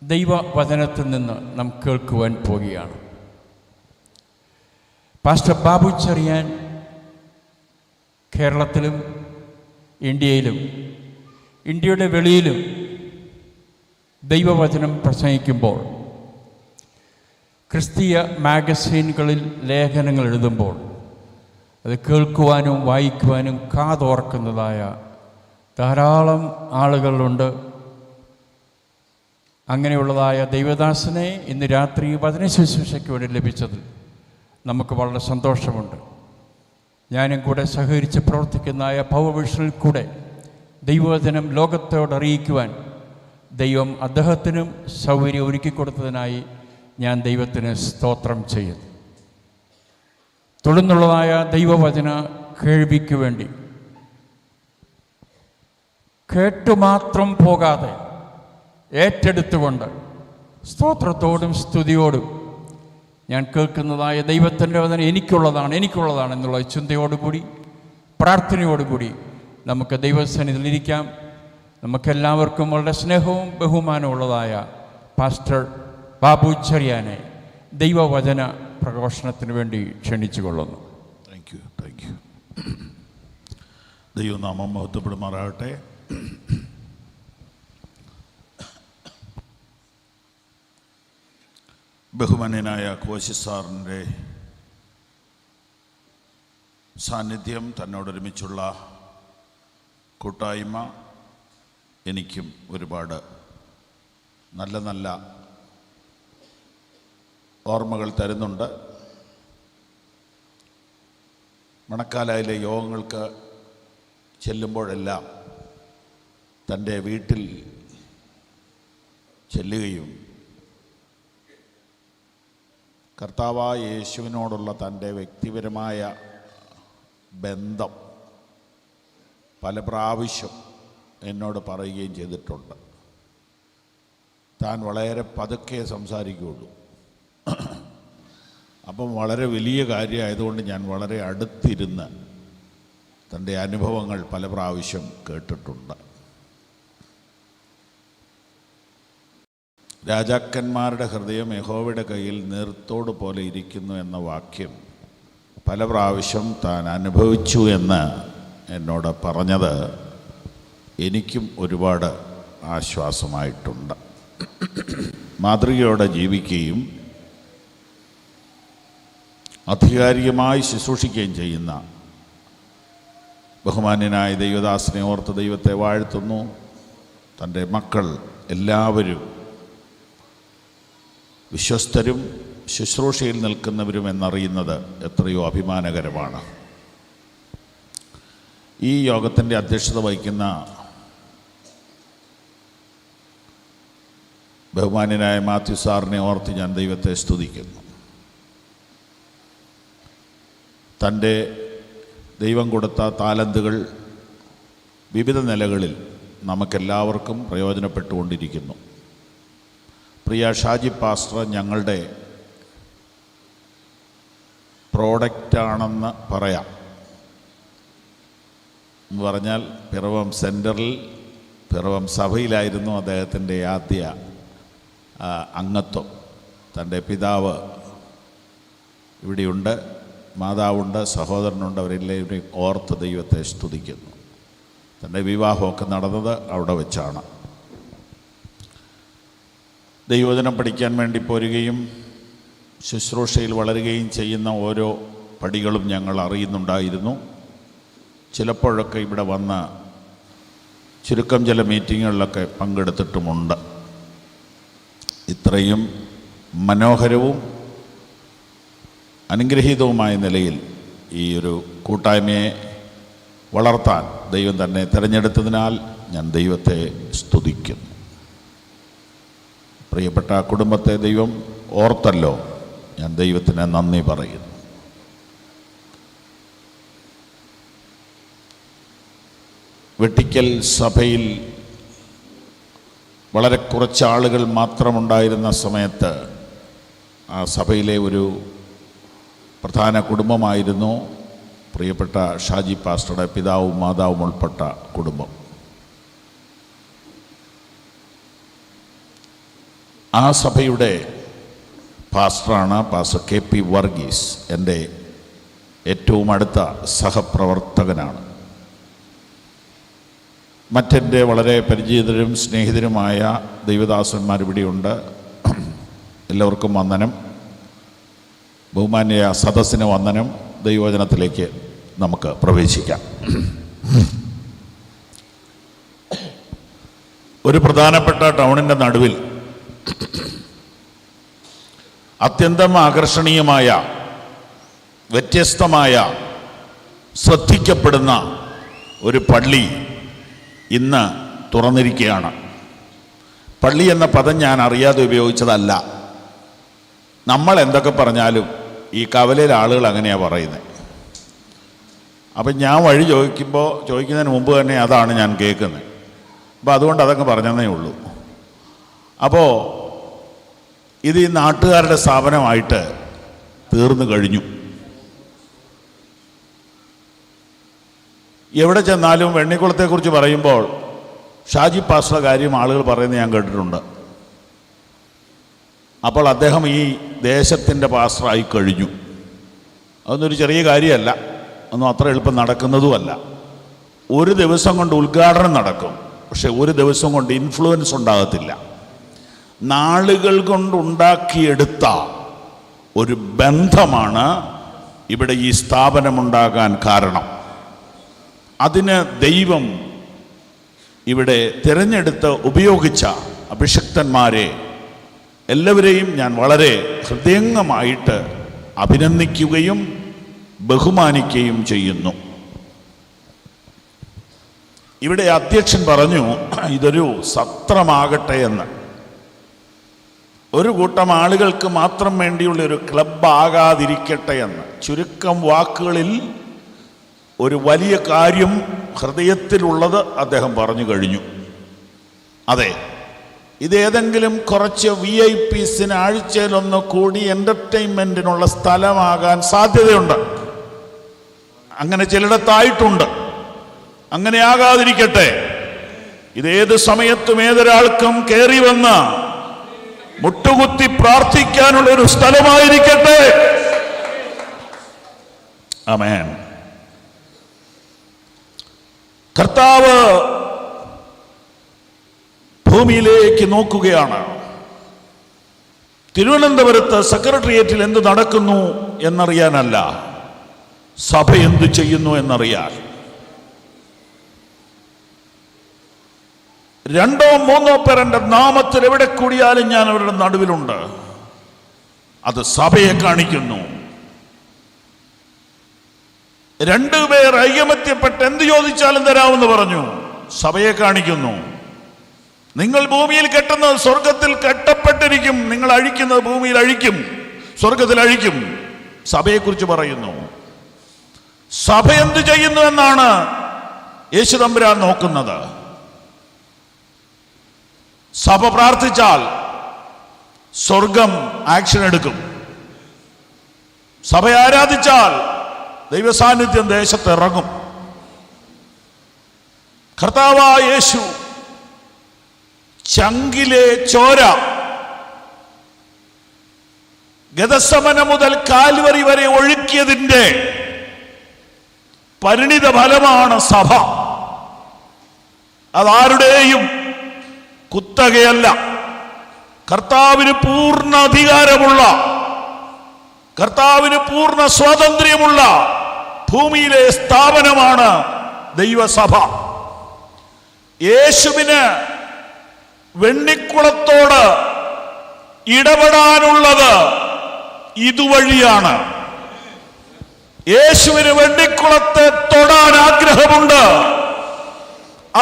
ദൈവവചനത്തിൽ നിന്ന് നാം കേൾക്കുവാൻ പോകുകയാണ്. പാസ്റ്റർ ബാബു ചെറിയാൻ കേരളത്തിലും ഇന്ത്യയിലും ഇന്ത്യയുടെ വെളിയിലും ദൈവവചനം പ്രസംഗിക്കുമ്പോൾ, ക്രിസ്തീയ മാഗസീനുകളിൽ ലേഖനങ്ങൾ എഴുതുമ്പോൾ അത് കേൾക്കുവാനും വായിക്കുവാനും കാതോർക്കുന്നതായ ധാരാളം ആളുകളുണ്ട്. അങ്ങനെയുള്ളതായ ദൈവദാസനെ ഇന്ന് രാത്രി വചന ശുശ്രൂഷയ്ക്ക് വേണ്ടി ലഭിച്ചതിൽ നമുക്ക് വളരെ സന്തോഷമുണ്ട്. ഞാനും കൂടെ സഹകരിച്ച് പ്രവർത്തിക്കുന്നതായ പവർ വിഷനിൽ കൂടെ ദൈവവചനം ലോകത്തോട് അറിയിക്കുവാൻ ദൈവം അദ്ദേഹത്തിനും സൗകര്യം ഒരുക്കിക്കൊടുത്തതിനായി ഞാൻ ദൈവത്തിന് സ്തോത്രം ചെയ്യുന്നു. തുടർന്നുള്ളതായ ദൈവവചന കേൾവിക്ക് വേണ്ടി കേട്ടുമാത്രം പോകാതെ ഏറ്റെടുത്തുകൊണ്ട് സ്തോത്രത്തോടും സ്തുതിയോടും ഞാൻ കേൾക്കുന്നതായ ദൈവത്തിൻ്റെ വചനം എനിക്കുള്ളതാണ് എന്നുള്ള ചിന്തയോടുകൂടി, പ്രാർത്ഥനയോടുകൂടി നമുക്ക് ദൈവസന്നിധിയിലിരിക്കാം. നമുക്കെല്ലാവർക്കും വളരെ സ്നേഹവും ബഹുമാനവും ഉള്ളതായ പാസ്റ്റർ ബാബു ചെറിയാനെ ദൈവവചന പ്രഘോഷണത്തിന് വേണ്ടി ക്ഷണിച്ചു കൊള്ളുന്നു. Thank you. ദൈവനാമം മഹത്വപ്പെടുമാറാകട്ടെ. ബഹുമാന്യനായ കോശി സാറിൻ്റെ സാന്നിധ്യം, തന്നോടൊരുമിച്ചുള്ള കൂട്ടായ്മ എനിക്കും ഒരുപാട് നല്ല നല്ല ഓർമ്മകൾ തരുന്നുണ്ട്. മണക്കാലയിലെ യോഗങ്ങൾക്ക് ചെല്ലുമ്പോഴെല്ലാം തൻ്റെ വീട്ടിൽ ചെല്ലുകയും കർത്താവായ യേശുവിനോടുള്ള തൻ്റെ വ്യക്തിപരമായ ബന്ധം പല പ്രാവശ്യം എന്നോട് പറയുകയും ചെയ്തിട്ടുണ്ട്. താൻ വളരെ പതുക്കെ സംസാരിക്കുകയുള്ളൂ. അപ്പം വളരെ വലിയ കാര്യമായതുകൊണ്ട് ഞാൻ വളരെ അടുത്തിരുന്ന് തൻ്റെ അനുഭവങ്ങൾ പല പ്രാവശ്യം കേട്ടിട്ടുണ്ട്. രാജാക്കന്മാരുടെ ഹൃദയം യഹോവയുടെ കയ്യിൽ നീർത്തോട് പോലെ ഇരിക്കുന്നു എന്ന വാക്യം പല പ്രാവശ്യം താൻ അനുഭവിച്ചു എന്ന് എന്നോട് പറഞ്ഞത് എനിക്കും ഒരുപാട് ആശ്വാസമായിട്ടുണ്ട്. മാതൃകയോടെ ജീവിക്കുകയും ആധികാരികമായി ശുശ്രൂഷിക്കുകയും ചെയ്യുന്ന ബഹുമാന്യനായ ദൈവദാസനെ ഓർത്ത് ദൈവത്തെ വാഴ്ത്തുന്നു. തൻ്റെ മക്കൾ എല്ലാവരും വിശ്വസ്തരും ശുശ്രൂഷയിൽ നിൽക്കുന്നവരും എന്നറിയുന്നത് എത്രയോ അഭിമാനകരമാണ്. ഈ യോഗത്തിൻ്റെ അധ്യക്ഷത വഹിക്കുന്ന ബഹുമാന്യനായ മാത്യു സാറിനെ ഓർത്ത് ഞാൻ ദൈവത്തെ സ്തുതിക്കുന്നു. തൻ്റെ ദൈവം കൊടുത്ത താലന്തുകൾ വിവിധ നിലകളിൽ നമുക്കെല്ലാവർക്കും പ്രയോജനപ്പെട്ടുകൊണ്ടിരിക്കുന്നു. പ്രിയ ഷാജി പാസ്റ്റർ ഞങ്ങളുടെ പ്രോഡക്റ്റാണെന്ന് പറയാം. എന്ന് പറഞ്ഞാൽ പിറവം സെൻറ്ററിൽ പിറവം സഭയിലായിരുന്നു അദ്ദേഹത്തിൻ്റെ ആദ്യ അംഗത്വം. തൻ്റെ പിതാവ് ഇവിടെയുണ്ട്, മാതാവുണ്ട്, സഹോദരനുണ്ട്. അവരെല്ലാവരെയും ഓർത്ത് ദൈവത്തെ സ്തുതിക്കുന്നു. തൻ്റെ വിവാഹമൊക്കെ നടന്നത് അവിടെ വെച്ചാണ്. ദൈവവചനം പഠിക്കാൻ വേണ്ടി പോരുകയും ശുശ്രൂഷയിൽ വളരുകയും ചെയ്യുന്ന ഓരോ പടികളും ഞങ്ങൾ അറിയുന്നുണ്ടായിരുന്നു. ചിലപ്പോഴൊക്കെ ഇവിടെ വന്ന് ചുരുക്കം ചില മീറ്റിങ്ങുകളിലൊക്കെ പങ്കെടുത്തിട്ടുമുണ്ട്. ഇത്രയും മനോഹരവും അനുഗ്രഹീതവുമായ നിലയിൽ ഈ ഒരു കൂട്ടായ്മയെ വളർത്താൻ ദൈവം തന്നെ തിരഞ്ഞെടുത്തതിനാൽ ഞാൻ ദൈവത്തെ സ്തുതിക്കുന്നു. പ്രിയപ്പെട്ട കുടുംബത്തെ ദൈവം ഓർത്തല്ലോ, ഞാൻ ദൈവത്തിന് നന്ദി പറയുന്നു. വെട്ടിക്കൽ സഭയിൽ വളരെ കുറച്ച് ആളുകൾ മാത്രമുണ്ടായിരുന്ന സമയത്ത് ആ സഭയിലെ ഒരു പ്രധാന കുടുംബമായിരുന്നു പ്രിയപ്പെട്ട ഷാജി പാസ്റ്ററുടെ പിതാവും മാതാവും ഉൾപ്പെട്ട കുടുംബം. ആ സഭയുടെ പാസ്റ്ററാണ് പാസ്റ്റർ KP വർഗീസ്. എൻ്റെ ഏറ്റവും അടുത്ത സഹപ്രവർത്തകനാണ്. മറ്റെൻ്റെ വളരെ പരിചിതരും സ്നേഹിതരുമായ ദൈവദാസന്മാർ ഇവിടെയുണ്ട്. എല്ലാവർക്കും വന്ദനം. ബഹുമാന്യ സദസ്സിന് വന്ദനം. ദൈവവചനത്തിലേക്ക് നമുക്ക് പ്രവേശിക്കാം. ഒരു പ്രധാനപ്പെട്ട ടൗണിൻ്റെ നടുവിൽ അത്യന്തം ആകർഷണീയമായ, വ്യത്യസ്തമായ, ശ്രദ്ധിക്കപ്പെടുന്ന ഒരു പള്ളി ഇന്ന് തുറന്നിരിക്കുകയാണ്. പള്ളി എന്ന പദം ഞാൻ അറിയാതെ ഉപയോഗിച്ചതല്ല. നമ്മൾ എന്തൊക്കെ പറഞ്ഞാലും ഈ കവലയിലെ ആളുകൾ അങ്ങനെയാണ് പറയുന്നത്. അപ്പം ഞാൻ വഴി ചോദിക്കുന്നതിന് മുമ്പ് തന്നെ അതാണ് ഞാൻ കേൾക്കുന്നത്. അപ്പോൾ അതുകൊണ്ട് അതങ്ങ് പറഞ്ഞതേ ഉള്ളൂ. അപ്പോൾ ഇത് ഈ നാട്ടുകാരുടെ സ്ഥാപനമായിട്ട് തീർന്നു കഴിഞ്ഞു. എവിടെ ചെന്നാലും വെണ്ണിക്കുളത്തെക്കുറിച്ച് പറയുമ്പോൾ ഷാജി പാസ്റ്ററുടെ കാര്യം ആളുകൾ പറയുന്നത് ഞാൻ കേട്ടിട്ടുണ്ട്. അപ്പോൾ അദ്ദേഹം ഈ ദേശത്തിൻ്റെ പാസ്റ്ററായി കഴിഞ്ഞു. അതൊന്നൊരു ചെറിയ കാര്യമല്ല, ഒന്നും അത്ര എളുപ്പം നടക്കുന്നതുമല്ല. ഒരു ദിവസം കൊണ്ട് ഉദ്ഘാടനം നടക്കും, പക്ഷെ ഒരു ദിവസം കൊണ്ട് ഇൻഫ്ലുവൻസ് ഉണ്ടാകത്തില്ല. നാളുകൾ കൊണ്ടുണ്ടാക്കിയെടുത്ത ഒരു ബന്ധമാണ് ഇവിടെ ഈ സ്ഥാപനമുണ്ടാകാൻ കാരണം. അതിന് ദൈവം ഇവിടെ തിരഞ്ഞെടുത്ത് ഉപയോഗിച്ച അഭിഷിക്തന്മാരെ എല്ലാവരെയും ഞാൻ വളരെ ഹൃദയംഗമായിട്ട് അഭിനന്ദിക്കുകയും ബഹുമാനിക്കുകയും ചെയ്യുന്നു. ഇവിടെ അധ്യക്ഷൻ പറഞ്ഞു ഇതൊരു സത്രമാകട്ടെ എന്ന്. ഒരു കൂട്ടം ആളുകൾക്ക് മാത്രം വേണ്ടിയുള്ള ഒരു ക്ലബ് ആകാതിരിക്കട്ടെ എന്ന്. ചുരുക്കം വാക്കുകളിൽ ഒരു വലിയ കാര്യം ഹൃദയത്തിലുള്ളത് അദ്ദേഹം പറഞ്ഞു കഴിഞ്ഞു. അതെ, ഇതേതെങ്കിലും കുറച്ച് VIPസിന് ആഴ്ചയിലൊന്ന് കൂടി എൻ്റർടൈൻമെൻറ്റിനുള്ള സ്ഥലമാകാൻ സാധ്യതയുണ്ട്. അങ്ങനെ ചിലയിടത്തായിട്ടുണ്ട്. അങ്ങനെ ആകാതിരിക്കട്ടെ. ഇതേത് സമയത്തും ഏതൊരാൾക്കും കയറി വന്ന് മുട്ടുകുത്തി പ്രാർത്ഥിക്കാനുള്ള ഒരു സ്ഥലമായിരിക്കട്ടെ. ആമേൻ. കർത്താവ് ഭൂമിയിലേക്ക് നോക്കുകയാണ്. തിരുവനന്തപുരത്ത് സെക്രട്ടേറിയറ്റിൽ എന്ത് നടക്കുന്നു എന്നറിയാനല്ല, സഭ എന്ത് ചെയ്യുന്നു എന്നറിയാൻ. 2 3 പേർ എൻ്റെ നാമത്തിൽ എവിടെ കൂടിയാലും ഞാൻ അവരുടെ നടുവിലുണ്ട്. അത് സഭയെ കാണിക്കുന്നു. രണ്ടുപേർ ഐകമത്യപ്പെട്ട് എന്ത് ചോദിച്ചാലും തരാമെന്ന് പറഞ്ഞു. സഭയെ കാണിക്കുന്നു. നിങ്ങൾ ഭൂമിയിൽ കെട്ടുന്നത് സ്വർഗത്തിൽ കെട്ടപ്പെട്ടിരിക്കും, നിങ്ങൾ അഴിക്കുന്നത് ഭൂമിയിൽ അഴിക്കും, സ്വർഗത്തിൽ അഴിക്കും. സഭയെക്കുറിച്ച് പറയുന്നു. സഭ എന്ത് ചെയ്യുന്നു എന്നാണ് യേശു തമ്പുരാൻ നോക്കുന്നത്. സഭ പ്രാർത്ഥിച്ചാൽ സ്വർഗം ആക്ഷൻ എടുക്കും. സഭ ആരാധിച്ചാൽ ദൈവസാന്നിധ്യം ദേശത്ത് ഇറങ്ങും. കർത്താവായ യേശു ചങ്കിലെ ചോര ഗദസമന മുതൽ കാൽവരി വരെ ഒഴുക്കിയതിൻ്റെ പരിണിത ഫലമാണ് സഭ. അതാരുടെയും കുത്തകയല്ല. കർത്താവിന് പൂർണ്ണ അധികാരമുള്ള, കർത്താവിന് പൂർണ്ണ സ്വാതന്ത്ര്യമുള്ള ഭൂമിയിലെ സ്ഥാപനമാണ് ദൈവസഭ. യേശുവിന് വെണ്ണിക്കുളത്തോട് ഇടപെടാനുള്ളത് ഇതുവഴിയാണ്. യേശുവിന് വെണ്ണിക്കുളത്തെ തൊടാൻ ആഗ്രഹമുണ്ട്.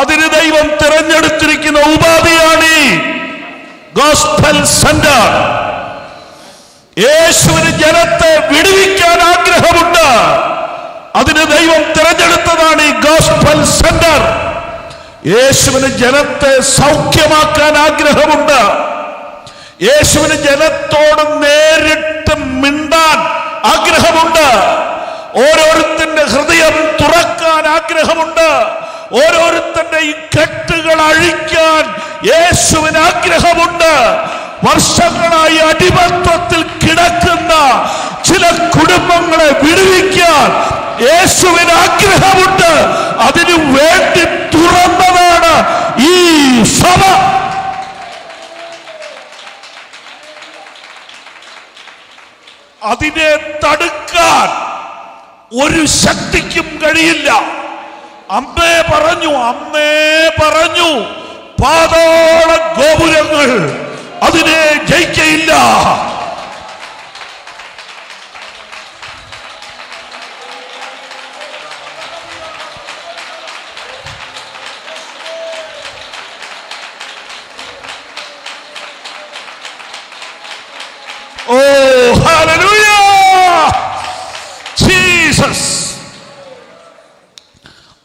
അതിന് ദൈവം തിരഞ്ഞെടുത്തിരിക്കുന്ന ഉപാധിയാണ് ഈ ഗോസ്പൽ സെന്റർ. യേശുവിന് ജനത്തെ വിടുവിക്കാൻ ആഗ്രഹമുണ്ട്. അതിന് ദൈവം തിരഞ്ഞെടുത്തതാണ് ഈ ഗോസ്പൽ സെന്റർ. യേശുവിന് ജനത്തെ സൗഖ്യമാക്കാൻ ആഗ്രഹമുണ്ട്. യേശുവിന് ജനത്തോട് നേരിട്ട് മിണ്ടാൻ ആഗ്രഹമുണ്ട്. ഓരോരുത്തന്റെ ഹൃദയം തുറക്കാൻ ആഗ്രഹമുണ്ട്. ഓരോരുത്തന്റെ ഈ കെട്ടുകൾ അഴിക്കാൻ യേശുവിന് ആഗ്രഹമുണ്ട്. വർഷങ്ങളായി അടിമത്വത്തിൽ കിടക്കുന്ന ചില കുടുംബങ്ങളെ വിടുവിക്കാൻ യേശുവിന് ആഗ്രഹമുണ്ട്. അതിനു വേണ്ടി തുറന്നതാണ് ഈ സഭ. അതിനെ തടുക്കാൻ ഒരു ശക്തിക്കും കഴിയില്ല. അമ്മേ പറഞ്ഞു പാതാള ഗോപുരങ്ങൾ അതിനെ ജയിക്കയില്ല. ഓ ഹല്ലേലൂയ, ജീസസ്.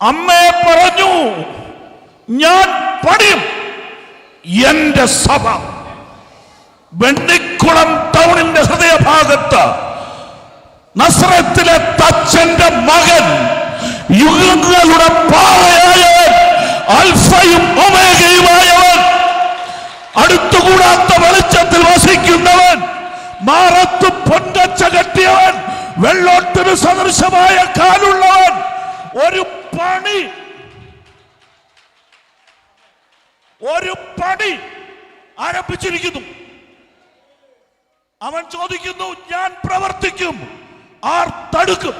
അമ്മേ പറഞ്ഞു, ഞാൻ പണിയും എന്റെ സഭ. വെണ്ണിക്കുളം ടൗണിന്റെ ഹൃദയഭാഗത്ത് നസ്രത്തിലെ തച്ചന്റെ മകൻ, യുഗങ്ങളുടെ പാറയായവൻ, അൽഫയും ഒമേഗയുമായവൻ, അടുത്തുകൂടാത്ത വെളിച്ചത്തിൽ വസിക്കുന്നവൻ, മാറത്ത് പൊൻകച്ച കെട്ടിയവൻ, വെള്ളോട്ടിന് സദൃശമായ കാലുള്ളവൻ, ഒരു പണി ആരംഭിച്ചിരിക്കുന്നു. അവൻ ചോദിക്കുന്നു, ഞാൻ പ്രവർത്തിക്കും, ആർ തടുക്കും?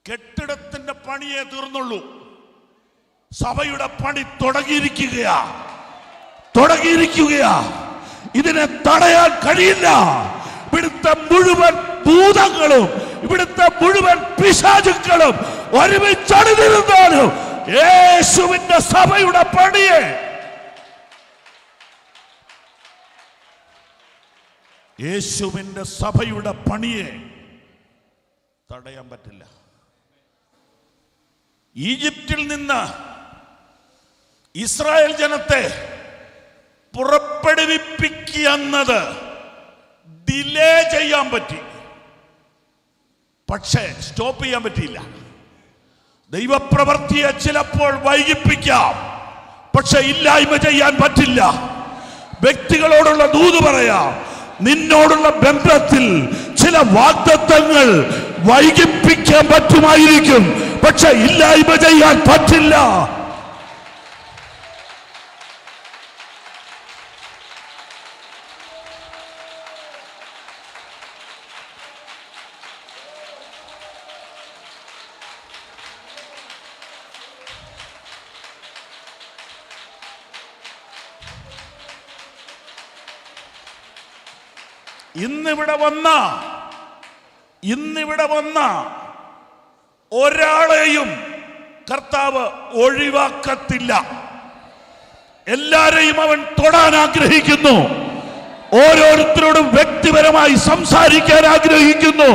കെട്ടിടത്തിന്റെ പണിയെ തീർന്നുള്ളൂ. സഭയുടെ പണി തുടങ്ങിയിരിക്കുകയാ. ഇതിനെ തടയാൻ കഴിയില്ല. ഇവിടുത്തെ മുഴുവൻ ഭൂതങ്ങളും ഇവിടുത്തെ മുഴുവൻ പിശാചുക്കളും ഒരുമിച്ചണിനിരുന്നാലും യേശുവിന്റെ സഭയുടെ പണിയെ തടയാൻ പറ്റില്ല. ഈജിപ്തിൽ നിന്ന് ഇസ്രായേൽ ജനത്തെ പുറപ്പെടുവിപ്പിക്കുന്നത് ഡിലേ ചെയ്യാൻ പറ്റി, പക്ഷേ സ്റ്റോപ്പ് ചെയ്യാൻ പറ്റിയില്ല. ദൈവപ്രവൃത്തിയെ ചിലപ്പോൾ വൈകിപ്പിക്കാം, പക്ഷെ ഇല്ലായ്മ ചെയ്യാൻ പറ്റില്ല. വ്യക്തികളോടുള്ള ദൂത് പറയാം, നിന്നോടുള്ള ബന്ധത്തിൽ ചില വാഗ്ദത്തങ്ങൾ വൈകിപ്പിക്കാൻ പറ്റുമായിരിക്കും, പക്ഷെ ഇല്ലായ്മ ചെയ്യാൻ പറ്റില്ല. ഇന്നിവിടെ വന്ന ഒരാളെയും കർത്താവ് ഒഴിവാക്കത്തില്ല. എല്ലാരെയും അവൻ തൊടാൻ ആഗ്രഹിക്കുന്നു. ഓരോരുത്തരോടും വ്യക്തിപരമായി സംസാരിക്കാൻ ആഗ്രഹിക്കുന്നു.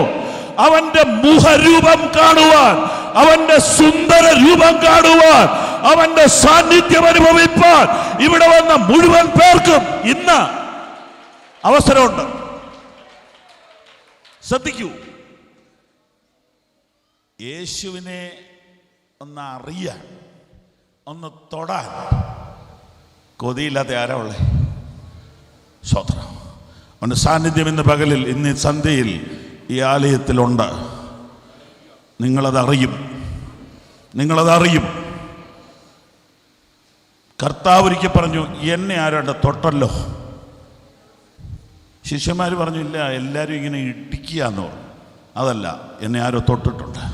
അവന്റെ മുഖരൂപം കാണുവാൻ, അവന്റെ സുന്ദര രൂപം കാണുവാൻ, അവന്റെ സാന്നിധ്യം അനുഭവിപ്പാൻ ഇവിടെ വന്ന മുഴുവൻ പേർക്കും ഇന്ന് അവസരമുണ്ട്. ശ്രദ്ധിക്കൂ, യേശുവിനെ ഒന്ന് അറിയാൻ, ഒന്ന് തൊടാൻ കൊതിയില്ലാത്ത ആരാ ഉള്ളേ? സ്വത്രം. അവന്റെ സാന്നിധ്യം ഇന്ന് പകലിൽ, ഇന്ന് സന്ധ്യയിൽ ഈ ആലയത്തിലുണ്ട്. നിങ്ങളതറിയും. കർത്താവ് ഒരിക്കൽ പറഞ്ഞു, എന്നെ ആരാണ്ട് തൊട്ടല്ലോ. ശിഷ്യന്മാർ പറഞ്ഞു, ഇല്ല, എല്ലാവരും ഇങ്ങനെ ഇടിക്കുക എന്ന് പറഞ്ഞു. അതല്ല, എന്നെ ആരോ തൊട്ടിട്ടുണ്ട്.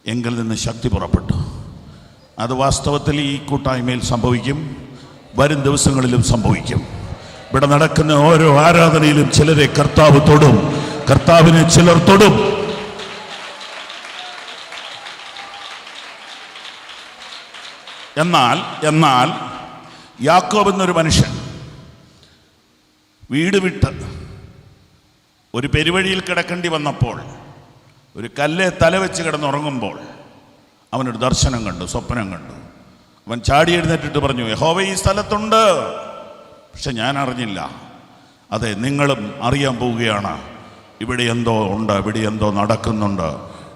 എങ്കിൽ നിന്ന് ശക്തി പുറപ്പെട്ടു. അത് വാസ്തവത്തിൽ ഈ കൂട്ടായ്മയിൽ സംഭവിക്കും, വരും ദിവസങ്ങളിലും സംഭവിക്കും. ഇവിടെ നടക്കുന്ന ഓരോ ആരാധനയിലും ചിലരെ കർത്താവ് തൊടും, കർത്താവിനെ ചിലർ തൊടും. എന്നാൽ യാക്കോബ് എന്നൊരു മനുഷ്യൻ വീട് വിട്ട് ഒരു പെരുവഴിയിൽ കിടക്കേണ്ടി വന്നപ്പോൾ, ഒരു കല്ലെ തലവെച്ച് കിടന്നുറങ്ങുമ്പോൾ അവനൊരു ദർശനം കണ്ടു, സ്വപ്നം കണ്ടു. അവൻ ചാടി എഴുന്നേറ്റിട്ട് പറഞ്ഞു, യഹോവ ഈ സ്ഥലത്തുണ്ട്, പക്ഷെ ഞാൻ അറിഞ്ഞില്ല. അതെ, നിങ്ങളും അറിയാൻ പോവുകയാണ്. ഇവിടെ എന്തോ ഉണ്ട്, ഇവിടെ എന്തോ നടക്കുന്നുണ്ട്,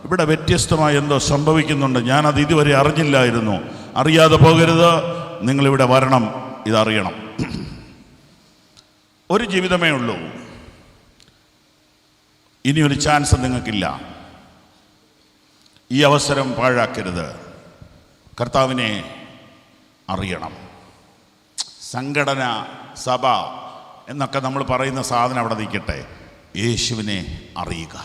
ഇവിടെ വ്യത്യസ്തമായി എന്തോ സംഭവിക്കുന്നുണ്ട്. ഞാനത് ഇതുവരെ അറിഞ്ഞില്ലായിരുന്നു. അറിയാതെ പോകരുത്, നിങ്ങളിവിടെ വരണം, ഇതറിയണം. ഒരു ജീവിതമേ ഉള്ളൂ, ഇനിയൊരു ചാൻസ് നിങ്ങൾക്കില്ല. ഈ അവസരം പാഴാക്കരുത്. കർത്താവിനെ അറിയണം. സംഘടന, സഭ എന്നൊക്കെ നമ്മൾ പറയുന്ന സാധനം അവിടെ നിൽക്കട്ടെ. യേശുവിനെ അറിയുക,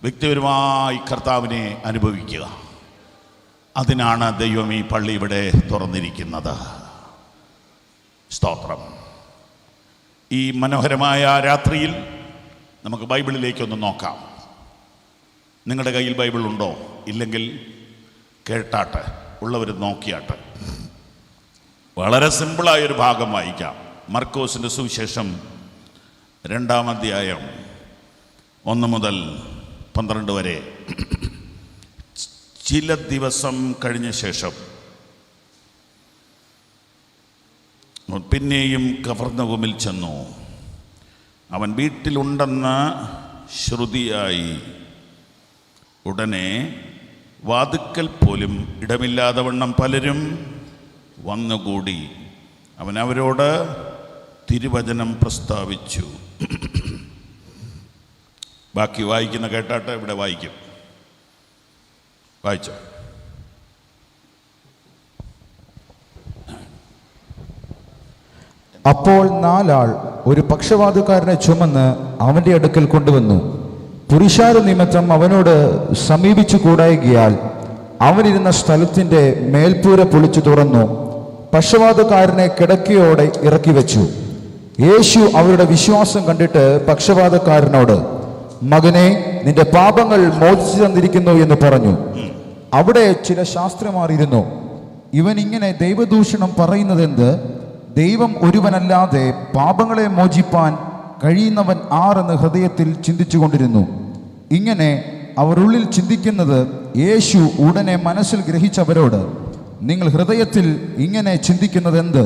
വ്യക്തിപരമായി കർത്താവിനെ അനുഭവിക്കുക. അതിനാണ് ദൈവം ഈ പള്ളി ഇവിടെ തുറന്നിരിക്കുന്നത്. സ്തോത്രം. ഈ മനോഹരമായ രാത്രിയിൽ നമുക്ക് ബൈബിളിലേക്കൊന്ന് നോക്കാം. നിങ്ങളുടെ കയ്യിൽ ബൈബിൾ ഉണ്ടോ? ഇല്ലെങ്കിൽ കേട്ടാട്ടെ, ഉള്ളവർ നോക്കിയാട്ടെ. വളരെ സിമ്പിളായൊരു ഭാഗം വായിക്കാം. മർക്കോസിൻ്റെ സുവിശേഷം 2-ാം അധ്യായം 1 മുതൽ 12 വരെ. ചില ദിവസം കഴിഞ്ഞ ശേഷം പിന്നെയും കഫർന്നഹൂമിൽ ചെന്നു. അവൻ വീട്ടിലുണ്ടെന്ന് ശ്രുതിയായി. ഉടനെ വാതുക്കൽ പോലും ഇടമില്ലാതെ വണ്ണം പലരും വന്നുകൂടി. അവൻ അവരോട് തിരുവചനം പ്രസ്താവിച്ചു. ബാക്കി വായിക്കുന്ന കേട്ടാട്ടെ. ഇവിടെ വായിക്കും. വായിച്ചോ. അപ്പോൾ 4 ആൾ ഒരു പക്ഷവാതക്കാരനെ ചുമന്ന് അവന്റെ അടുക്കൽ കൊണ്ടുവന്നു. പുരുഷാര നിമിത്തം അവനോട് സമീപിച്ചു കൂടായികയാൽ അവനിരുന്ന സ്ഥലത്തിന്റെ മേൽപ്പൂര പൊളിച്ചു തുറന്നു പക്ഷവാതക്കാരനെ കിടക്കയോടെ ഇറക്കി വെച്ചു. യേശു അവരുടെ വിശ്വാസം കണ്ടിട്ട് പക്ഷവാതക്കാരനോട്, മകനെ, നിന്റെ പാപങ്ങൾ മോചിച്ചു തന്നിരിക്കുന്നു എന്ന് പറഞ്ഞു. അവിടെ ചില ശാസ്ത്രിമാർ ഇരുന്നു. ഇവൻ ഇങ്ങനെ ദൈവദൂഷണം പറയുന്നതെന്ത്? ദൈവം ഒരുവനല്ലാതെ പാപങ്ങളെ മോചിപ്പാൻ കഴിയുന്നവൻ ആരെന്ന് ഹൃദയത്തിൽ ചിന്തിച്ചു കൊണ്ടിരുന്നു. ഇങ്ങനെ അവർ ഉള്ളിൽ ചിന്തിക്കുന്നത് യേശു ഉടനെ മനസ്സിൽ ഗ്രഹിച്ചവരോട്, നിങ്ങൾ ഹൃദയത്തിൽ ഇങ്ങനെ ചിന്തിക്കുന്നത് എന്ത്?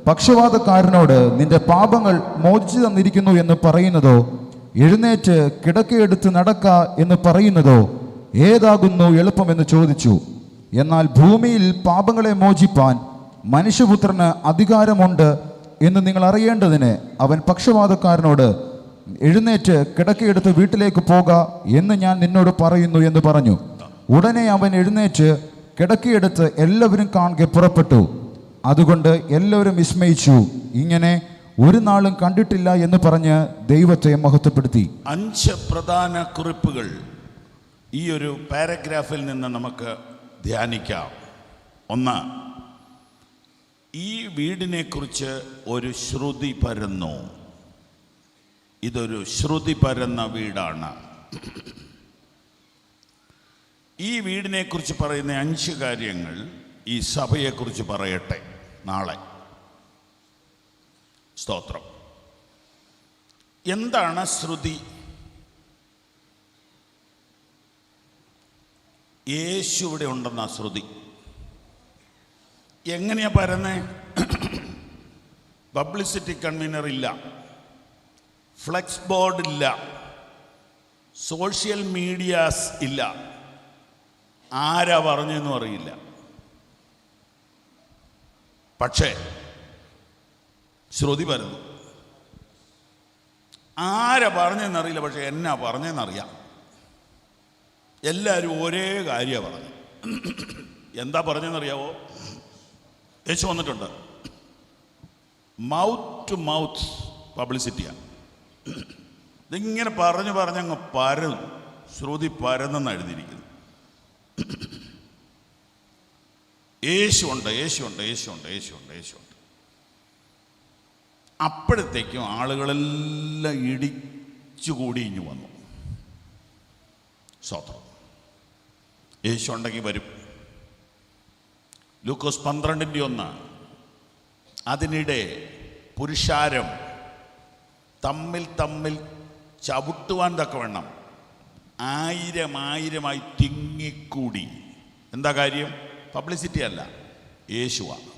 പക്ഷവാതക്കാരനോട് നിന്റെ പാപങ്ങൾ മോചിച്ചു തന്നിരിക്കുന്നു എന്ന് പറയുന്നതോ, എഴുന്നേറ്റ് കിടക്കയെടുത്ത് നടക്ക എന്ന് പറയുന്നതോ ഏതാകുന്നു എളുപ്പമെന്ന് ചോദിച്ചു. എന്നാൽ ഭൂമിയിൽ പാപങ്ങളെ മോചിപ്പാൻ മനുഷ്യപുത്രന് അധികാരമുണ്ട് എന്ന് നിങ്ങൾ അറിയേണ്ടതിന് അവൻ പക്ഷവാതക്കാരനോട്, എഴുന്നേറ്റ് കിടക്കയെടുത്ത് വീട്ടിലേക്ക് പോക എന്ന് ഞാൻ നിന്നോട് പറയുന്നു എന്ന് പറഞ്ഞു. ഉടനെ അവൻ എഴുന്നേറ്റ് കിടക്കയെടുത്ത് എല്ലാവരും കാണുക പുറപ്പെട്ടു. അതുകൊണ്ട് എല്ലാവരും വിസ്മയിച്ചു. ഇങ്ങനെ ഒരു നാളും കണ്ടിട്ടില്ല എന്ന് പറഞ്ഞ് ദൈവത്തെ മഹത്വപ്പെടുത്തി. 5 പ്രധാന കുറിപ്പുകൾ ഈ ഒരു പാരഗ്രാഫിൽ നിന്ന് നമുക്ക് ധ്യാനിക്കാം. 1, ഈ വീടിനെ കുറിച്ച് ഒരു ശ്രുതി പരന്നു. ഇതൊരു ശ്രുതി പരന്ന വീടാണ്. ഈ വീടിനെക്കുറിച്ച് പറയുന്ന 5 കാര്യങ്ങൾ ഈ സഭയെക്കുറിച്ച് പറയട്ടെ നാളെ. സ്തോത്രം. എന്താണ് ശ്രുതി? യേശു ഇവിടെ ഉണ്ടെന്ന ശ്രുതി. എങ്ങനെയാ പരന്നേ? പബ്ലിസിറ്റി കൺവീനർ ഇല്ല, ഫ്ലെക്സ് ബോർഡ് ഇല്ല, സോഷ്യൽ മീഡിയാസ് ഇല്ല, ആരാ പറഞ്ഞെന്നും അറിയില്ല. പക്ഷേ ശ്രുതി പരന്നു. ആരാ പറഞ്ഞെന്നറിയില്ല, പക്ഷെ എന്നാ പറഞ്ഞെന്നറിയാം. എല്ലാവരും ഒരേ കാര്യമാണ് പറഞ്ഞു. എന്താ പറഞ്ഞെന്നറിയാവോ? യേശു വന്നിട്ടുണ്ട്. മൗത്ത് ടു മൗത്ത് പബ്ലിസിറ്റിയാണ്. ഇതിങ്ങനെ പറഞ്ഞങ്ങ് പരന്നു. ശ്രുതി പരന്നെന്ന് എഴുതിയിരിക്കുന്നു. യേശുണ്ട്, യേശുണ്ട്, യേശുണ്ട്, യേശുണ്ട്, യേശുണ്ട്. അപ്പോഴത്തേക്കും ആളുകളെല്ലാം ഇടിച്ചുകൂടി ഇഞ്ഞു വന്നു. സ്തോത്രം. യേശു ഉണ്ടെങ്കിൽ വരും. ലൂക്കോസ് 12:1. അതിനിടെ പുരുഷാരം തമ്മിൽ ചവിട്ടുവാൻ തക്കവണ്ണം 1000 തിങ്ങിക്കൂടി. എന്താ കാര്യം? പബ്ലിസിറ്റി അല്ല, യേശുവാണ്.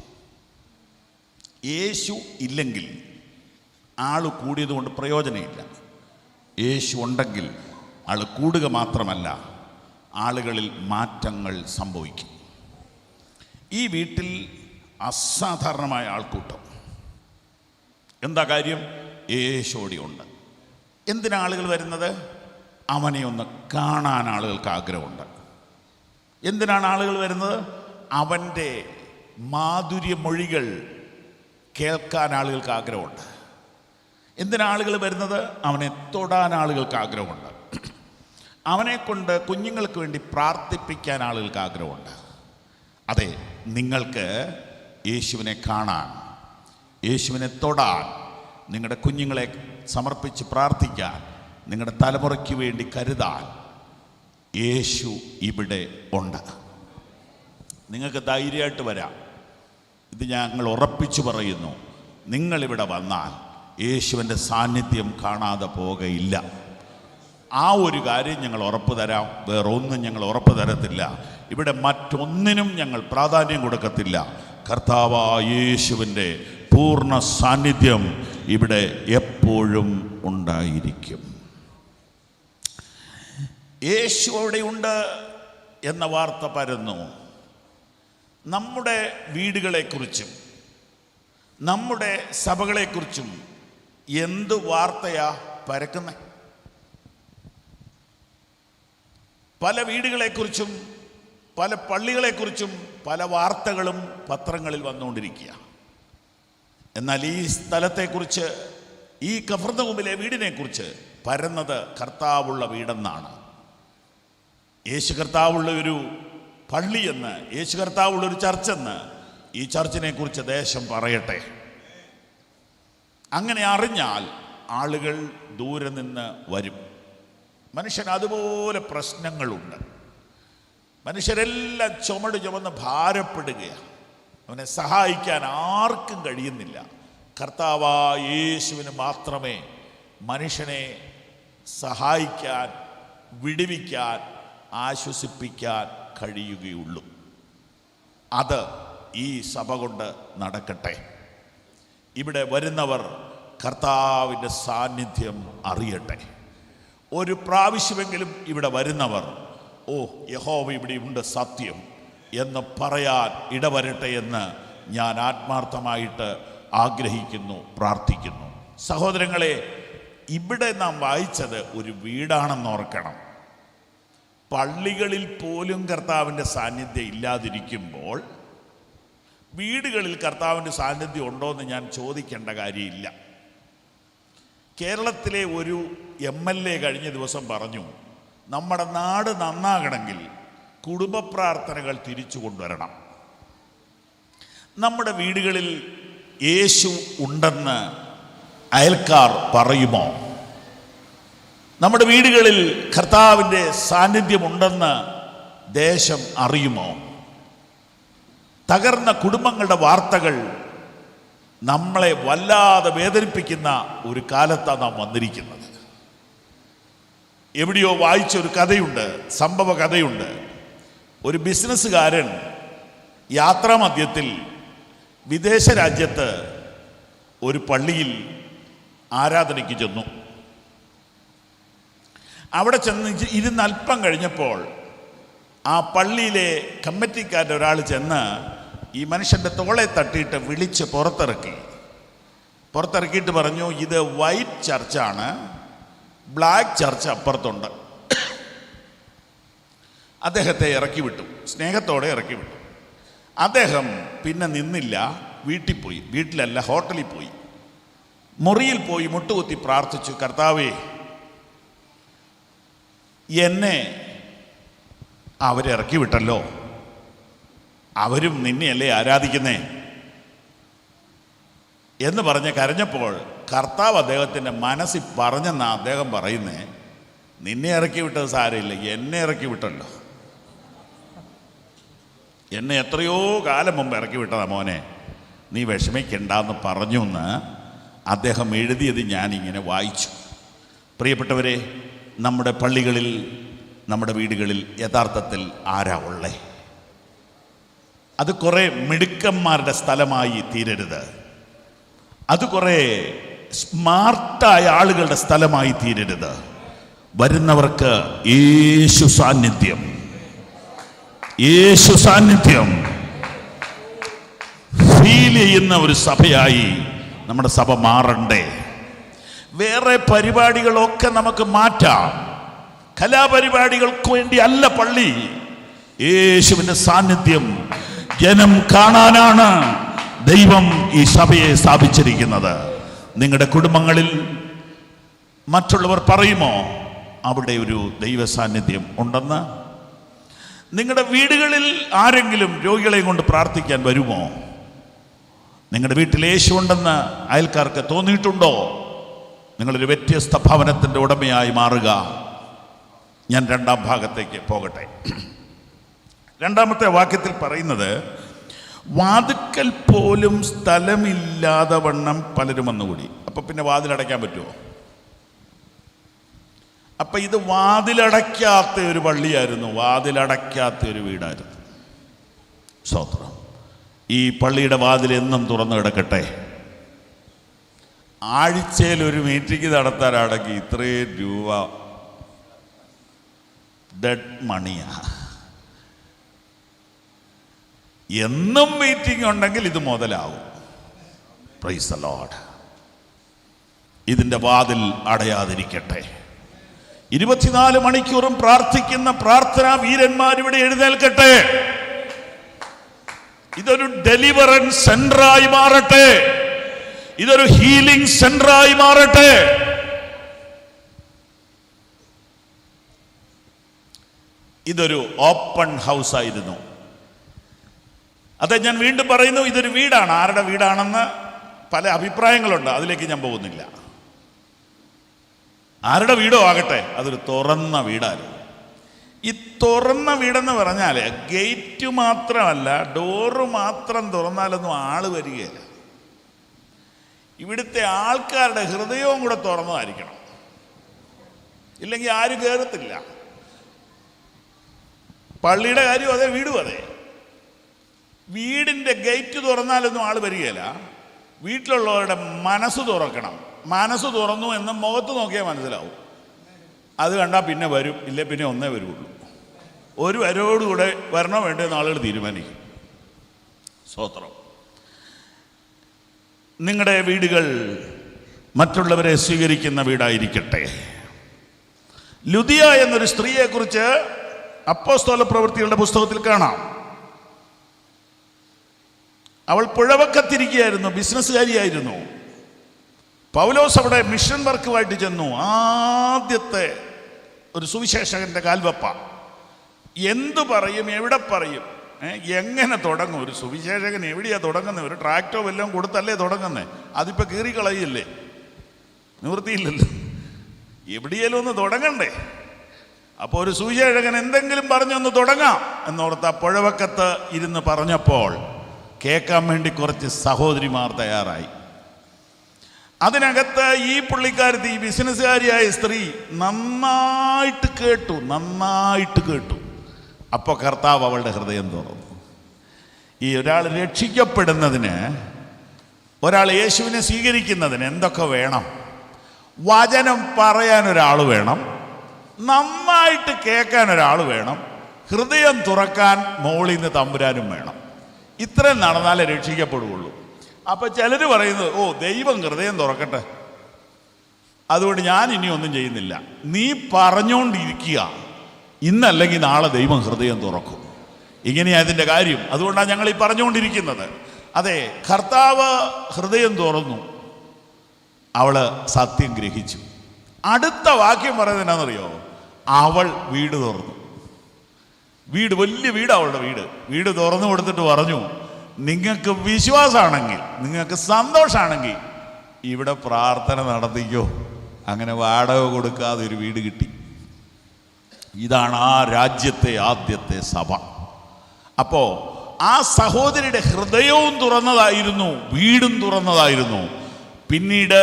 യേശു ഇല്ലെങ്കിൽ ആൾ കൂടിയത് കൊണ്ട് പ്രയോജനമില്ല. യേശു ഉണ്ടെങ്കിൽ ആൾ കൂടുക മാത്രമല്ല, ആളുകളിൽ മാറ്റങ്ങൾ സംഭവിക്കും. ഈ വീട്ടിൽ അസാധാരണമായ ആൾക്കൂട്ടം. എന്താ കാര്യം? യേശോടി ഉണ്ട്. എന്തിനാ ആളുകൾ വരുന്നത്? അവനെ ഒന്ന് കാണാൻ ആളുകൾക്ക് ആഗ്രഹമുണ്ട്. എന്തിനാണ് ആളുകൾ വരുന്നത്? അവൻ്റെ മാധുര്യമൊഴികൾ കേൾക്കാൻ ആളുകൾക്ക് ആഗ്രഹമുണ്ട്. എന്തിനാ ആളുകൾ വരുന്നത്? അവനെ തൊടാൻ ആളുകൾക്ക് ആഗ്രഹമുണ്ട്. അവനെ കൊണ്ട് കുഞ്ഞുങ്ങൾക്ക് വേണ്ടി പ്രാർത്ഥിപ്പിക്കാൻ ആളുകൾക്ക് ആഗ്രഹമുണ്ട്. അതെ, നിങ്ങൾക്ക് യേശുവിനെ കാണാൻ, യേശുവിനെ തൊടാൻ, നിങ്ങളുടെ കുഞ്ഞുങ്ങളെ സമർപ്പിച്ച് പ്രാർത്ഥിക്കാൻ, നിങ്ങളുടെ തലമുറയ്ക്ക് വേണ്ടി കരുതാൻ യേശു ഇവിടെ ഉണ്ട്. നിങ്ങൾക്ക് ധൈര്യമായിട്ട് വരാം. ഇത് ഞങ്ങൾ ഉറപ്പിച്ചു പറയുന്നു. നിങ്ങളിവിടെ വന്നാൽ യേശുവിൻ്റെ സാന്നിധ്യം കാണാതെ പോകയില്ല. ആ ഒരു കാര്യം ഞങ്ങൾ ഉറപ്പ് തരാം. വേറൊന്നും ഞങ്ങൾ ഉറപ്പ് തരത്തില്ല. ഇവിടെ മറ്റൊന്നിനും ഞങ്ങൾ പ്രാധാന്യം കൊടുക്കത്തില്ല. കർത്താവായ യേശുവിൻ്റെ പൂർണ്ണ സാന്നിധ്യം ഇവിടെ എപ്പോഴും ഉണ്ടായിരിക്കും. യേശു അവിടെയുണ്ട് എന്ന വാർത്ത പരന്നു. നമ്മുടെ വീടുകളെക്കുറിച്ചും നമ്മുടെ സഭകളെക്കുറിച്ചും എന്ത് വാർത്തയാ പരക്കുന്നത്? പല വീടുകളെക്കുറിച്ചും പല പള്ളികളെക്കുറിച്ചും പല വാർത്തകളും പത്രങ്ങളിൽ വന്നുകൊണ്ടിരിക്കുക. എന്നാൽ ഈ സ്ഥലത്തെക്കുറിച്ച്, ഈ കഫർന്നഹൂമിലെ വീടിനെക്കുറിച്ച് പരന്നത് കർത്താവുള്ള വീടെന്നാണ്. യേശു കർത്താവുള്ള ഒരു പള്ളിയെന്ന്, യേശു കർത്താവുള്ള ഒരു ചർച്ചെന്ന് ഈ ചർച്ചിനെ കുറിച്ച് ദേശം പറയട്ടെ. അങ്ങനെ അറിഞ്ഞാൽ ആളുകൾ ദൂരെ നിന്ന് വരും. മനുഷ്യന് അതുപോലെ പ്രശ്നങ്ങളുണ്ട്. മനുഷ്യരെല്ലാം ചുമന്ന് ഭാരപ്പെടുകയാണ്. അവനെ സഹായിക്കാൻ ആർക്കും കഴിയുന്നില്ല. കർത്താവായ യേശുവിന് മാത്രമേ മനുഷ്യനെ സഹായിക്കാൻ, വിടുവിക്കാൻ, ആശ്വസിപ്പിക്കാൻ കഴിയുകയുള്ളൂ. അത് ഈ സഭ കൊണ്ട് നടക്കട്ടെ. ഇവിടെ വരുന്നവർ കർത്താവിൻ്റെ സാന്നിധ്യം അറിയട്ടെ. ഒരു പ്രാവശ്യമെങ്കിലും ഇവിടെ വരുന്നവർ, ഓ യഹോവ ഇവിടെ ഉണ്ട് സത്യം എന്ന് പറയാൻ ഇടവരട്ടെ എന്ന് ഞാൻ ആത്മാർത്ഥമായിട്ട് ആഗ്രഹിക്കുന്നു, പ്രാർത്ഥിക്കുന്നു. സഹോദരങ്ങളെ, ഇവിടെ നാം വായിച്ചത് ഒരു വീടാണെന്ന് ഓർക്കണം. പള്ളികളിൽ പോലും കർത്താവിൻ്റെ സാന്നിധ്യം ഇല്ലാതിരിക്കുമ്പോൾ വീടുകളിൽ കർത്താവിൻ്റെ സാന്നിധ്യം ഉണ്ടോ എന്ന് ഞാൻ ചോദിക്കേണ്ട കാര്യമില്ല. കേരളത്തിലെ ഒരു MLA കഴിഞ്ഞ ദിവസം പറഞ്ഞു, നമ്മുടെ നാട് നന്നാകണമെങ്കിൽ കുടുംബ പ്രാർത്ഥനകൾ തിരിച്ചു കൊണ്ടുവരണം. നമ്മുടെ വീടുകളിൽ യേശു ഉണ്ടെന്ന് അയൽക്കാർ പറയുമോ? നമ്മുടെ വീടുകളിൽ കർത്താവിൻ്റെ സാന്നിധ്യമുണ്ടെന്ന് ദേശം അറിയുമോ? തകർന്ന കുടുംബങ്ങളുടെ വാർത്തകൾ നമ്മളെ വല്ലാതെ വേദനിപ്പിക്കുന്ന ഒരു കാലത്താണ് നാം വന്നിരിക്കുന്നത്. എവിടെയോ വായിച്ച ഒരു കഥയുണ്ട്, സംഭവ കഥയുണ്ട്. ഒരു ബിസിനസ്സുകാരൻ യാത്രാമധ്യത്തിൽ വിദേശ രാജ്യത്ത് ഒരു പള്ളിയിൽ ആരാധനയ്ക്ക് ചെന്നു. അവിടെ ചെന്ന് ഇരുന്ന് അല്പം കഴിഞ്ഞപ്പോൾ ആ പള്ളിയിലെ കമ്മിറ്റിക്കാരൻ്റെ ഒരാൾ ചെന്ന് ഈ മനുഷ്യൻ്റെ തോളെ തട്ടിയിട്ട് വിളിച്ച് പുറത്തിറക്കിയിട്ട് പറഞ്ഞു, ഇത് വൈറ്റ് ചർച്ചാണ്, ബ്ലാക്ക് ചർച്ച് അപ്പുറത്തുണ്ട്. അദ്ദേഹത്തെ ഇറക്കി വിട്ടു, സ്നേഹത്തോടെ ഇറക്കി വിട്ടു. അദ്ദേഹം പിന്നെ നിന്നില്ല, വീട്ടിൽ പോയി. വീട്ടിലല്ല, ഹോട്ടലിൽ പോയി. മുറിയിൽ പോയി മുട്ടുകുത്തി പ്രാർത്ഥിച്ചു, കർത്താവേ, എന്നെ അവരിറക്കി വിട്ടല്ലോ, അവരും നിന്നെയല്ലേ ആരാധിക്കുന്നേ എന്ന് പറഞ്ഞ് കരഞ്ഞപ്പോൾ കർത്താവ് അദ്ദേഹത്തിൻ്റെ മനസ്സിൽ പറഞ്ഞെന്നാ അദ്ദേഹം പറയുന്നേ, നിന്നെ ഇറക്കി വിട്ടത് സാരമില്ല, എന്നെ ഇറക്കി വിട്ടല്ലോ, എന്നെ എത്രയോ കാലം മുമ്പ് ഇറക്കി വിട്ടതാ മോനെ, നീ വിഷമിക്കണ്ടെന്ന് പറഞ്ഞു എന്ന് അദ്ദേഹം എഴുതിയത് ഞാനിങ്ങനെ വായിച്ചു. പ്രിയപ്പെട്ടവരെ, നമ്മുടെ പള്ളികളിൽ, നമ്മുടെ വീടുകളിൽ യഥാർത്ഥത്തിൽ ആരാ ഉള്ളേ? അത് കുറേ മിടുക്കന്മാരുടെ സ്ഥലമായി തീരരുത്. അത് കുറേ സ്മാർട്ടായ ആളുകളുടെ സ്ഥലമായി തീരരുത്. വരുന്നവർക്ക് യേശു സാന്നിധ്യം ഫീൽ ചെയ്യുന്ന ഒരു സഭയായി നമ്മുടെ സഭ മാറണ്ടേ? വേറെ പരിപാടികളൊക്കെ നമുക്ക് മാറ്റാം. കലാപരിപാടികൾക്ക് വേണ്ടി അല്ല പള്ളി. യേശുവിൻ്റെ സാന്നിധ്യം ജനം കാണാനാണ് ദൈവം ഈ സഭയെ സ്ഥാപിച്ചിരിക്കുന്നത്. നിങ്ങളുടെ കുടുംബങ്ങളിൽ മറ്റുള്ളവർ പറയുമോ അവിടെ ഒരു ദൈവ സാന്നിധ്യം ഉണ്ടെന്ന്? നിങ്ങളുടെ വീടുകളിൽ ആരെങ്കിലും രോഗികളെയും കൊണ്ട് പ്രാർത്ഥിക്കാൻ വരുമോ? നിങ്ങളുടെ വീട്ടിൽ യേശു ഉണ്ടെന്ന് അയൽക്കാർക്ക് തോന്നിയിട്ടുണ്ടോ? നിങ്ങളൊരു വ്യത്യസ്ത ഭവനത്തിൻ്റെ ഉടമയായി മാറുക. ഞാൻ രണ്ടാം ഭാഗത്തേക്ക് പോകട്ടെ. രണ്ടാമത്തെ വാക്യത്തിൽ പറയുന്നത്, വാതിക്കൽ പോലും സ്ഥലമില്ലാതെ വണ്ണം പലരും വന്നുകൂടി. അപ്പൊ പിന്നെ വാതിലടയ്ക്കാൻ പറ്റുമോ? അപ്പൊ ഇത് വാതിലടയ്ക്കാത്ത ഒരു പള്ളിയായിരുന്നു, വാതിലടയ്ക്കാത്ത ഒരു വീടായിരുന്നു. സ്തോത്രം. ഈ പള്ളിയുടെ വാതിൽ എന്നും തുറന്നു കിടക്കട്ടെ. ആഴ്ചയിൽ ഒരു മീറ്റിംഗ് നടത്താനാണെങ്കിൽ ഇത്രയും രൂപ ഡെഡ് മണിയാ. എന്നും മീറ്റിംഗ് ഉണ്ടെങ്കിൽ ഇത് മുതലാവും. Price the Lord. ഇതിൻ്റെ വാതിൽ അടയാതിരിക്കട്ടെ. 24 മണിക്കൂറും പ്രാർത്ഥിക്കുന്ന പ്രാർത്ഥനാ വീരന്മാരിവിടെ എഴുന്നേൽക്കട്ടെ. ഇതൊരു ഡെലിവറൻസ് സെന്ററായി മാറട്ടെ. ഇതൊരു ഹീലിംഗ് സെന്ററായി മാറട്ടെ. ഇതൊരു ഓപ്പൺ ഹൗസ് ആയിരുന്നു. അതെ, ഞാൻ വീണ്ടും പറയുന്നു, ഇതൊരു വീടാണ്. ആരുടെ വീടാണെന്ന് പല അഭിപ്രായങ്ങളുണ്ട്, അതിലേക്ക് ഞാൻ പോകുന്നില്ല. ആരുടെ വീടോ ആകട്ടെ, അതൊരു തുറന്ന വീടായിരുന്നു. ഈ തുറന്ന വീടെന്ന് പറഞ്ഞാൽ ഗേറ്റ് മാത്രമല്ല, ഡോറ് മാത്രം തുറന്നാലൊന്നും ആള് വരികയില്ല. ഇവിടുത്തെ ആൾക്കാരുടെ ഹൃദയവും കൂടെ തുറന്നതായിരിക്കണം, ഇല്ലെങ്കിൽ ആരും കയറത്തില്ല. പള്ളിയുടെ കാര്യം അതെ, വീടും അതെ. വീടിൻ്റെ ഗേറ്റ് തുറന്നാലൊന്നും ആൾ വരികയില്ല. വീട്ടിലുള്ളവരുടെ മനസ്സ് തുറക്കണം. മനസ്സ് തുറന്നു എന്ന് മുഖത്ത് നോക്കിയാൽ മനസ്സിലാവും. അത് കണ്ടാൽ പിന്നെ വരും, ഇല്ലേ പിന്നെ ഒന്നേ വരുള്ളൂ. ഒരു വരോടുകൂടെ വരണോ വേണ്ടോ എന്ന് ആളുകൾ തീരുമാനിക്കും. സ്തോത്രം. നിങ്ങളുടെ വീടുകൾ മറ്റുള്ളവരെ സ്വീകരിക്കുന്ന വീടായിരിക്കട്ടെ. ലുദിയ എന്നൊരു സ്ത്രീയെക്കുറിച്ച് അപ്പോസ്തല പ്രവൃത്തികളുടെ പുസ്തകത്തിൽ കാണാം. അവൾ പുഴവക്കത്തിരിക്കുകയായിരുന്നു, ബിസിനസ്സുകാരിയായിരുന്നു. പൗലോസ് അവിടെ മിഷൻ വർക്കുമായിട്ട് ചെന്നു. ആദ്യത്തെ ഒരു സുവിശേഷകന്റെ കാൽവെപ്പ. എന്തു പറയും, എവിടെ പറയും, എങ്ങനെ തുടങ്ങും? ഒരു സുവിശേഷകൻ എവിടെയാ തുടങ്ങുന്നത്? ഒരു ട്രാക്ടോ വല്ലതും കൊടുത്തല്ലേ തുടങ്ങുന്നത്? അതിപ്പോൾ കീറിക്കളയില്ലേ? നിവൃത്തിയില്ലല്ലോ. എവിടെയെങ്കിലും ഒന്ന് തുടങ്ങണ്ടേ? അപ്പോൾ ഒരു സുവിശേഷകൻ എന്തെങ്കിലും പറഞ്ഞൊന്ന് തുടങ്ങാം എന്നോർത്ത് ആ പുഴവക്കത്ത് ഇരുന്ന് പറഞ്ഞപ്പോൾ കേൾക്കാൻ വേണ്ടി കുറച്ച് സഹോദരിമാർ തയ്യാറായി. അതിനകത്ത് ഈ പുള്ളിക്കാരത്തി, ഈ ബിസിനസ്സുകാരിയായ സ്ത്രീ നന്നായിട്ട് കേട്ടു. അപ്പോൾ കർത്താവ് അവളുടെ ഹൃദയം തുറന്നു. ഈ ഒരാൾ രക്ഷിക്കപ്പെടുന്നതിന്, ഒരാൾ യേശുവിനെ സ്വീകരിക്കുന്നതിന് എന്തൊക്കെ വേണം? വചനം പറയാൻ ഒരാൾ വേണം, നന്നായിട്ട് കേൾക്കാൻ ഒരാൾ വേണം, ഹൃദയം തുറക്കാൻ മോളിൽ നിന്ന് തമ്പുരാനും വേണം. ഇത്രയും നടന്നാലേ രക്ഷിക്കപ്പെടുകയുള്ളൂ. അപ്പൊ ചിലർ പറയുന്നത്, ഓ ദൈവം ഹൃദയം തുറക്കട്ടെ, അതുകൊണ്ട് ഞാൻ ഇനി ഒന്നും ചെയ്യുന്നില്ല. നീ പറഞ്ഞുകൊണ്ടിരിക്കുക, ഇന്നല്ലെങ്കിൽ നാളെ ദൈവം ഹൃദയം തുറക്കും. ഇങ്ങനെയാ അതിൻ്റെ കാര്യം. അതുകൊണ്ടാണ് ഞങ്ങൾ ഈ പറഞ്ഞുകൊണ്ടിരിക്കുന്നത്. അതെ, കർത്താവ് ഹൃദയം തുറന്നു, അവള് സത്യം ഗ്രഹിച്ചു. അടുത്ത വാക്യം പറയുന്നത് എന്നാണെന്നറിയോ? അവൾ വീട് തുറന്നു. വലിയ വീട്, അവളുടെ വീട് തുറന്നു കൊടുത്തിട്ട് പറഞ്ഞു, നിങ്ങൾക്ക് വിശ്വാസമാണെങ്കിൽ, നിങ്ങൾക്ക് സന്തോഷമാണെങ്കിൽ ഇവിടെ പ്രാർത്ഥന നടത്തിക്കോ. അങ്ങനെ വാടക കൊടുക്കാതെ ഒരു വീട് കിട്ടി. ഇതാണ് ആ രാജ്യത്തെ ആദ്യത്തെ സഭ. അപ്പോ ആ സഹോദരിയുടെ ഹൃദയവും തുറന്നതായിരുന്നു, വീടും തുറന്നതായിരുന്നു. പിന്നീട്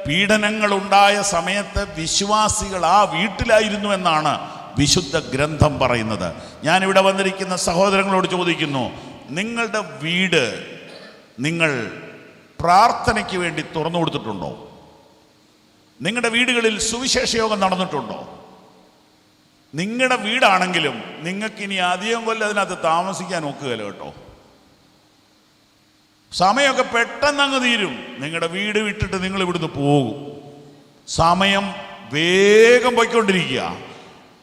പീഡനങ്ങളുണ്ടായ സമയത്ത് വിശ്വാസികൾ ആ വീട്ടിലായിരുന്നു എന്നാണ് വിശുദ്ധ ഗ്രന്ഥം പറയുന്നത്. ഞാനിവിടെ വന്നിരിക്കുന്ന സഹോദരങ്ങളോട് ചോദിക്കുന്നു, നിങ്ങളുടെ വീട് നിങ്ങൾ പ്രാർത്ഥനയ്ക്ക് വേണ്ടി തുറന്നു കൊടുത്തിട്ടുണ്ടോ? നിങ്ങളുടെ വീടുകളിൽ സുവിശേഷ യോഗം നടന്നിട്ടുണ്ടോ? നിങ്ങളുടെ വീടാണെങ്കിലും നിങ്ങൾക്കിനി അധികം കൊല്ലം അതിനകത്ത് താമസിക്കാൻ ഒക്കുകയില്ല കേട്ടോ. സമയമൊക്കെ പെട്ടെന്ന് അങ്ങ് തീരും. നിങ്ങളുടെ വീട് വിട്ടിട്ട് നിങ്ങൾ ഇവിടുന്ന് പോകും. സമയം വേഗം പോയിക്കൊണ്ടിരിക്കുക.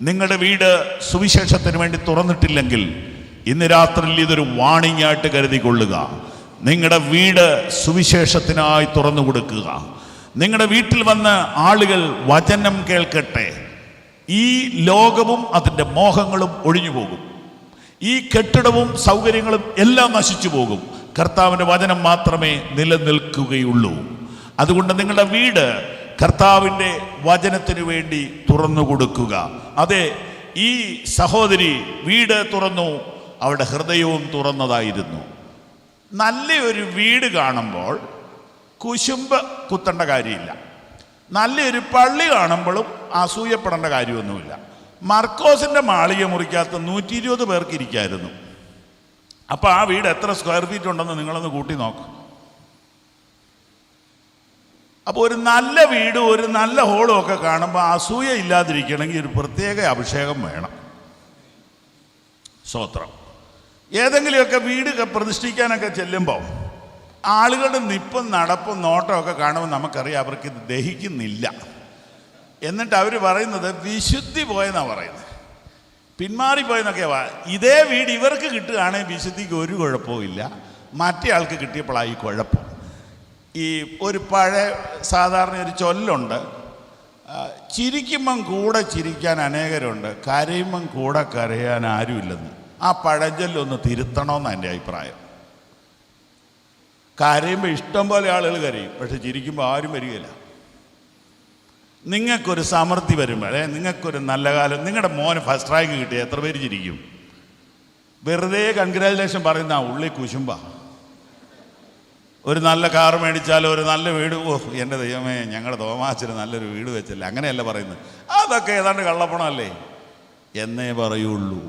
നിങ്ങളുടെ വീട് സുവിശേഷത്തിന് വേണ്ടി തുറന്നിട്ടില്ലെങ്കിൽ ഇന്ന് രാത്രിയിൽ ഇതൊരു വാണിംഗ് ആയിട്ട് കരുതിക്കൊള്ളുക. നിങ്ങളുടെ വീട് സുവിശേഷത്തിനായി തുറന്നു കൊടുക്കുക. നിങ്ങളുടെ വീട്ടിൽ വന്ന് ആളുകൾ വചനം കേൾക്കട്ടെ. ഈ ലോകവും അതിൻ്റെ മോഹങ്ങളും ഒഴിഞ്ഞു പോകും. ഈ കെട്ടിടവും സൗകര്യങ്ങളും എല്ലാം നശിച്ചു പോകും. കർത്താവിൻ്റെ വചനം മാത്രമേ നിലനിൽക്കുകയുള്ളൂ. അതുകൊണ്ട് നിങ്ങളുടെ വീട് കർത്താവിൻ്റെ വചനത്തിനു വേണ്ടി തുറന്നു കൊടുക്കുക. അതെ, ഈ സഹോദരി വീട് തുറന്നു, അവളുടെ ഹൃദയവും തുറന്നതായിരുന്നു. നല്ലൊരു വീട് കാണുമ്പോൾ കുശുമ്പ് കുത്തേണ്ട കാര്യമില്ല. നല്ലൊരു പള്ളി കാണുമ്പോഴും അസൂയപ്പെടേണ്ട കാര്യമൊന്നുമില്ല. മർക്കോസിൻ്റെ മാളിക മുറിക്കകത്ത് 120 പേർക്ക് ഇരിക്കായിരുന്നു. അപ്പോൾ ആ വീട് എത്ര സ്ക്വയർ ഫീറ്റ് ഉണ്ടെന്ന് നിങ്ങളൊന്ന് കൂട്ടി നോക്കും. അപ്പോൾ ഒരു നല്ല വീടും ഒരു നല്ല ഹോളും ഒക്കെ കാണുമ്പോൾ അസൂയ ഇല്ലാതിരിക്കണമെങ്കിൽ ഒരു പ്രത്യേക അഭിഷേകം വേണം. സ്തോത്രം. ഏതെങ്കിലുമൊക്കെ വീട് പ്രതിഷ്ഠിക്കാനൊക്കെ ചെല്ലുമ്പോൾ ആളുകളുടെ നിപ്പും നടപ്പും നോട്ടമൊക്കെ കാണുമ്പോൾ നമുക്കറിയാം അവർക്ക് ഇത് ദഹിക്കുന്നില്ല. എന്നിട്ട് അവർ പറയുന്നത് വിശുദ്ധി പോയെന്നാണ് പറയുന്നത്, പിന്മാറിപ്പോയെന്നൊക്കെയാ. ഇതേ വീട് ഇവർക്ക് കിട്ടുകയാണെങ്കിൽ വിശുദ്ധിക്ക് ഒരു കുഴപ്പവും ഇല്ല, മറ്റേ ആൾക്ക് കിട്ടിയപ്പോഴാണ് ഈ കുഴപ്പം. ഈ ഒരു പഴയ സാധാരണ ഒരു ചൊല്ലുണ്ട്, ചിരിക്കുമ്പം കൂടെ ചിരിക്കാൻ അനേകരുണ്ട്, കരയുമ്പം കൂടെ കരയാൻ ആരുമില്ലെന്ന്. ആ പഴഞ്ചൊല്ലൊന്ന് തിരുത്തണമെന്ന് എൻ്റെ അഭിപ്രായം. കരയുമ്പോൾ ഇഷ്ടം പോലെ ആളുകൾ കരയും, പക്ഷെ ചിരിക്കുമ്പോൾ ആരും വരികയില്ല. നിങ്ങൾക്കൊരു സമൃദ്ധി വരുമ്പോൾ, നിങ്ങൾക്കൊരു നല്ല കാലം, നിങ്ങളുടെ മോന് ഫസ്റ്റ് റാങ്ക് കിട്ടിയ എത്ര പേര് ചിരിക്കും? വെറുതെ കൺഗ്രാജുലേഷൻ പറയുന്ന ഉള്ളി കുശുമ്പ. ഒരു നല്ല കാർ മേടിച്ചാലോ ഒരു നല്ല വീട്, ഓ എൻ്റെ ദൈവമേ ഞങ്ങളുടെ തോമാച്ചിന് നല്ലൊരു വീട് വെച്ചല്ലേ, അങ്ങനെയല്ല പറയുന്നത്. അതൊക്കെ ഏതാണ്ട് കള്ളപ്പണമല്ലേ എന്നേ പറയുള്ളൂ.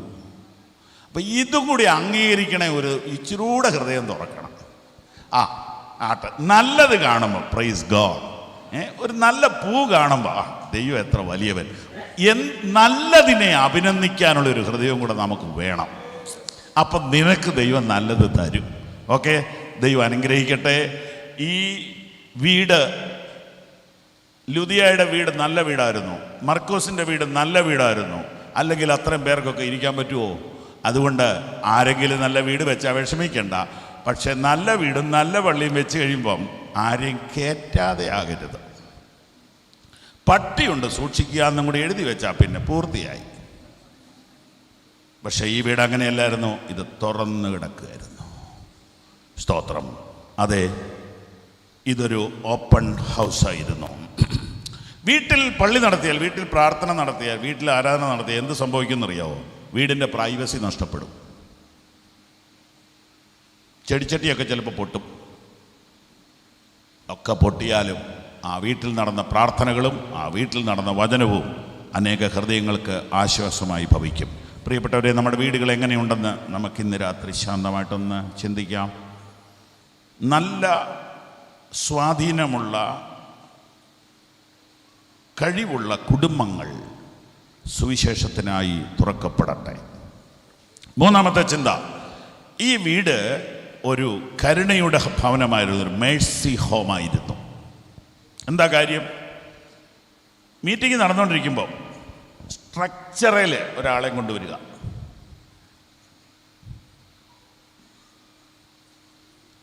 അപ്പം ഇതും കൂടി അംഗീകരിക്കണേ, ഒരു ഇച്ചിരൂടെ ഹൃദയം തുറക്കണം. ആട്ടെ, നല്ലത് കാണുമ്പോൾ പ്രൈസ് ഗോഡ്, ഒരു നല്ല പൂ കാണുമ്പോൾ ദൈവം എത്ര വലിയവൻ, നല്ലതിനെ അഭിനന്ദിക്കാനുള്ളൊരു ഹൃദയവും കൂടെ നമുക്ക് വേണം. അപ്പം നിനക്ക് ദൈവം നല്ലത് തരും. ഓക്കെ, ദൈവം അനുഗ്രഹിക്കട്ടെ. ഈ വീട്, ലുദിയയുടെ വീട് നല്ല വീടായിരുന്നു, മർക്കോസിൻ്റെ വീട് നല്ല വീടായിരുന്നു. അല്ലെങ്കിൽ അത്രയും പേർക്കൊക്കെ ഇരിക്കാൻ പറ്റുമോ? അതുകൊണ്ട് ആരെങ്കിലും നല്ല വീട് വെച്ചാൽ വിഷമിക്കണ്ട. പക്ഷെ നല്ല വീടും നല്ല പള്ളിയും വെച്ച് കഴിയുമ്പം ആരെയും കയറ്റാതെ ആകരുത്. പട്ടിയുണ്ട് സൂക്ഷിക്കുക എന്നും കൂടി എഴുതി വെച്ചാൽ പിന്നെ പൂർത്തിയായി. പക്ഷെ ഈ വീട് അങ്ങനെയല്ലായിരുന്നു, ഇത് തുറന്നു കിടക്കുകയായിരുന്നു. സ്തോത്രം. അതെ, ഇതൊരു ഓപ്പൺ ഹൗസായിരുന്നു. വീട്ടിൽ പള്ളി നടത്തിയാൽ, വീട്ടിൽ പ്രാർത്ഥന നടത്തിയാൽ, വീട്ടിൽ ആരാധന നടത്തിയാൽ എന്ത് സംഭവിക്കുമെന്നറിയാവോ? വീടിൻ്റെ പ്രൈവസി നഷ്ടപ്പെടും. ചെടിച്ചട്ടിയൊക്കെ ചിലപ്പോൾ പൊട്ടും. ഒക്കെ പൊട്ടിയാലും ആ വീട്ടിൽ നടന്ന പ്രാർത്ഥനകളും ആ വീട്ടിൽ നടന്ന വചനവും അനേക ഹൃദയങ്ങൾക്ക് ആശ്വാസമായി ഭവിക്കും. പ്രിയപ്പെട്ടവരെ, നമ്മുടെ വീടുകൾ എങ്ങനെയുണ്ടെന്ന് നമുക്കിന്ന് രാത്രി ശാന്തമായിട്ടൊന്ന് ചിന്തിക്കാം. നല്ല സ്വാധീനമുള്ള കഴിവുള്ള കുടുംബങ്ങൾ സുവിശേഷത്തിനായി തുറക്കപ്പെടട്ടെ. മൂന്നാമത്തെ ചിന്ത, ഈ വീട് ഒരു കരുണയുടെ ഭവനമായിരുന്നു, ഒരു മേഴ്സി ഹോമായിരുന്നു. എന്താ കാര്യം? മീറ്റിംഗ് നടന്നുകൊണ്ടിരിക്കുമ്പോൾ സ്ട്രക്ചറിൽ ഒരാളെ കൊണ്ടുവരിക,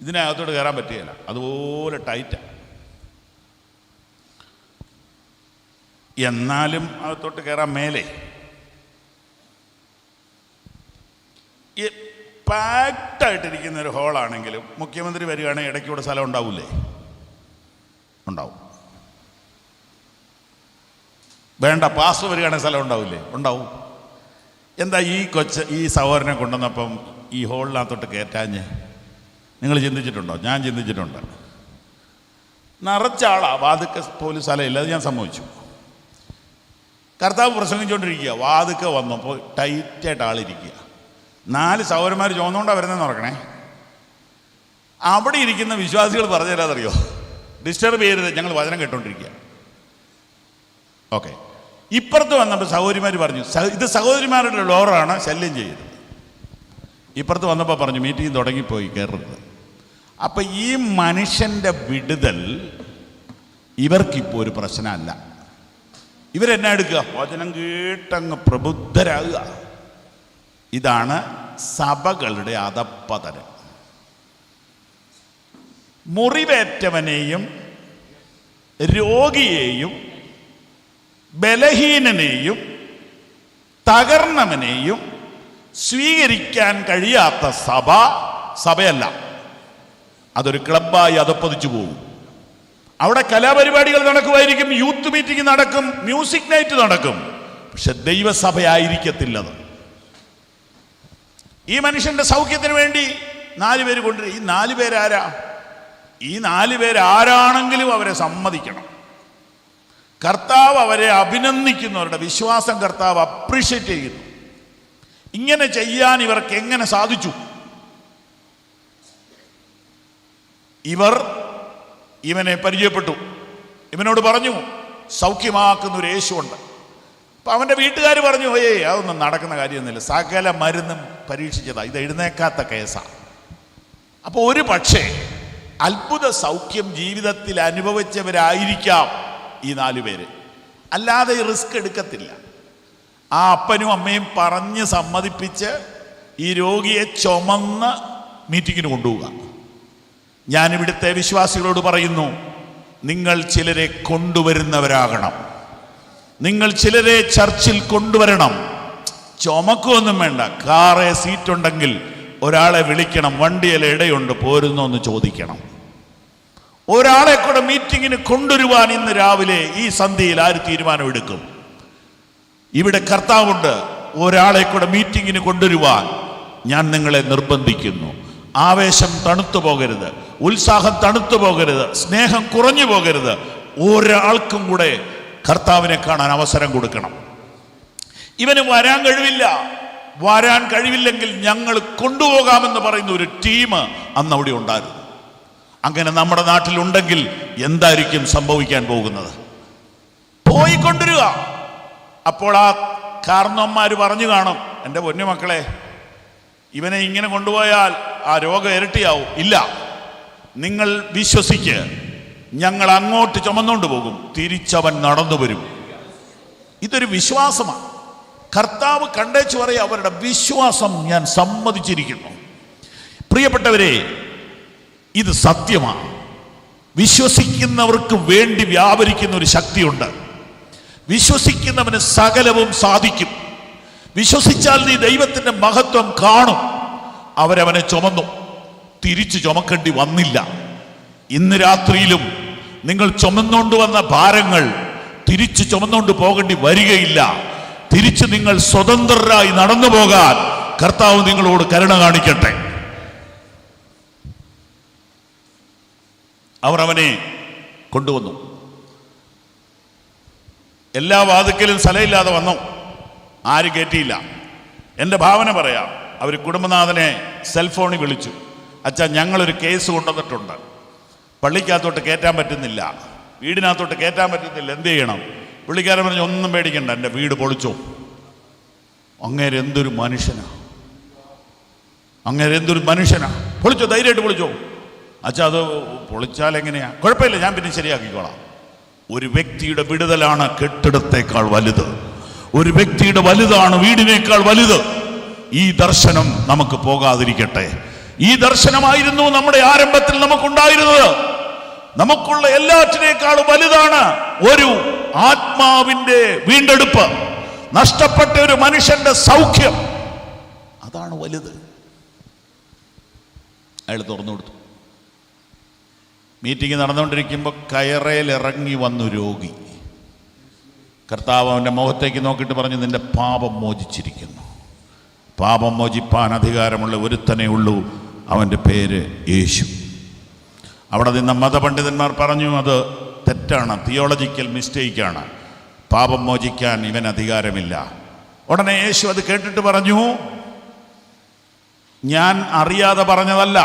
ഇതിനകത്തോട്ട് കയറാൻ പറ്റുകയില്ല, അതുപോലെ ടൈറ്റാണ്. എന്നാലും അകത്തോട്ട് കയറാൻ മേലെ ഈ പാക്റ്റായിട്ടിരിക്കുന്ന ഒരു ഹോളാണെങ്കിലും മുഖ്യമന്ത്രി വരികയാണെങ്കിൽ ഇടയ്ക്കൂടെ സ്ഥലം ഉണ്ടാവില്ലേ? ഉണ്ടാവും. വേണ്ട, പാസ് വരികയാണെങ്കിൽ സ്ഥലം ഉണ്ടാവില്ലേ? ഉണ്ടാവും. എന്താ ഈ സഹോദരനെ കൊണ്ടുവന്നപ്പം ഈ ഹോളിനകത്തോട്ട് കയറ്റാഞ്ഞ്? നിങ്ങൾ ചിന്തിച്ചിട്ടുണ്ടോ? ഞാൻ ചിന്തിച്ചിട്ടുണ്ട്. നിറച്ചാളാ, വാതുക്ക പോലും സ്ഥലമില്ല, അത് ഞാൻ സമ്മതിച്ചു. കർത്താവ് പ്രസംഗിച്ചുകൊണ്ടിരിക്കുക, വാതുക്ക വന്നപ്പോൾ ടൈറ്റായിട്ട് ആളിരിക്കുക. 4 സഹോദരന്മാർ ചോന്നുകൊണ്ടാണ് വരുന്നതെന്ന് ഓർക്കണേ. അവിടെ ഇരിക്കുന്ന വിശ്വാസികൾ പറഞ്ഞു തരാതറിയോ? ഡിസ്റ്റർബ് ചെയ്യരുത്, ഞങ്ങൾ വചനം കേട്ടോണ്ടിരിക്കുക. ഓക്കെ. ഇപ്പുറത്ത് വന്നപ്പോൾ സഹോദരിമാർ പറഞ്ഞു, ഇത് സഹോദരിമാരുടെ ലോറാണ്, ശല്യം ചെയ്യരുത്. ഇപ്പുറത്ത് വന്നപ്പോൾ പറഞ്ഞു, മീറ്റിംഗ് തുടങ്ങിപ്പോയി, കയറരുത്. അപ്പം ഈ മനുഷ്യൻ്റെ വിടുതൽ ഇവർക്കിപ്പോൾ ഒരു പ്രശ്നമല്ല. ഇവരെന്നാ എടുക്കുക? വചനം കേട്ടങ്ങ് പ്രബുദ്ധരാകുക. ഇതാണ് സഭകളുടെ അധപ്പതനം. മുറിവേറ്റവനെയും രോഗിയെയും ബലഹീനനെയും തകർന്നവനെയും സ്വീകരിക്കാൻ കഴിയാത്ത സഭയല്ല. അതൊരു ക്ലബ്ബായി അധപ്പതിച്ചു പോകും. അവിടെ കലാപരിപാടികൾ നടക്കുമായിരിക്കും, യൂത്ത് മീറ്റിംഗ് നടക്കും, മ്യൂസിക് നൈറ്റ് നടക്കും, പക്ഷെ ദൈവസഭയായിരിക്കത്തില്ലത്. ഈ മനുഷ്യന്റെ സൗഖ്യത്തിന് വേണ്ടി 4 പേര് കൊണ്ടുവരും. ഈ 4 പേരാരാ? ഈ 4 പേരാരാണെങ്കിലും അവരെ സമ്മതിക്കണം. കർത്താവ് അവരെ അഭിനന്ദിക്കുന്നവരുടെ വിശ്വാസം കർത്താവ് അപ്രീഷിയേറ്റ് ചെയ്യുന്നു. ഇങ്ങനെ ചെയ്യാൻ ഇവർക്ക് എങ്ങനെ സാധിച്ചു? ഇവനെ പരിചയപ്പെട്ടു, ഇവനോട് പറഞ്ഞു സൗഖ്യമാക്കുന്ന ഒരു യേശുണ്ട്. അപ്പം അവൻ്റെ വീട്ടുകാർ പറഞ്ഞു, അതൊന്നും നടക്കുന്ന കാര്യമൊന്നുമില്ല, സകല മരുന്നും പരീക്ഷിച്ചതാ, ഇത് എഴുന്നേക്കാത്ത കേസാണ്. അപ്പോൾ ഒരു പക്ഷേ അത്ഭുത സൗഖ്യം ജീവിതത്തിൽ അനുഭവിച്ചവരായിരിക്കാം ഈ 4 പേര്, അല്ലാതെ ഈ റിസ്ക് എടുക്കത്തില്ല. ആ അപ്പനും അമ്മയും പറഞ്ഞ് സമ്മതിപ്പിച്ച് ഈ രോഗിയെ ചുമന്ന് മീറ്റിങ്ങിന് കൊണ്ടുപോവുക. ഞാനിവിടുത്തെ വിശ്വാസികളോട് പറയുന്നു, നിങ്ങൾ ചിലരെ കൊണ്ടുവരുന്നവരാകണം. നിങ്ങൾ ചിലരെ ചർച്ചിൽ കൊണ്ടുവരണം. ചുമക്കൊന്നും വേണ്ട, കാറേ സീറ്റുണ്ടെങ്കിൽ ഒരാളെ വിളിക്കണം, വണ്ടിയിൽ ഇടയുണ്ട്, പോരുന്നോ എന്ന് ചോദിക്കണം. ഒരാളെ കൂടെ മീറ്റിങ്ങിന് കൊണ്ടുവരുവാൻ ഇന്ന് രാവിലെ ഈ സന്ധ്യയിൽ ആര് തീരുമാനമെടുക്കും? ഇവിടെ കർത്താവുണ്ട്. ഒരാളെ കൂടെ മീറ്റിങ്ങിന് കൊണ്ടുവരുവാൻ ഞാൻ നിങ്ങളെ നിർബന്ധിക്കുന്നു. ആവേശം തണുത്തു പോകരുത്, ഉത്സാഹം തണുത്തു പോകരുത്, സ്നേഹം കുറഞ്ഞു പോകരുത്. ഒരാൾക്കും കൂടെ കർത്താവിനെ കാണാൻ അവസരം കൊടുക്കണം. ഇവന് വരാൻ കഴിവില്ലെങ്കിൽ ഞങ്ങൾ കൊണ്ടുപോകാമെന്ന് പറയുന്ന ഒരു ടീം അന്ന് അവിടെ ഉണ്ടായിരുന്നു. അങ്ങനെ നമ്മുടെ നാട്ടിലുണ്ടെങ്കിൽ എന്തായിരിക്കും സംഭവിക്കാൻ പോകുന്നത്? പോയി കൊണ്ടുവരിക. അപ്പോൾ ആ കാരണവന്മാർ പറഞ്ഞു കാണും, എൻ്റെ പൊന്നു മക്കളെ, ഇവനെ ഇങ്ങനെ കൊണ്ടുപോയാൽ ആ രോഗം ഇരട്ടിയാവും. ഇല്ല, നിങ്ങൾ വിശ്വസിക്ക്, ഞങ്ങൾ അങ്ങോട്ട് ചുമന്നുകൊണ്ട് പോകും, തിരിച്ചവൻ നടന്നു വരും. ഇതൊരു വിശ്വാസമാണ്. കർത്താവ് കണ്ടേച്ചു പറയും, അവരുടെ വിശ്വാസം ഞാൻ സമ്മതിച്ചിരിക്കുന്നു. പ്രിയപ്പെട്ടവരെ, ഇത് സത്യമാണ്. വിശ്വസിക്കുന്നവർക്ക് വേണ്ടി വ്യാപരിക്കുന്ന ഒരു ശക്തിയുണ്ട്. വിശ്വസിക്കുന്നവന് സകലവും സാധിക്കും. വിശ്വസിച്ചാൽ നീ ദൈവത്തിന്റെ മഹത്വം കാണും. അവരവനെ ചുമന്നു, തിരിച്ചു ചുമക്കേണ്ടി വന്നില്ല. ഇന്ന് രാത്രിയിലും നിങ്ങൾ ചുമന്നുകൊണ്ടുവന്ന ഭാരങ്ങൾ തിരിച്ചു ചുമന്നുകൊണ്ട് പോകേണ്ടി വരികയില്ല. തിരിച്ച് നിങ്ങൾ സ്വതന്ത്രരായി നടന്നു പോകാൻ കർത്താവ് നിങ്ങളോട് കരുണ കാണിക്കട്ടെ. അവർ അവനെ കൊണ്ടുവന്നു. എല്ലാ വാതിക്കലും സ്ഥലമില്ലാതെ വന്നു, ആരും കയറ്റിയില്ല. എൻ്റെ ഭാവന പറയാം, അവർ കുടുംബനാഥനെ സെൽഫോണിൽ വിളിച്ചു, അച്ഛാ ഞങ്ങളൊരു കേസ് കൊണ്ടുവന്നിട്ടുണ്ട്, പള്ളിക്കകത്തോട്ട് കയറ്റാൻ പറ്റുന്നില്ല, വീടിനകത്തോട്ട് കയറ്റാൻ പറ്റുന്നില്ല, എന്ത് ചെയ്യണം? പുള്ളിക്കാരൻ പറഞ്ഞു, ഒന്നും പേടിക്കണ്ട, എൻ്റെ വീട് പൊളിച്ചോ. അങ്ങേര് എന്തൊരു മനുഷ്യനാ, അങ്ങേര് എന്തൊരു മനുഷ്യനാ, പൊളിച്ചോ, ധൈര്യമായിട്ട് പൊളിച്ചോ. അച്ഛാ അത് പൊളിച്ചാൽ എങ്ങനെയാ? കുഴപ്പമില്ല, ഞാൻ പിന്നെ ശരിയാക്കിക്കോളാം. ഒരു വ്യക്തിയുടെ വിടുതലാണ് കെട്ടിടത്തേക്കാൾ വലുത്. ഒരു വ്യക്തിയുടെ വലുതാണ് വീടിനേക്കാൾ വലുത്. ഈ ദർശനം നമുക്ക് പോകാതിരിക്കട്ടെ. ഈ ദർശനമായിരുന്നു നമ്മുടെ ആരംഭത്തിൽ നമുക്കുണ്ടായിരുന്നത്. നമുക്കുള്ള എല്ലാറ്റിനേക്കാളും വലുതാണ് ഒരു ആത്മാവിന്റെ വീണ്ടെടുപ്പ്, നഷ്ടപ്പെട്ട ഒരു മനുഷ്യന്റെ സൗഖ്യം. അതാണ് വലുത്. അയാൾ തുറന്നു കൊടുത്തു. മീറ്റിംഗ് നടന്നുകൊണ്ടിരിക്കുമ്പോൾ കയറയിൽ ഇറങ്ങി വന്നു രോഗി. കർത്താവ് അവൻ്റെ മുഖത്തേക്ക് നോക്കിയിട്ട് പറഞ്ഞു, നിന്റെ പാപം മോചിച്ചിരിക്കുന്നു. പാപം മോചിപ്പാൻ അധികാരമുള്ള ഒരുത്തനേ ഉള്ളൂ, അവൻ്റെ പേര് യേശു. അവിടെ നിന്ന മതപണ്ഡിതന്മാർ പറഞ്ഞു, അത് തെറ്റാണ്, തിയോളജിക്കൽ മിസ്റ്റേക്കാണ്, പാപം മോചിക്കാൻ ഇവൻ അധികാരമില്ല. ഉടനെ യേശു അത് കേട്ടിട്ട് പറഞ്ഞു, ഞാൻ അറിയാതെ പറഞ്ഞതല്ല,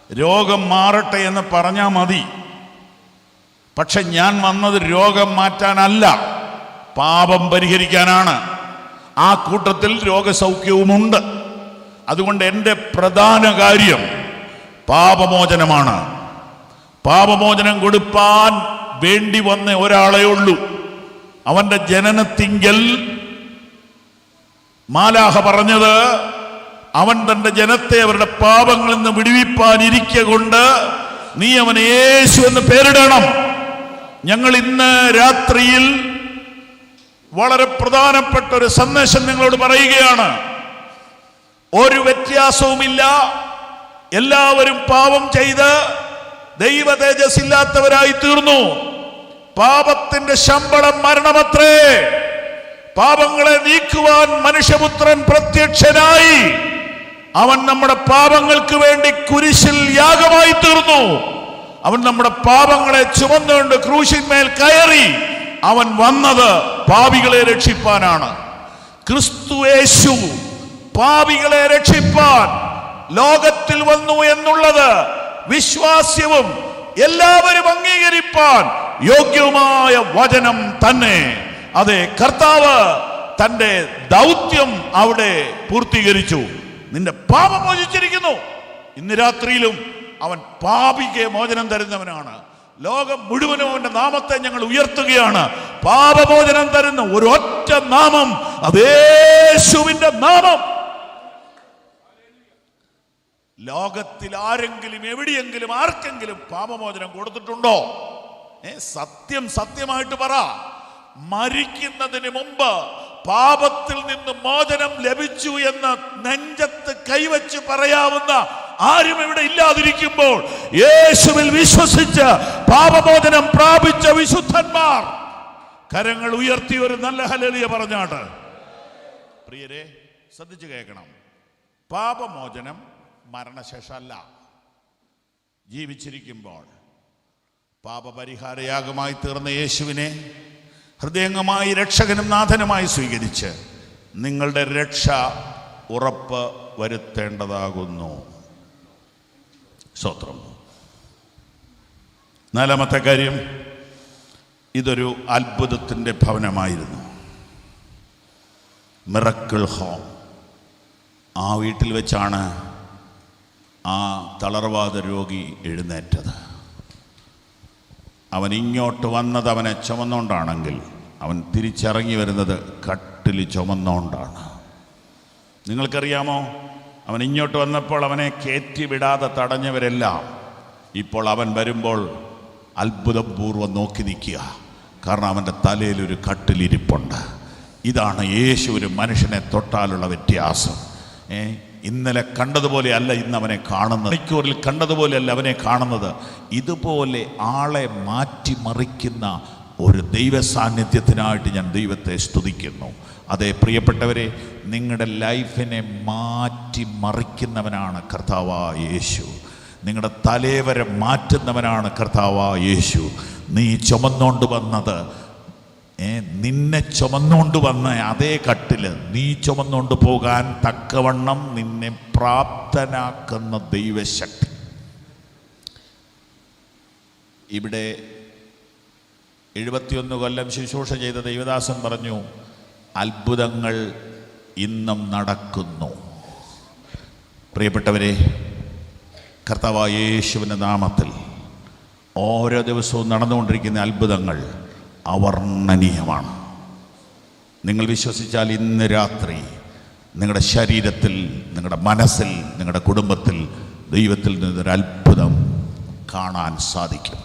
രോഗം മാറട്ടെ എന്ന് പറഞ്ഞാൽ മതി. പക്ഷെ ഞാൻ വന്നത് രോഗം മാറ്റാനല്ല, പാപം പരിഹരിക്കാനാണ്. ആ കൂട്ടത്തിൽ രോഗസൗഖ്യവുമുണ്ട്. അതുകൊണ്ട് എൻ്റെ പ്രധാന കാര്യം പാപമോചനമാണ്. പാപമോചനം കൊടുപ്പാൻ വേണ്ടി വന്ന ഒരാളേ ഉള്ളൂ. അവന്റെ ജനനത്തിങ്കൽ മാലാഹ പറഞ്ഞത്, അവൻ തന്റെ ജനത്തെ അവരുടെ പാപങ്ങളിൽ നിന്ന് വിടുവിപ്പാൻ ഇരിക്ക കൊണ്ട് നീ അവന് യേശു എന്ന് പേരിടണം. ഞങ്ങൾ ഇന്ന് രാത്രിയിൽ വളരെ പ്രധാനപ്പെട്ട ഒരു സന്ദേശം നിങ്ങളോട് പറയുകയാണ്. ഒരു വ്യത്യാസവുമില്ല. എല്ലാവരും പാപം ചെയ്ത് ദൈവ തേജസ് ഇല്ലാത്തവരായി തീർന്നു. പാപത്തിന്റെ ശമ്പളം മരണമത്രേ. പാപങ്ങളെ നീക്കുവാൻ മനുഷ്യപുത്രൻ പ്രത്യക്ഷനായി. അവൻ നമ്മുടെ പാപങ്ങൾക്ക് വേണ്ടി കുരിശിൽ യാഗമായി തീർന്നു. അവൻ നമ്മുടെ പാപങ്ങളെ ചുമന്നുകൊണ്ട് ക്രൂശിന്മേൽ കയറി. അവൻ വന്നത് പാപികളെ രക്ഷിപ്പാനാണ്. ക്രിസ്തു യേശു പാപികളെ രക്ഷിപ്പാൻ ലോകത്തിൽ വന്നു എന്നുള്ളത് വിശ്വാസ്യവും എല്ലാവരും അംഗീകരിപ്പാൻ യോഗ്യവുമായ വചനം തന്നെ. അതെ, കർത്താവ് തന്റെ ദൗത്യം അവിടെ പൂർത്തീകരിച്ചു. നിന്റെ പാപം മോചിച്ചിരിക്കുന്നു. ഇന്ന് രാത്രിയിലും അവൻ പാപിക്ക് മോചനം തരുന്നവനാണ്. ലോകം മുഴുവനും അവന്റെ നാമത്തെ ഞങ്ങൾ ഉയർത്തുകയാണ്. പാപമോചനം തരുന്ന ഒരൊറ്റ നാമം, അത് യേശുവിന്റെ നാമം. ലോകത്തിൽ ആരെങ്കിലും എവിടെയെങ്കിലും ആർക്കെങ്കിലും പാപമോചനം കൊടുത്തിട്ടുണ്ടോ? സത്യമായിട്ട് പറ. മരിക്കുന്നതിന് മുമ്പ് പാപത്തിൽ നിന്ന് മോചനം ലഭിച്ചു എന്ന് നെഞ്ചത്ത് കൈവച്ച് പറയാവുന്ന ആരും ഇവിടെ ഇല്ലാതിരിക്കുമ്പോൾ യേശുവിൽ വിശ്വസിച്ച് പാപമോചനം പ്രാപിച്ച വിശുദ്ധന്മാർ കരങ്ങൾ ഉയർത്തി ഒരു നല്ല ഹല്ലേലൂയ പറഞ്ഞാട്ട്. പ്രിയരെ, ശ്രദ്ധിച്ചു കേൾക്കണം. പാപമോചനം മരണശേഷമല്ല, ജീവിച്ചിരിക്കുമ്പോൾ. പാപപരിഹാരയാഗമായി തീർന്ന യേശുവിനെ ഹൃദയംഗമായി രക്ഷകനും നാഥനുമായി സ്വീകരിച്ച് നിങ്ങളുടെ രക്ഷ ഉറപ്പ് വരുത്തേണ്ടതാകുന്നു. സ്തോത്രം. നാലാമത്തെ കാര്യം, ഇതൊരു അത്ഭുതത്തിൻ്റെ ഭവനമായിരുന്നു. Miracle home. ആ വീട്ടിൽ വെച്ചാണ് ആ തളർവാദ രോഗി എഴുന്നേറ്റത്. അവൻ ഇങ്ങോട്ട് വന്നത് അവനെ ചുമന്നുകൊണ്ടാണെങ്കിൽ അവൻ തിരിച്ചിറങ്ങി വരുന്നത് കട്ടിൽ ചുമന്നുകൊണ്ടാണ്. നിങ്ങൾക്കറിയാമോ, അവൻ ഇങ്ങോട്ട് വന്നപ്പോൾ അവനെ കയറ്റി വിടാതെ തടഞ്ഞവരെല്ലാം ഇപ്പോൾ അവൻ വരുമ്പോൾ അത്ഭുതപൂർവ്വം നോക്കി നിൽക്കുക. കാരണം അവൻ്റെ തലയിലൊരു കട്ടിലിരിപ്പുണ്ട്. ഇതാണ് യേശു ഒരു മനുഷ്യനെ തൊട്ടാലുള്ള വ്യത്യാസം. ഇന്നലെ കണ്ടതുപോലെ അല്ല ഇന്ന് അവനെ കാണുന്നത്. മണിക്കൂറിൽ കണ്ടതുപോലെ അല്ല അവനെ കാണുന്നത്. ഇതുപോലെ ആളെ മാറ്റിമറിക്കുന്ന ഒരു ദൈവ സാന്നിധ്യത്തിനായിട്ട് ഞാൻ ദൈവത്തെ സ്തുതിക്കുന്നു. അതേ പ്രിയപ്പെട്ടവരെ, നിങ്ങളുടെ ലൈഫിനെ മാറ്റി മറിക്കുന്നവനാണ് കർത്താവായ യേശു. നിങ്ങളുടെ തലവരെ മാറ്റുന്നവനാണ് കർത്താവായ യേശു. നീ ചുമന്നുകൊണ്ട് വന്നത്, നിന്നെ ചുമന്നുകൊണ്ട് വന്ന അതേ കട്ടിൽ നീ ചുമന്നുകൊണ്ട് പോകാൻ തക്കവണ്ണം നിന്നെ പ്രാപ്തനാക്കുന്ന ദൈവശക്തി. ഇവിടെ 71 കൊല്ലം ശുശ്രൂഷ ചെയ്ത ദൈവദാസൻ പറഞ്ഞു, അത്ഭുതങ്ങൾ ഇന്നും നടക്കുന്നു. പ്രിയപ്പെട്ടവരെ, കർത്താവായ യേശുവിൻ്റെ നാമത്തിൽ ഓരോ ദിവസവും നടന്നുകൊണ്ടിരിക്കുന്ന അത്ഭുതങ്ങൾ അവർണ്ണനീയമാണ്. നിങ്ങൾ വിശ്വസിച്ചാൽ ഇന്ന് രാത്രി നിങ്ങളുടെ ശരീരത്തിൽ, നിങ്ങളുടെ മനസ്സിൽ, നിങ്ങളുടെ കുടുംബത്തിൽ ദൈവത്തിൽ നിന്നൊരു അത്ഭുതം കാണാൻ സാധിക്കും.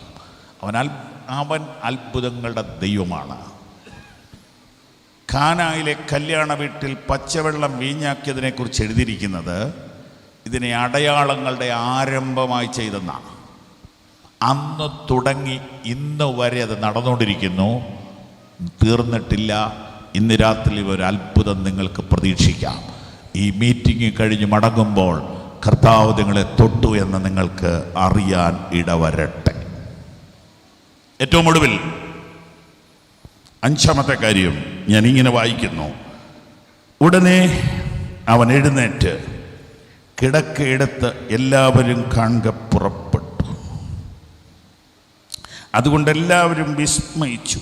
അവൻ അത്ഭുതങ്ങളുടെ ദൈവമാണ്. കാനായിലെ കല്യാണ വീട്ടിൽ പച്ചവെള്ളം വീഞ്ഞാക്കിയതിനെക്കുറിച്ച് എഴുതിയിരിക്കുന്നത് ഇതിനെ അടയാളങ്ങളുടെ ആരംഭമായി ചെയ്തെന്നാണ്. അന്ന് തുടങ്ങി ഇന്ന് വരെ അത് നടന്നുകൊണ്ടിരിക്കുന്നു, തീർന്നിട്ടില്ല. ഇന്ന് രാത്രി ഒരു അത്ഭുതം നിങ്ങൾക്ക് പ്രതീക്ഷിക്കാം. ഈ മീറ്റിംഗ് കഴിഞ്ഞ് മടങ്ങുമ്പോൾ കർത്താവ് നിങ്ങളെ തൊട്ടു എന്ന് നിങ്ങൾക്ക് അറിയാൻ ഇടവരട്ടെ. ഏറ്റവും ഒടുവിൽ 5-ാമത്തെ കാര്യം ഞാൻ ഇങ്ങനെ വായിക്കുന്നു. ഉടനെ അവൻ എഴുന്നേറ്റ് കിടക്കയെടുത്ത് എല്ലാവരും കാണുക പുറപ്പെട്ടു. അതുകൊണ്ട് എല്ലാവരും വിസ്മയിച്ചു,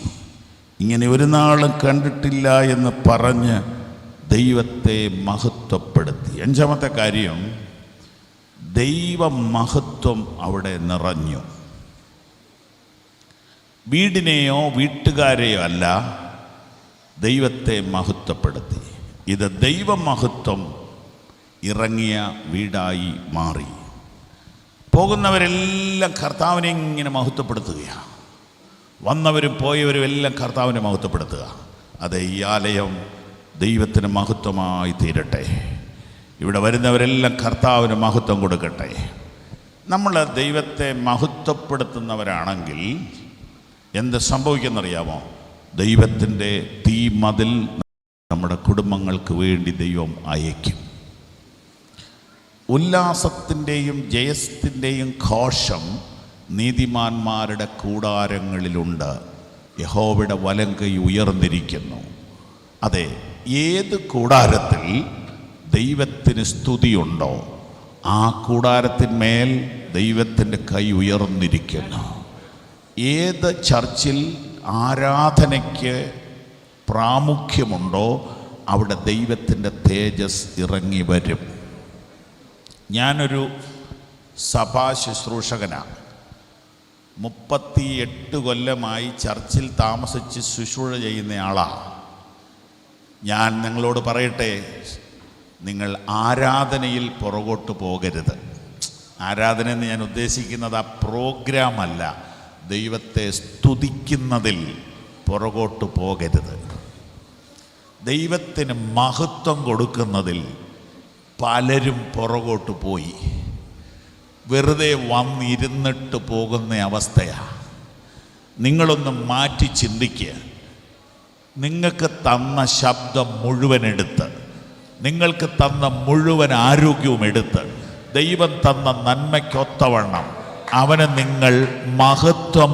ഇങ്ങനെ ഒരു നാളും കണ്ടിട്ടില്ല എന്ന് പറഞ്ഞ് ദൈവത്തെ മഹത്വപ്പെടുത്തി. 5-ാമത്തെ കാര്യം, ദൈവ മഹത്വം അവിടെ നിറഞ്ഞു. വീടിനെയോ വീട്ടുകാരെയോ അല്ല, ദൈവത്തെ മഹത്വപ്പെടുത്തി. ഇത് ദൈവമഹത്വം ഇറങ്ങിയ വീടായി മാറി. പോകുന്നവരെല്ലാം കർത്താവിനെ ഇങ്ങനെ മഹത്വപ്പെടുത്തുകയാണ്. വന്നവരും പോയവരും എല്ലാം കർത്താവിനെ മഹത്വപ്പെടുത്തുക. അതെ, ഈ ആലയം ദൈവത്തിന് മഹത്വമായി തീരട്ടെ. ഇവിടെ വരുന്നവരെല്ലാം കർത്താവിന് മഹത്വം കൊടുക്കട്ടെ. നമ്മൾ ദൈവത്തെ മഹത്വപ്പെടുത്തുന്നവരാണെങ്കിൽ എന്ത് സംഭവിക്കുന്നറിയാമോ? ദൈവത്തിൻ്റെ തീമതിൽ നമ്മുടെ കുടുംബങ്ങൾക്ക് വേണ്ടി ദൈവം അയക്കും. ഉല്ലാസത്തിൻ്റെയും ജയത്തിൻ്റെയും ഘോഷം നീതിമാന്മാരുടെ കൂടാരങ്ങളിലുണ്ട്. യഹോവയുടെ വലങ്കൈ ഉയർന്നിരിക്കുന്നു. അതെ, ഏത് കൂടാരത്തിൽ ദൈവത്തിന് സ്തുതിയുണ്ടോ ആ കൂടാരത്തിന്മേൽ ദൈവത്തിൻ്റെ കൈ ഉയർന്നിരിക്കുന്നു. ഏത് ചർച്ചിൽ ആരാധനയ്ക്ക് പ്രാമുഖ്യമുണ്ടോ അവിടെ ദൈവത്തിൻ്റെ തേജസ് ഇറങ്ങി വരും. ഞാനൊരു സഭാ ശുശ്രൂഷകനാണ്. 38 കൊല്ലമായി ചർച്ചിൽ താമസിച്ച് ശുശ്രൂഷ ചെയ്യുന്നയാളാണ്. ഞാൻ നിങ്ങളോട് പറയട്ടെ, നിങ്ങൾ ആരാധനയിൽ പുറകോട്ട് പോകരുത്. ആരാധന എന്ന് ഞാൻ ഉദ്ദേശിക്കുന്നത് ആ പ്രോഗ്രാമല്ല, ദൈവത്തെ സ്തുതിക്കുന്നതിൽ പുറകോട്ട് പോകരുത്. ദൈവത്തിന് മഹത്വം കൊടുക്കുന്നതിൽ പലരും പുറകോട്ട് പോയി വെറുതെ വന്നിരുന്നിട്ട് പോകുന്ന അവസ്ഥയാണ്. നിങ്ങളൊന്ന് മാറ്റി ചിന്തിക്കുക. നിങ്ങൾക്ക് തന്ന ശബ്ദം മുഴുവൻ എടുത്ത്, നിങ്ങൾക്ക് തന്ന മുഴുവൻ ആരോഗ്യവും എടുത്ത്, ദൈവം തന്ന നന്മയ്ക്കൊത്തവണ്ണം അവന് നിങ്ങൾ മഹത്വം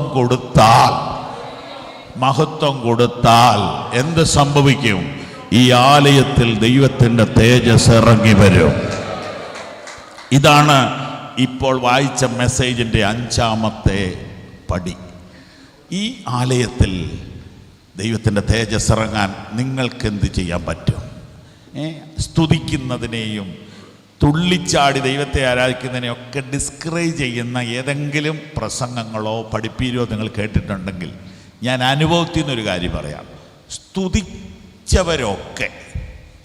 കൊടുത്താൽ എന്ത് സംഭവിക്കും? ഈ ആലയത്തിൽ ദൈവത്തിൻ്റെ തേജസ് ഇറങ്ങി വരും. ഇതാണ് ഇപ്പോൾ വായിച്ച മെസ്സേജിൻ്റെ 5-ാമത്തെ പടി. ഈ ആലയത്തിൽ ദൈവത്തിൻ്റെ തേജസ് ഇറങ്ങാൻ നിങ്ങൾക്ക് എന്ത് ചെയ്യാൻ പറ്റും? സ്തുതിക്കുന്നതിനെയും തുള്ളിച്ചാടി ദൈവത്തെ ആരാധിക്കുന്നതിനെയൊക്കെ ഡിസ്കറേജ് ചെയ്യുന്ന ഏതെങ്കിലും പ്രസംഗങ്ങളോ പഠിപ്പീരോ നിങ്ങൾ കേട്ടിട്ടുണ്ടെങ്കിൽ ഞാൻ അനുഭവത്തിൽ നിന്നൊരു കാര്യം പറയാം. സ്തുതിച്ചവരൊക്കെ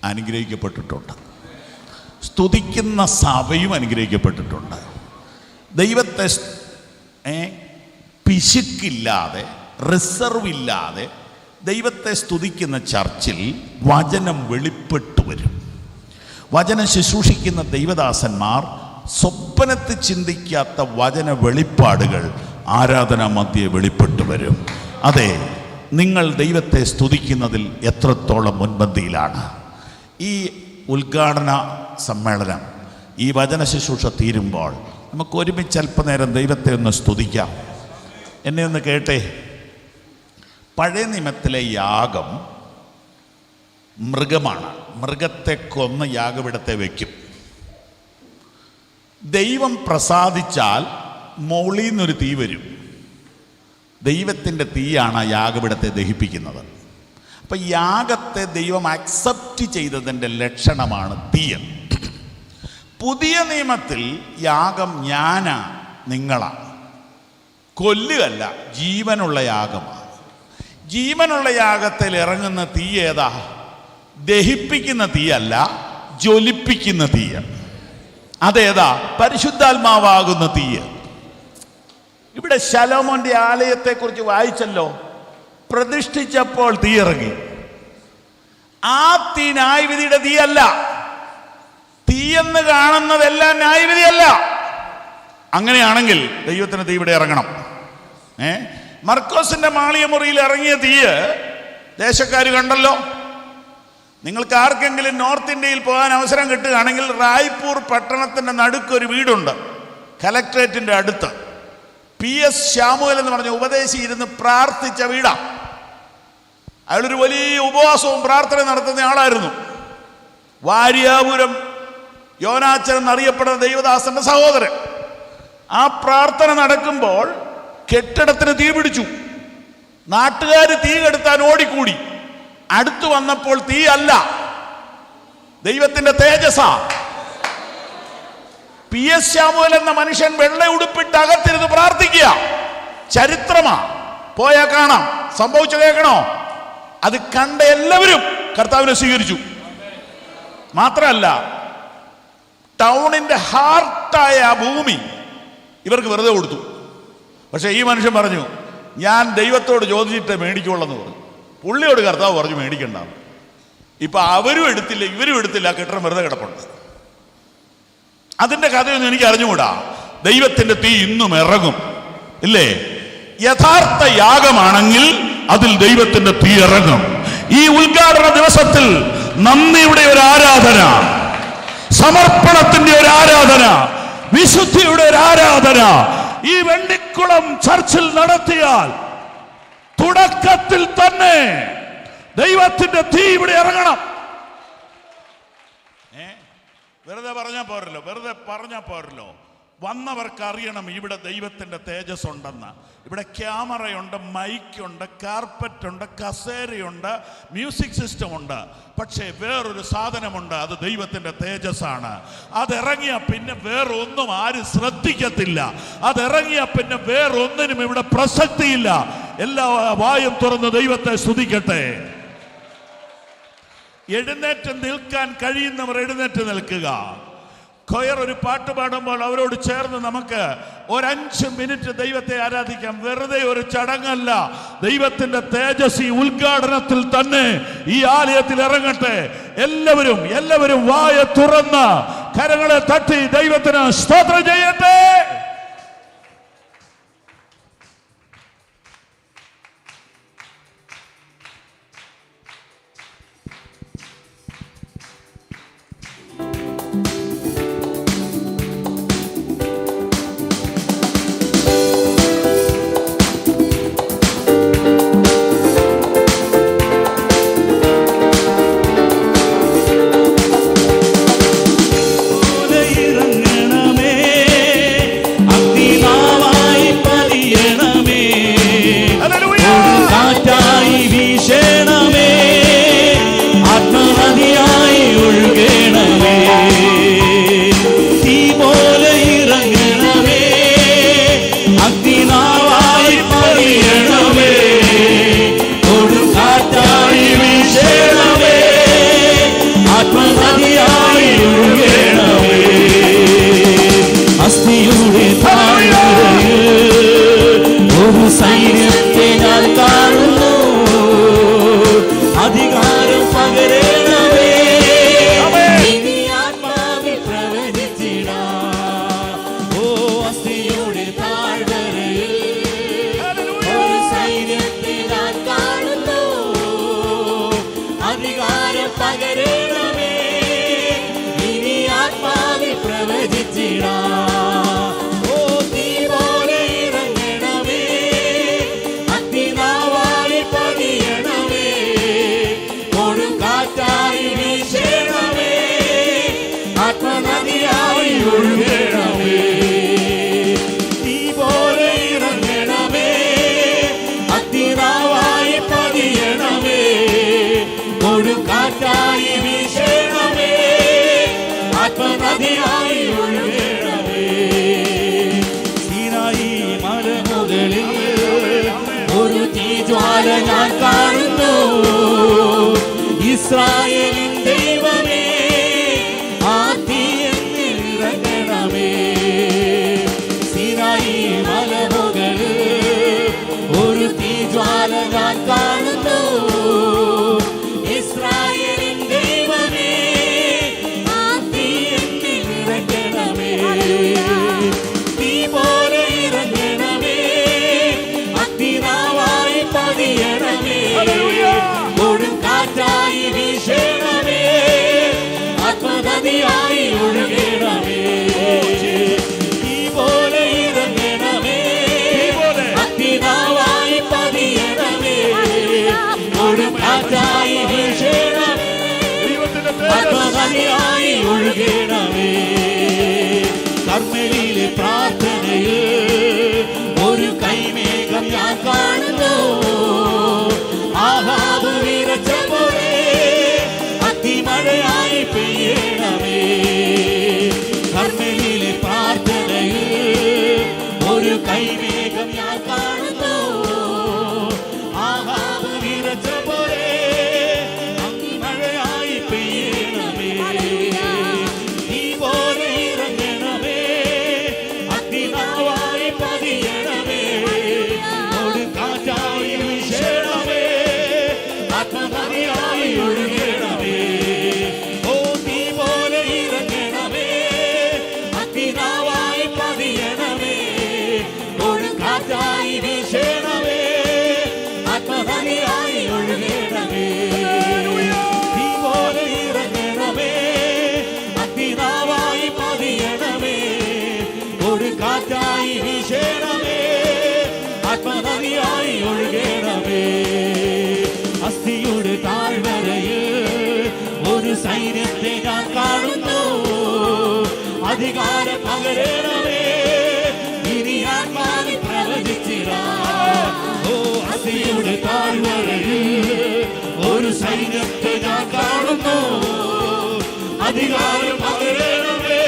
അനുഗ്രഹിക്കപ്പെട്ടിട്ടുണ്ട്. സ്തുതിക്കുന്ന സഭയും അനുഗ്രഹിക്കപ്പെട്ടിട്ടുണ്ട്. ദൈവത്തെ പിശുക്കില്ലാതെ, റിസർവ് ഇല്ലാതെ ദൈവത്തെ സ്തുതിക്കുന്ന ചർച്ചിൽ വചനം വെളിപ്പെട്ടു വരും. വചനം ശുശ്രൂഷിക്കുന്ന ദൈവദാസന്മാർ സ്വപ്നത്തിൽ ചിന്തിക്കാത്ത വചന വെളിപ്പാടുകൾ ആരാധനാ മധ്യേ വെളിപ്പെട്ടു വരും. അതെ, നിങ്ങൾ ദൈവത്തെ സ്തുതിക്കുന്നതിൽ എത്രത്തോളം മുൻപന്തിയിലാണ്? ഈ ഉദ്ഘാടന സമ്മേളനം, ഈ വചന ശുശ്രൂഷ തീരുമ്പോൾ നമുക്ക് ഒരുമിച്ച് അല്പനേരം ദൈവത്തെ ഒന്ന് സ്തുതിക്കാം. എന്നെ ഒന്ന് കേട്ടെ. പഴയ നിയമത്തിലെ യാഗം മൃഗമാണ്. മൃഗത്തെ കൊന്ന് യാഗപീഠത്തെ വയ്ക്കും. ദൈവം പ്രസാദിച്ചാൽ മുകളിൽ നിന്നൊരു തീ വരും. ദൈവത്തിൻ്റെ തീയാണ് ആ യാഗപീഠത്തെ ദഹിപ്പിക്കുന്നത്. അപ്പം യാഗത്തെ ദൈവം അക്സെപ്റ്റ് ചെയ്തതിൻ്റെ ലക്ഷണമാണ് തീയൻ. പുതിയ നിയമത്തിൽ യാഗം ഞാനാ, നിങ്ങളാ. കൊല്ലുകയല്ല, ജീവനുള്ള യാഗമാണ്. ജീവനുള്ള യാഗത്തിൽ ഇറങ്ങുന്ന തീ ഏതാ? ദഹിപ്പിക്കുന്ന തീയല്ല, ജ്വലിപ്പിക്കുന്ന തീയ. അതേതാ? പരിശുദ്ധാത്മാവാകുന്ന തീയ. ഇവിടെ ശലോമോന്റെ ആലയത്തെക്കുറിച്ച് വായിച്ചല്ലോ. പ്രതിഷ്ഠിച്ചപ്പോൾ തീ ഇറങ്ങി. ആ തീ ന്യായവിധിയുടെ തീയല്ല. തീയെന്ന് കാണുന്നതെല്ലാം ന്യായവിധിയല്ല. അങ്ങനെയാണെങ്കിൽ ദൈവത്തിന് തീ ഇവിടെ ഇറങ്ങണം. മർക്കോസിന്റെ മാളിയ മുറിയിൽ ഇറങ്ങിയ തീയ് ദേശക്കാർ കണ്ടല്ലോ. നിങ്ങൾക്ക് ആർക്കെങ്കിലും നോർത്ത് ഇന്ത്യയിൽ പോകാൻ അവസരം കിട്ടുകയാണെങ്കിൽ റായ്പൂർ പട്ടണത്തിൻ്റെ നടുക്കൊരു വീടുണ്ട്, കലക്ട്രേറ്റിൻ്റെ അടുത്ത്. PS ശ്യാമുവൽ എന്ന് പറഞ്ഞ ഉപദേശി ഇരുന്ന് പ്രാർത്ഥിച്ച വീടാ. അയാളൊരു വലിയ ഉപവാസവും പ്രാർത്ഥന നടത്തുന്ന ആളായിരുന്നു. വാര്യാപുരം യോനാച്ചൻ എന്നറിയപ്പെടുന്ന ദൈവദാസന്റെ സഹോദരൻ. ആ പ്രാർത്ഥന നടക്കുമ്പോൾ കെട്ടിടത്തിന് തീ പിടിച്ചു. നാട്ടുകാർ തീ കെടുത്താൻ ഓടിക്കൂടി. അടുത്തു വന്നപ്പോൾ തീ അല്ല, ദൈവത്തിന്റെ തേജസ്സാ. PS ശ്യാമുവൽ എന്ന മനുഷ്യൻ വെള്ള ഉടുപ്പിട്ട് അകത്തിരുന്ന് പ്രാർത്ഥിക്കുക. ചരിത്രമാ, പോയാ കാണാം. സംഭവിച്ചു കേൾക്കണോ? അത് കണ്ട എല്ലാവരും കർത്താവിനെ സ്വീകരിച്ചു. മാത്രമല്ല, ടൗണിന്റെ ഹാർട്ടായ ആ ഭൂമി ഇവർക്ക് വെറുതെ കൊടുത്തു. പക്ഷെ ഈ മനുഷ്യൻ പറഞ്ഞു, ഞാൻ ദൈവത്തോട് ചോദിച്ചിട്ട് മേടിക്കുള്ളെന്ന് പറഞ്ഞു. പുള്ളിയോട് കർത്താവ് പറഞ്ഞു മേടിക്കണ്ട. ഇപ്പൊ അവരും എടുത്തില്ല, ഇവരും എടുത്തില്ല, കെട്ടിടം വെറുതെ കിടപ്പുണ്ട്. അതിന്റെ കഥയൊന്നും എനിക്ക് അറിഞ്ഞുകൂടാ. ദൈവത്തിന്റെ തീ ഇന്നും ഇറങ്ങും, ഇല്ലേ? യഥാർത്ഥ യാഗമാണെങ്കിൽ അതിൽ ദൈവത്തിന്റെ തീ ഇറങ്ങും. ഈ ഉദ്ഘാടന ദിവസത്തിൽ നന്ദിയുടെ ഒരു ആരാധന, സമർപ്പണത്തിന്റെ ഒരു ആരാധന, വിശുദ്ധിയുടെ ഒരു ആരാധന ഈ വെണ്ണിക്കുളം ചർച്ചിൽ നടത്തിയാൽ തുടക്കത്തിൽ തന്നെ ദൈവത്തിന്റെ തീ ഇവിടെ ഇറങ്ങണം. വെറുതെ പറഞ്ഞാൽ പോരല്ലോ. വന്നവർക്ക് അറിയണം ഇവിടെ ദൈവത്തിന്റെ തേജസ് ഉണ്ടെന്ന്. ഇവിടെ ക്യാമറയുണ്ട്, മൈക്കുണ്ട്, കാർപ്പറ്റുണ്ട്, കസേരയുണ്ട്, മ്യൂസിക് സിസ്റ്റം ഉണ്ട്. പക്ഷേ വേറൊരു സാധനമുണ്ട്, അത് ദൈവത്തിന്റെ തേജസ്സാണ്. അതിറങ്ങിയ പിന്നെ വേറൊന്നും ആരും ശ്രദ്ധിക്കത്തില്ല. അതിറങ്ങിയ പിന്നെ വേറൊന്നിനും ഇവിടെ പ്രസക്തിയില്ല. എല്ലാ വായും തുറന്ന് ദൈവത്തെ സ്തുതിക്കട്ടെ. എഴുന്നേറ്റ് നിൽക്കാൻ കഴിയുന്നവർ എഴുന്നേറ്റ് നിൽക്കുക. കൊയർ ഒരു പാട്ട് പാടുമ്പോൾ അവരോട് ചേർന്ന് നമുക്ക് ഒരു 5 മിനിറ്റ് ദൈവത്തെ ആരാധിക്കാം. വെറുതെ ഒരു ചടങ്ങല്ല. ദൈവത്തിന്റെ തേജസ് ഈ ഉദ്ഘാടനത്തിൽ തന്നെ ഈ ആലയത്തിൽ ഇറങ്ങട്ടെ. എല്ലാവരും വായ തുറന്ന് കരങ്ങളെ തട്ടി ദൈവത്തിന് സ്തോത്രം ചെയ്യട്ടെ. ഇറങ്ങണമേ പകരണമേ, ഇനി ആത്മാവിൽ പ്രവചിച്ചിടാം. ഓ തീ പോലെ ഇറങ്ങണമേ, അഗ്നിനാവായി പതിയണമേ, കൊടുങ്കാറ്റായി വീശണമേ, ആത്മനദിയായി ഒഴുകണമേ. തീ പോലെ ഇറങ്ങണമേ, അഗ്നിനാവായി പതിയണമേ, കൊടുങ്കാറ്റായി വീശണമേ, ആത്മനദിയായി ഒഴുകണമേ. സീനായി മലമുകളിൽ ഒരു തീജ്വാല ഞാൻ കാണുന്നു. ഇസ്രായേലിൻ ദൈവമേ, ആ തീ എന്നിൽ ഇറങ്ങണമേ. സീനായി മലമുകളിൽ ഒരു തീജ്വാല ഞാൻ കാണുന്നു. ഇസ്രായേലിൻ ദൈവമേ, ആ തീ എന്നിൽ ഇറങ്ങണമേ. തീ പോലെ ഇറങ്ങണമേ, അഗ്നിനാവായി പതിയണമേ, കൊടുങ്കാറ്റായി വീശണമേ, ആത്മനദിയായി ഒഴുകണമേ. തീ പോലെ ഇറങ്ങണമേ, അഗ്നിനാവായി പതിയണമേ, കൊടുങ്കാറ്റായി വീശണമേ, ആത്മനദിയായി ഒഴുകണമേ. കർമ്മലിലെ പ്രാർത്ഥനയിൽ ഒരു കൈമേഘം ഞാൻ കാണുന്നു. ആഹാബ് വിറച്ച പോലെ അതിമഴയായി പെയ്യണമേ. കർമ്മലിലെ പ്രാർത്ഥനയിൽ ഒരു കൈമേഘം ഞാൻ കാണുന്നു. ആഹാബ് വിറച്ച പോലെ അതിമഴയായി പെയ്യണമേ. തീ പോലെ ഇറങ്ങണമേ, അഗ്നിനാവായി പതിയണമേ, കൊടുങ്കാറ്റായി വീശണമേ, ആത്മനദിയായി ഒഴുകണമേ. ഓ തീ പോലെ ഇറങ്ങണമേ, അഗ്നിനാവായി പതിയണമേ, കൊടുങ്കാറ്റായി വീശണമേ, ആത്മനദിയായി ഒഴുകണമേ. തീ പോലെ ഇറങ്ങണമേ, അഗ്നിനാവായി പതിയണമേ, കൊടുങ്കാറ്റായി വീശണമേ, ആത്മനദിയായി ഒഴുകണമേ. അസ്ഥിയുടെ താഴ്വരയിൽ ഒരു സൈന്യത്തെ ഞാൻ കാണുന്നു. അധികാരം പകരണമേ, ഇനി ആത്മാവിൽ പ്രവചിച്ചിടാം. ഓ അസ്ഥിയുടെ താഴ്വരയിൽ ഒരു സൈന്യത്തെ ഞാൻ കാണുന്നു. അധികാരം പകരണമേ,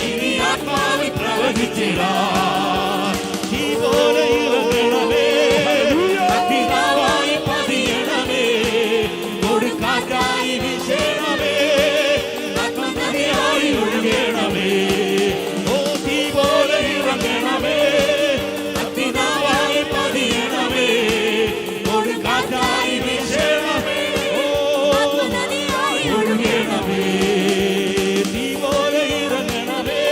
ഇനി ആത്മാവിൽ പ്രവചിച്ചിടാം. തീ പോലെ ഇറങ്ങണമേ, അഗ്നിനാവായി പതിയണമേ, കൊടുങ്കാറ്റായി വീശണമേ, ആത്മനദിയായി ഒഴുകണമേ. ഓ തീ പോലെ ഇറങ്ങണമേ, അഗ്നിനാവായി പതിയണമേ, കൊടുങ്കാറ്റായി വീശണമേ, ഓ ആത്മനദിയായി ഒഴുകണമേ. തീ പോലെ ഇറങ്ങണമേ,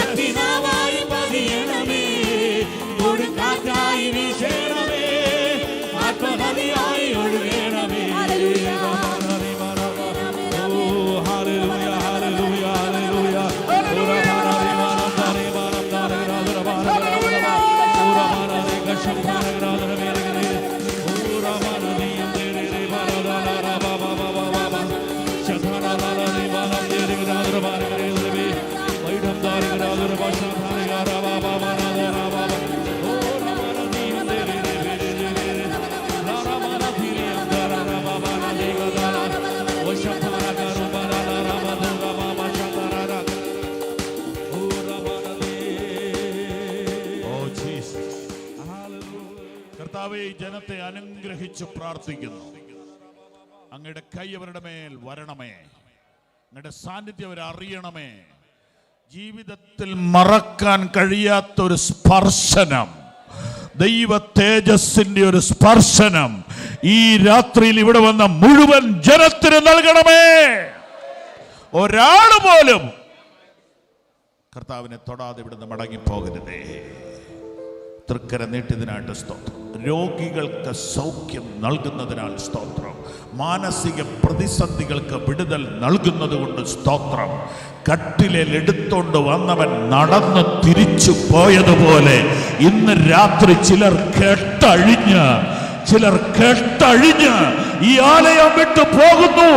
അഗ്നിനാവായി പതിയണമേ, കൊടുങ്കാറ്റായി വീശണമേ, ആത്മനദിയായി ഒഴുകണമേ. കർത്താവേ, ഈ ജനത്തെ അനുഗ്രഹിച്ച് പ്രാർത്ഥിക്കുന്നു. അങ്ങയുടെ കൈ അവരുടെ മേൽ വരണമേ, അങ്ങയുടെ സാന്നിധ്യം അവരെ അറിയണമേ. ജീവിതത്തിൽ മറക്കാൻ കഴിയാത്തൊരു സ്പർശനം, ദൈവ തേജസ്സിന്റെ ഒരു സ്പർശനം ഈ രാത്രിയിൽ ഇവിടെ വന്ന മുഴുവൻ ജനത്തിന് നൽകണമേ. ഒരാൾ പോലും കർത്താവിനെ തൊടാതെ ഇവിടുന്ന് മടങ്ങിപ്പോകരുതേ. തൃക്കര നീട്ടിയതിനായിട്ട് സ്തോത്രം. രോഗികൾക്ക് സൗഖ്യം നൽകുന്നതിനാൽ സ്തോത്രം. മാനസിക പ്രതിസന്ധികൾക്ക് വിടുതൽ നൽകുന്നത് കൊണ്ട് സ്തോത്രം. കട്ടിലിൽ എടുത്തോണ്ട് വന്നവൻ നടന്ന് തിരിച്ചു പോയതുപോലെ ഇന്ന് രാത്രി ചിലർ കെട്ടഴിഞ്ഞ് ഈ ആലയം വിട്ടു പോകുന്നു.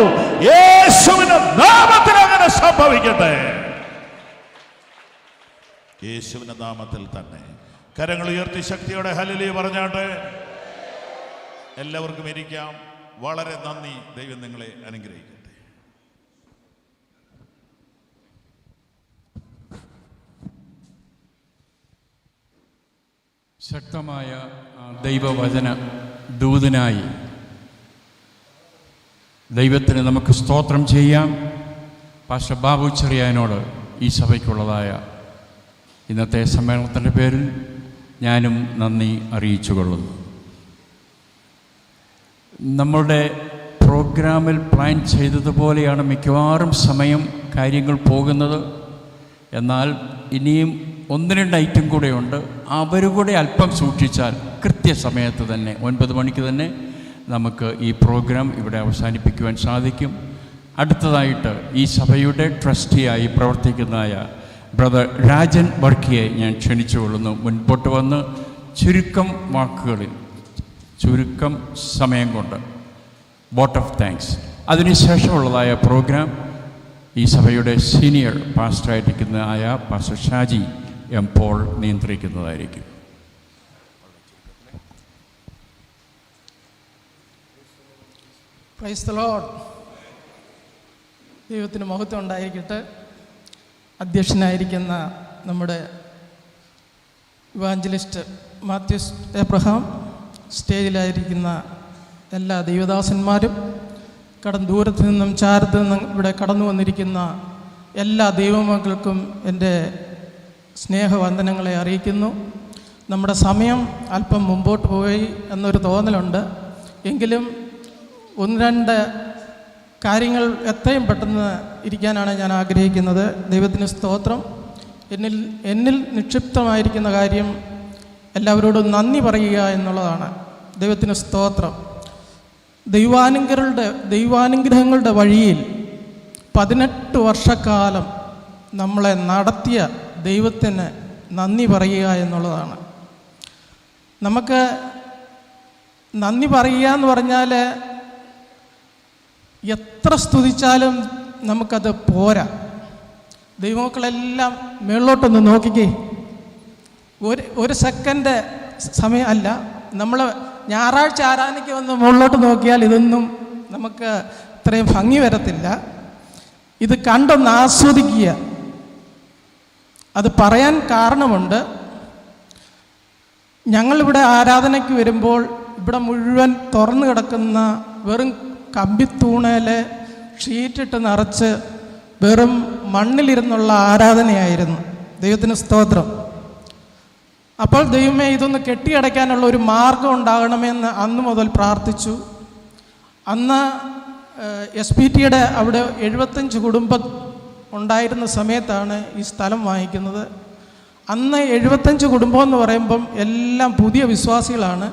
യേശുവിന്റെ നാമത്തിൽ അങ്ങനെ സംഭവിക്കട്ടെ. യേശുവിന്റെ നാമത്തിൽ തന്നെ കരങ്ങൾ ഉയർത്തി ശക്തിയോടെ ഹല്ലേലൂയ പറഞ്ഞാട്ടെ. എല്ലാവർക്കും ഇരിക്കാം. വളരെ നന്ദി. ദൈവം നിങ്ങളെ അനുഗ്രഹിക്കട്ടെ. ശക്തമായ ദൈവവചന ദൂതനായി ദൈവത്തിന് നമുക്ക് സ്തോത്രം ചെയ്യാം. പാസ്റ്റർ ബാബു ചെറിയാനോട് ഈ സഭയ്ക്കുള്ളതായ ഇന്നത്തെ സമ്മേളനത്തിൻ്റെ പേരിൽ ഞാനും നന്ദി അറിയിച്ചു കൊള്ളുന്നു. നമ്മളുടെ പ്രോഗ്രാമിൽ പ്ലാൻ ചെയ്തതുപോലെയാണ് മിക്കവാറും സമയം കാര്യങ്ങൾ പോകുന്നത്. എന്നാൽ ഇനിയും 1-2 ഐറ്റം കൂടെയുണ്ട്. അവരുകൂടെ അല്പം സൂക്ഷിച്ചാൽ കൃത്യസമയത്ത് തന്നെ 9 മണിക്ക് തന്നെ നമുക്ക് ഈ പ്രോഗ്രാം ഇവിടെ അവസാനിപ്പിക്കുവാൻ സാധിക്കും. അടുത്തതായിട്ട് ഈ സഭയുടെ ട്രസ്റ്റിയായി പ്രവർത്തിക്കുന്നതായ ബ്രദർ രാജൻ വർക്കിയെ ഞാൻ ക്ഷണിച്ചുകൊള്ളുന്നു. മുൻപോട്ട് വന്ന് ചുരുക്കം വാക്കുകളിൽ ചുരുക്കം സമയം കൊണ്ട് വോട്ട് ഓഫ് താങ്ക്സ്, അതിനുശേഷമുള്ളതായ പ്രോഗ്രാം ഈ സഭയുടെ സീനിയർ പാസ്റ്ററായിരിക്കുന്നതായ പാസ്റ്റർ ഷാജി എം പോൾ നിയന്ത്രിക്കുന്നതായിരിക്കും. Praise the lord. ദൈവത്തിന് മഹത്വം ഉണ്ടായിരിക്കട്ടെ. അധ്യക്ഷനായിരിക്കുന്ന നമ്മുടെ ഇവാഞ്ചലിസ്റ്റ് മാത്യൂസ് എബ്രഹാം, സ്റ്റേജിലായിരിക്കുന്ന എല്ലാ ദൈവദാസന്മാരും, ദൂരത്തു നിന്നും ചാരത്തു നിന്നും ഇവിടെ കടന്നു വന്നിരിക്കുന്ന എല്ലാ ദൈവമക്കൾക്കും എൻ്റെ സ്നേഹവന്ദനങ്ങളെ അറിയിക്കുന്നു. നമ്മുടെ സമയം അല്പം മുമ്പോട്ട് പോയി എന്നൊരു തോന്നലുണ്ട്. എങ്കിലും 1-2 കാര്യങ്ങൾ എത്രയും പെട്ടെന്ന് ഇരിക്കാനാണ് ഞാൻ ആഗ്രഹിക്കുന്നത്. ദൈവത്തിന് സ്തോത്രം. എന്നിൽ നിക്ഷിപ്തമായിരിക്കുന്ന കാര്യം എല്ലാവരോടും നന്ദി പറയുക എന്നുള്ളതാണ്. ദൈവത്തിന് സ്തോത്രം. ദൈവാനുഗ്രഹങ്ങളുടെ വഴിയിൽ 18 വർഷക്കാലം നമ്മളെ നടത്തിയ ദൈവത്തിന് നന്ദി പറയുക എന്നുള്ളതാണ്. നമുക്ക് നന്ദി പറയുക എന്ന് പറഞ്ഞാൽ എത്ര സ്തുതിച്ചാലും നമുക്കത് പോരാ. ദൈവമക്കളെല്ലാം മേളിലോട്ടൊന്ന് നോക്കിക്കേ. ഒരു സെക്കൻഡ് സമയം അല്ല. നമ്മൾ ഞായറാഴ്ച ആരാധനയ്ക്ക് വന്ന് മുകളിലോട്ട് നോക്കിയാൽ ഇതൊന്നും നമുക്ക് ഇത്രയും ഭംഗി വരത്തില്ല. ഇത് കണ്ടൊന്ന് ആസ്വദിക്കുക. അത് പറയാൻ കാരണമുണ്ട്. ഞങ്ങളിവിടെ ആരാധനയ്ക്ക് വരുമ്പോൾ ഇവിടെ മുഴുവൻ തുറന്നു കിടക്കുന്ന വെറും കമ്പിത്തൂണയിൽ ഷീറ്റിട്ട് നിറച്ച് വെറും മണ്ണിലിരുന്നുള്ള ആരാധനയായിരുന്നു. ദൈവത്തിന് സ്തോത്രം. അപ്പോൾ ദൈവമേ ഇതൊന്ന് കെട്ടിയടയ്ക്കാനുള്ള ഒരു മാർഗം ഉണ്ടാകണമെന്ന് അന്ന് മുതൽ പ്രാർത്ഥിച്ചു. അന്ന് SPTയുടെ അവിടെ 75 കുടുംബം ഉണ്ടായിരുന്ന സമയത്താണ് ഈ സ്ഥലം വാങ്ങിക്കുന്നത്. അന്ന് 75 കുടുംബം എന്ന് പറയുമ്പം എല്ലാം പുതിയ വിശ്വാസികളാണ്.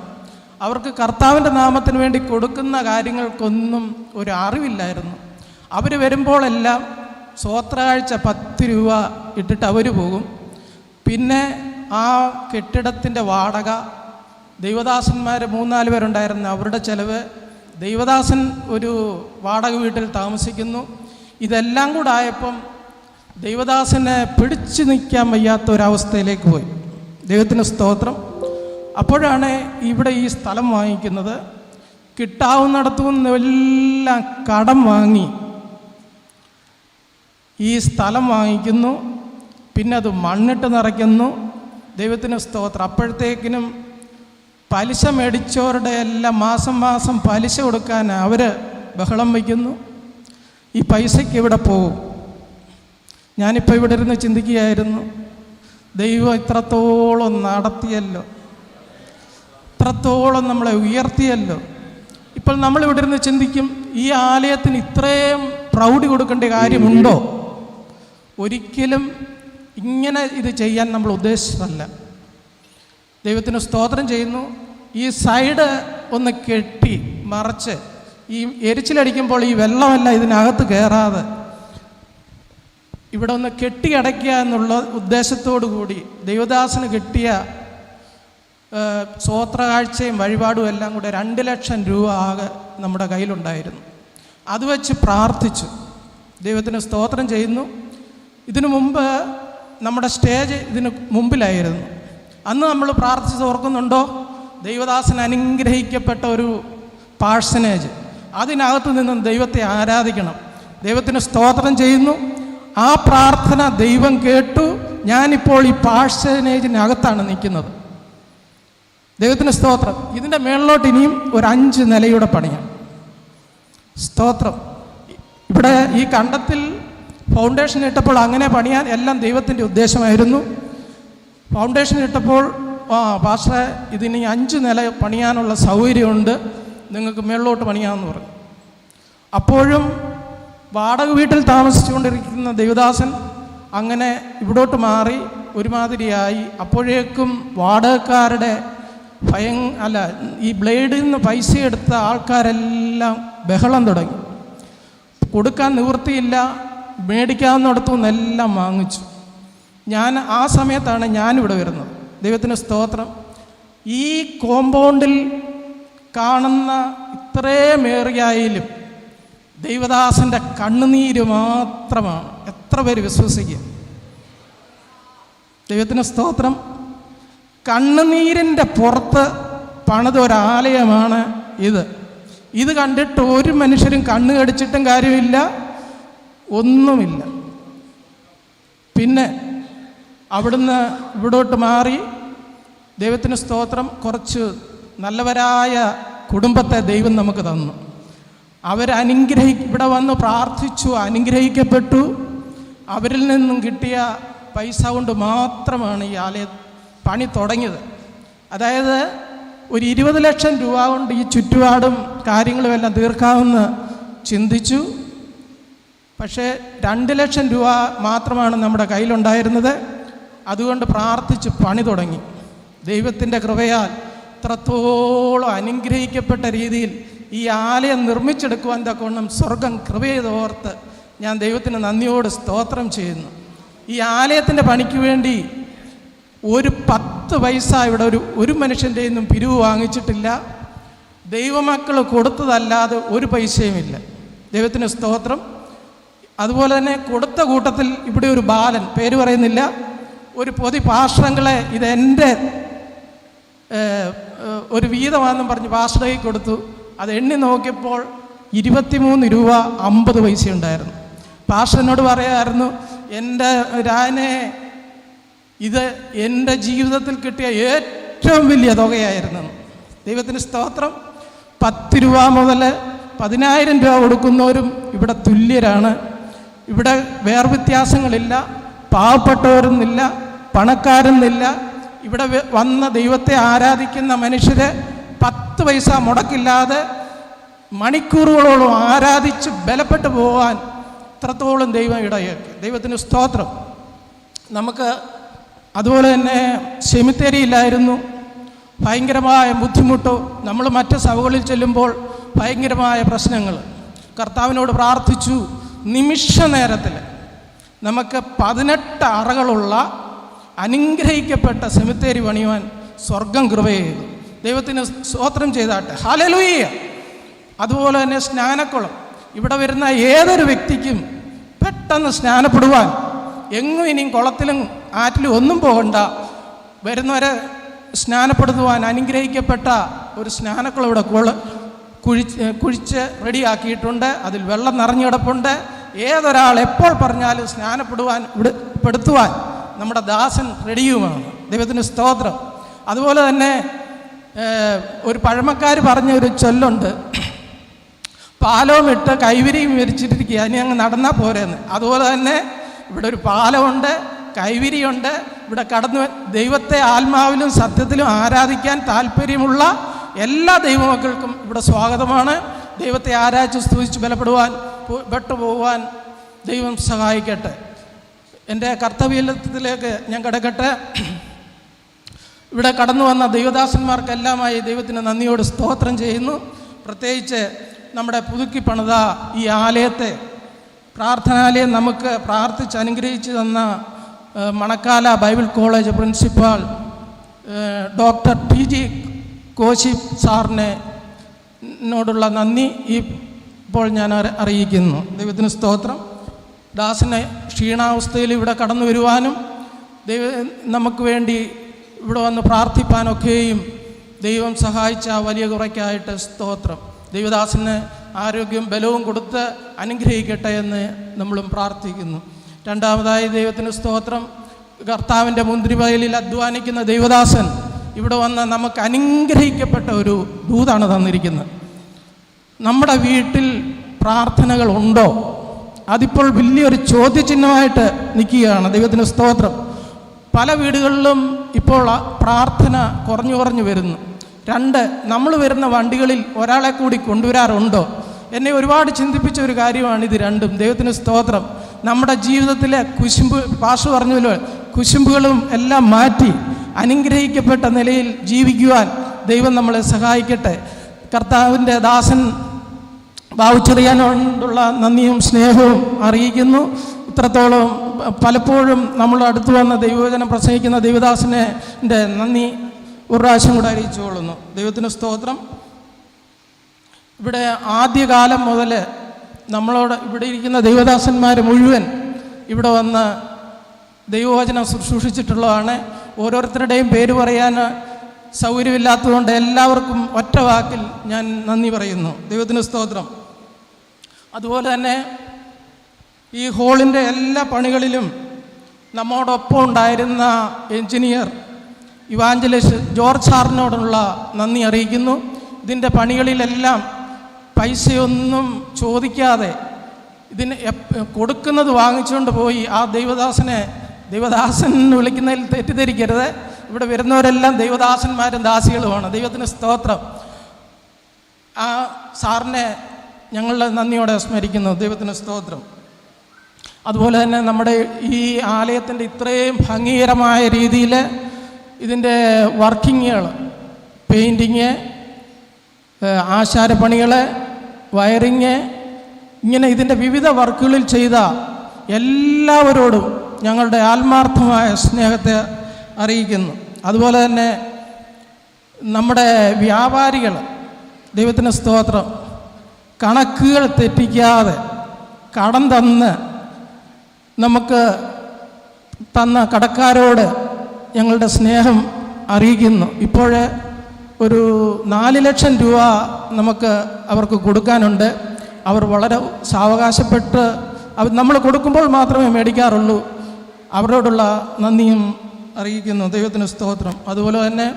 അവർക്ക് കർത്താവിൻ്റെ നാമത്തിന് വേണ്ടി കൊടുക്കുന്ന കാര്യങ്ങൾക്കൊന്നും ഒരു അറിവില്ലായിരുന്നു. അവർ വരുമ്പോഴെല്ലാം സ്വോത്രകാഴ്ച 10 രൂപ ഇട്ടിട്ട് അവർ പോകും. പിന്നെ ആ കെട്ടിടത്തിൻ്റെ വാടക, ദൈവദാസന്മാർ 3-4 പേരുണ്ടായിരുന്നു, അവരുടെ ചിലവ്, ദൈവദാസൻ ഒരു വാടക വീട്ടിൽ താമസിക്കുന്നു. ഇതെല്ലാം കൂടെ ആയപ്പം ദൈവദാസനെ പിടിച്ചു നിൽക്കാൻ വയ്യാത്ത ഒരവസ്ഥയിലേക്ക് പോയി. ദൈവത്തിന് സ്തോത്രം. അപ്പോഴാണ് ഇവിടെ ഈ സ്ഥലം വാങ്ങിക്കുന്നത്. കിട്ടാവുന്നിടത്തു നിന്നെല്ലാം കടം വാങ്ങി ഈ സ്ഥലം വാങ്ങിക്കുന്നു. പിന്നെ അത് മണ്ണിട്ട് നിറയ്ക്കുന്നു. ദൈവത്തിന് സ്തോത്രം. അപ്പോഴത്തേക്കിനും പലിശ മേടിച്ചവരുടെ എല്ലാം മാസം പലിശ കൊടുക്കാൻ അവർ ബഹളം വയ്ക്കുന്നു. ഈ പൈസയ്ക്ക് ഇവിടെ പോകും. ഞാനിപ്പോൾ ഇവിടെ ഇരുന്ന് ചിന്തിക്കുകയായിരുന്നു, ദൈവം ഇത്രത്തോളം നടത്തിയല്ലോ, ഇത്രത്തോളം നമ്മളെ ഉയർത്തിയല്ലോ. ഇപ്പോൾ നമ്മളിവിടെ ഇരുന്ന് ചിന്തിക്കും, ഈ ആലയത്തിന് ഇത്രയും പ്രൗഢി കൊടുക്കേണ്ട കാര്യമുണ്ടോ? ഒരിക്കലും ഇങ്ങനെ ഇത് ചെയ്യാൻ നമ്മൾ ഉദ്ദേശിച്ചതല്ല. ദൈവത്തിന് സ്തോത്രം ചെയ്യുന്നു. ഈ സൈഡ് ഒന്ന് കെട്ടി മറച്ച് ഈ എരിച്ചിലടിക്കുമ്പോൾ ഈ വെള്ളമെല്ലാം ഇതിനകത്ത് കയറാതെ ഇവിടെ ഒന്ന് കെട്ടിയടയ്ക്കുക എന്നുള്ള ഉദ്ദേശത്തോടു കൂടി ദൈവദാസന് കിട്ടിയ സ്വോത്രകാഴ്ചയും വഴിപാടും എല്ലാം കൂടെ 2 ലക്ഷം രൂപ ആകെ നമ്മുടെ കയ്യിലുണ്ടായിരുന്നു. അത് വെച്ച് പ്രാർത്ഥിച്ചു, ദൈവത്തിന് സ്തോത്രം ചെയ്യുന്നു. ഇതിനു മുമ്പ് നമ്മുടെ സ്റ്റേജ് ഇതിന് മുമ്പിലായിരുന്നു. അന്ന് നമ്മൾ പ്രാർത്ഥിച്ച് ഓർക്കുന്നുണ്ടോ? ദൈവദാസൻ അനുഗ്രഹിക്കപ്പെട്ട ഒരു പാഴ്സനേജ്, അതിനകത്ത് നിന്നും ദൈവത്തെ ആരാധിക്കണം. ദൈവത്തിന് സ്തോത്രം ചെയ്യുന്നു. ആ പ്രാർത്ഥന ദൈവം കേട്ടു. ഞാനിപ്പോൾ ഈ പാഴ്സനേജിനകത്താണ് നിൽക്കുന്നത്. ദൈവത്തിന് സ്തോത്രം. ഇതിൻ്റെ മേളിലോട്ട് ഇനിയും ഒരു 5 നിലയുടെ പണിയാണ്. സ്തോത്രം. ഇവിടെ ഈ കണ്ടത്തിൽ ഫൗണ്ടേഷൻ ഇട്ടപ്പോൾ അങ്ങനെ പണിയാൻ എല്ലാം ദൈവത്തിൻ്റെ ഉദ്ദേശമായിരുന്നു. ഫൗണ്ടേഷൻ ഇട്ടപ്പോൾ പാസ്റ്ററെ ഇതിന് 5 നില പണിയാനുള്ള സൗകര്യമുണ്ട്, നിങ്ങൾക്ക് മേളിലോട്ട് പണിയാമെന്ന് പറഞ്ഞു. അപ്പോഴും വാടക വീട്ടിൽ താമസിച്ചുകൊണ്ടിരിക്കുന്ന ദൈവദാസൻ അങ്ങനെ ഇവിടോട്ട് മാറി ഒരുമാതിരിയായി. അപ്പോഴേക്കും വാടകക്കാരുടെ ഈ ബ്ലേഡിൽ നിന്ന് പൈസ എടുത്ത ആൾക്കാരെല്ലാം ബഹളം തുടങ്ങി. കൊടുക്കാൻ നിവൃത്തിയില്ല, മേടിക്കാവുന്നിടത്തു നിന്നെല്ലാം വാങ്ങിച്ചു. ആ സമയത്താണ് ഞാനിവിടെ വരുന്നത്. ദൈവത്തിന് സ്തോത്രം. ഈ കോമ്പൗണ്ടിൽ കാണുന്ന ഇത്രയും ഏറിയായാലും ദൈവദാസൻ്റെ കണ്ണുനീര് മാത്രമാണ്. എത്ര പേര് വിശ്വസിക്കുക? ദൈവത്തിന് സ്തോത്രം. കണ്ണുനീരിൻ്റെ പുറത്ത് പണിത ഒരാലയമാണ് ഇത്. ഇത് കണ്ടിട്ട് ഒരു മനുഷ്യരും കണ്ണ് കടിച്ചിട്ടും കാര്യമില്ല, ഒന്നുമില്ല. പിന്നെ അവിടുന്ന് ഇവിടോട്ട് മാറി. ദൈവത്തിന് സ്തോത്രം. കുറച്ച് നല്ലവരായ കുടുംബത്തെ ദൈവം നമുക്ക് തന്നു. ഇവിടെ വന്ന് പ്രാർത്ഥിച്ചു, അനുഗ്രഹിക്കപ്പെട്ടു. അവരിൽ നിന്നും കിട്ടിയ പൈസ കൊണ്ട് മാത്രമാണ് ഈ ആലയ പണി തുടങ്ങിയത്. അതായത് ഒരു 20 ലക്ഷം രൂപ കൊണ്ട് ഈ ചുറ്റുപാടും കാര്യങ്ങളുമെല്ലാം തീർക്കാമെന്ന് ചിന്തിച്ചു. പക്ഷേ 2 ലക്ഷം രൂപ മാത്രമാണ് നമ്മുടെ കയ്യിലുണ്ടായിരുന്നത്. അതുകൊണ്ട് പ്രാർത്ഥിച്ച് പണി തുടങ്ങി. ദൈവത്തിൻ്റെ കൃപയാൽ ഇത്രത്തോളം അനുഗ്രഹിക്കപ്പെട്ട രീതിയിൽ ഈ ആലയം നിർമ്മിച്ചെടുക്കുവാൻ തക്കവണ്ണം സ്വർഗം കൃപ ചെയ്തോർത്ത് ഞാൻ ദൈവത്തിന് നന്ദിയോട് സ്തോത്രം ചെയ്യുന്നു. ഈ ആലയത്തിൻ്റെ പണിക്ക് വേണ്ടി ഒരു 10 പൈസ ഇവിടെ ഒരു മനുഷ്യൻ്റെ നിന്നും പിരിവ് വാങ്ങിച്ചിട്ടില്ല. ദൈവമക്കൾ കൊടുത്തതല്ലാതെ ഒരു പൈസയുമില്ല. ദൈവത്തിന് സ്തോത്രം. അതുപോലെ തന്നെ കൊടുത്ത കൂട്ടത്തിൽ ഇവിടെ ഒരു ബാലൻ, പേര് പറയുന്നില്ല, ഒരു പൊതി പാർശ്വങ്ങളെ ഇതെൻ്റെ ഒരു വീതമാണെന്നും പറഞ്ഞ് പാർശ്വയ്ക്ക് കൊടുത്തു. അത് എണ്ണി നോക്കിയപ്പോൾ 23 രൂപ 50 പൈസ ഉണ്ടായിരുന്നു. പാർശ്വനോട് പറയാമായിരുന്നു, എൻ്റെ രാനെ ഇത് എൻ്റെ ജീവിതത്തിൽ കിട്ടിയ ഏറ്റവും വലിയ തുകയായിരുന്നു. ദൈവത്തിന് സ്തോത്രം. 10 രൂപ മുതൽ 10,000 രൂപ കൊടുക്കുന്നവരും ഇവിടെ തുല്യരാണ്. ഇവിടെ വേർവ്യത്യാസങ്ങളില്ല, പാവപ്പെട്ടവരെന്നില്ല, പണക്കാരെന്നില്ല. ഇവിടെ വന്ന ദൈവത്തെ ആരാധിക്കുന്ന മനുഷ്യരെ 10 പൈസ മുടക്കില്ലാതെ മണിക്കൂറുകളോളം ആരാധിച്ച് ബലപ്പെട്ടു പോകാൻ ഇത്രത്തോളം ദൈവം ഇടയാക്കി. ദൈവത്തിന് സ്തോത്രം. നമുക്ക് അതുപോലെ തന്നെ സെമിത്തേരിയില്ലായിരുന്നു. ഭയങ്കരമായ ബുദ്ധിമുട്ടോ, നമ്മൾ മറ്റ് സഭകളിൽ ചെല്ലുമ്പോൾ ഭയങ്കരമായ പ്രശ്നങ്ങൾ. കർത്താവിനോട് പ്രാർത്ഥിച്ചു. നിമിഷ നേരത്തിൽ നമുക്ക് 18 അറകളുള്ള അനുഗ്രഹിക്കപ്പെട്ട സെമിത്തേരി പണിയുവാൻ സ്വർഗം കൃപ ചെയ്തു. ദൈവത്തിന് സ്തോത്രം ചെയ്താട്ടെ. ഹല്ലേലൂയ. അതുപോലെ തന്നെ സ്നാനക്കുളം. ഇവിടെ വരുന്ന ഏതൊരു വ്യക്തിക്കും പെട്ടെന്ന് സ്നാനപ്പെടുവാൻ, എങ്ങും ഇനിയും കുളത്തിലും ആറ്റിലും ഒന്നും പോകണ്ട, വരുന്നവരെ സ്നാനപ്പെടുത്തുവാൻ അനുഗ്രഹിക്കപ്പെട്ട ഒരു സ്നാനക്കുളം ഇവിടെ കുഴിച്ച് റെഡിയാക്കിയിട്ടുണ്ട്. അതിൽ വെള്ളം നിറഞ്ഞു കിടപ്പുണ്ട്. ഏതൊരാൾ എപ്പോൾ പറഞ്ഞാലും സ്നാനപ്പെടുവാൻ പെടുത്തുവാൻ നമ്മുടെ ദാസൻ റെഡിയുമാണ്. ദൈവത്തിന് സ്തോത്രം. അതുപോലെ തന്നെ ഒരു പഴമക്കാർ പറഞ്ഞ ഒരു ചൊല്ലുണ്ട്, പാലവും ഇട്ട് കൈവിരിയും വിരിച്ചിട്ടിരിക്കുക, ഇനി അങ്ങ് നടന്നാൽ പോരെന്ന്. അതുപോലെ തന്നെ ഇവിടെ ഒരു പാലമുണ്ട്, കൈവിരിയുണ്ട്. ഇവിടെ കടന്നു ദൈവത്തെ ആത്മാവിലും സത്യത്തിലും ആരാധിക്കാൻ താല്പര്യമുള്ള എല്ലാ ദൈവമക്കൾക്കും ഇവിടെ സ്വാഗതമാണ്. ദൈവത്തെ ആരാധിച്ച് സ്തുതിച്ച് ബലപ്പെടുവാൻ പെട്ടുപോകുവാൻ ദൈവം സഹായിക്കട്ടെ. എൻ്റെ കർത്തവ്യത്തിലേക്ക് ഞാൻ കിടക്കട്ടെ. ഇവിടെ കടന്നു വന്ന ദൈവദാസന്മാർക്കെല്ലാമായി ദൈവത്തിന് നന്ദിയോട് സ്തോത്രം ചെയ്യുന്നു. പ്രത്യേകിച്ച് നമ്മുടെ പുതുക്കി പണിത ഈ ആലയത്തെ, പ്രാർത്ഥനാലയം നമുക്ക് പ്രാർത്ഥിച്ച് അനുഗ്രഹിച്ചു തന്ന Manakala bible college principal doctor TG Koshy സാറിനോടുള്ള നന്ദി ഇപ്പോൾ ഞാൻ അറിയിക്കുന്നു. ദൈവത്തിന് സ്തോത്രം. ദാസനെ ക്ഷീണാവസ്ഥയിൽ ഇവിടെ കടന്നു വരുവാനും നമുക്ക് വേണ്ടി ഇവിടെ വന്ന് പ്രാർത്ഥിപ്പാനൊക്കെയും ദൈവം സഹായിച്ച വലിയ കുറയ്ക്കായിട്ട് സ്തോത്രം. ദൈവദാസന് ആരോഗ്യം ബലവും കൊടുത്ത് അനുഗ്രഹിക്കട്ടെ എന്ന് നമ്മളും പ്രാർത്ഥിക്കുന്നു. രണ്ടാമതായി ദൈവത്തിന് സ്തോത്രം. കർത്താവിൻ്റെ മുന്തിരിവയലിൽ അധ്വാനിക്കുന്ന ദൈവദാസൻ ഇവിടെ വന്ന് നമുക്ക് അനുഗ്രഹിക്കപ്പെട്ട ഒരു ദൂതാണ് തന്നിരിക്കുന്നത്. നമ്മുടെ വീട്ടിൽ പ്രാർത്ഥനകളുണ്ടോ? അതിപ്പോൾ വലിയൊരു ചോദ്യചിഹ്നമായിട്ട് നിൽക്കുകയാണ്. ദൈവത്തിന് സ്തോത്രം. പല വീടുകളിലും ഇപ്പോൾ പ്രാർത്ഥന കുറഞ്ഞു വരുന്നു. 2, നമ്മൾ വരുന്ന വണ്ടികളിൽ ഒരാളെ കൂടി കൊണ്ടുവരാറുണ്ടോ? എന്നെ ഒരുപാട് ചിന്തിപ്പിച്ച ഒരു കാര്യമാണ് ഇത് രണ്ടും. ദൈവത്തിന് സ്തോത്രം. നമ്മുടെ ജീവിതത്തിലെ പാഷ് പറഞ്ഞല്ലോ, കുശുമ്പുകളും എല്ലാം മാറ്റി അനുഗ്രഹിക്കപ്പെട്ട നിലയിൽ ജീവിക്കുവാൻ ദൈവം നമ്മളെ സഹായിക്കട്ടെ. കർത്താവിൻ്റെ ദാസൻ ബാവുച്ചെറിയാനോടുള്ള നന്ദിയും സ്നേഹവും അറിയിക്കുന്നു. ഇത്രത്തോളം പലപ്പോഴും നമ്മൾ അടുത്ത് വന്ന ദൈവവചനം പ്രസംഗിക്കുന്ന ദൈവദാസനെ നന്ദി ഒരു പ്രാവശ്യം കൂടെ അറിയിച്ചു കൊള്ളുന്നു. ദൈവത്തിന് സ്തോത്രം. ഇവിടെ ആദ്യകാലം മുതൽ നമ്മളോട് ഇവിടെ ഇരിക്കുന്ന ദൈവദാസന്മാർ മുഴുവൻ ഇവിടെ വന്ന് ദൈവവചനം ശുശ്രൂഷിച്ചിട്ടുള്ളതാണ്. ഓരോരുത്തരുടെയും പേര് പറയാൻ സൗകര്യമില്ലാത്തതുകൊണ്ട് എല്ലാവർക്കും ഒറ്റ വാക്കിൽ ഞാൻ നന്ദി പറയുന്നു. ദൈവത്തിന് സ്തോത്രം. അതുപോലെ തന്നെ ഈ ഹോളിൻ്റെ എല്ലാ പണികളിലും നമ്മോടൊപ്പം ഉണ്ടായിരുന്ന എഞ്ചിനീയർ ഇവാഞ്ചലിസ്റ്റ് ജോർജ് സാറിനോടുള്ള നന്ദി അറിയിക്കുന്നു. ഇതിൻ്റെ പണികളിലെല്ലാം പൈസയൊന്നും ചോദിക്കാതെ ഇതിന് കൊടുക്കുന്നത് വാങ്ങിച്ചുകൊണ്ട് പോയി ആ ദൈവദാസൻ വിളിക്കുന്നതിൽ തെറ്റിദ്ധരിക്കരുത്. ഇവിടെ വരുന്നവരെല്ലാം ദൈവദാസന്മാരും ദാസികളുമാണ്. ദൈവത്തിന് സ്തോത്രം. ആ സാറിനെ ഞങ്ങളുടെ നന്ദിയോടെ സ്മരിക്കുന്നു. ദൈവത്തിന് സ്തോത്രം. അതുപോലെ തന്നെ നമ്മുടെ ഈ ആലയത്തിൻ്റെ ഇത്രയും ഭംഗീകരമായ രീതിയിൽ ഇതിൻ്റെ വർക്കിങ്ങുകൾ, പെയിൻറ്റിങ്, ആശാരപ്പണികൾ, വയറിങ്, ഇങ്ങനെ ഇതിൻ്റെ വിവിധ വർക്കുകളിൽ ചെയ്ത എല്ലാവരോടും ഞങ്ങളുടെ ആത്മാർത്ഥമായ സ്നേഹത്തെ അറിയിക്കുന്നു. അതുപോലെ തന്നെ നമ്മുടെ വ്യാപാരികൾ, ദൈവത്തിന് സ്തോത്രം, കണക്കുകൾ തെറ്റിക്കാതെ കടം തന്ന് നമുക്ക് തന്ന കടക്കാരോട് ഞങ്ങളുടെ സ്നേഹം അറിയിക്കുന്നു. ഇപ്പോൾ ഒരു 4 ലക്ഷം രൂപ നമുക്ക് അവർക്ക് കൊടുക്കാനുണ്ട്. അവർ വളരെ സാവകാശപ്പെട്ട് നമ്മൾ കൊടുക്കുമ്പോൾ മാത്രമേ മേടിക്കാറുള്ളൂ. അവരോടുള്ള നന്ദിയും അറിയിക്കുന്നു. ദൈവത്തിന് സ്തോത്രം. അതുപോലെ തന്നെ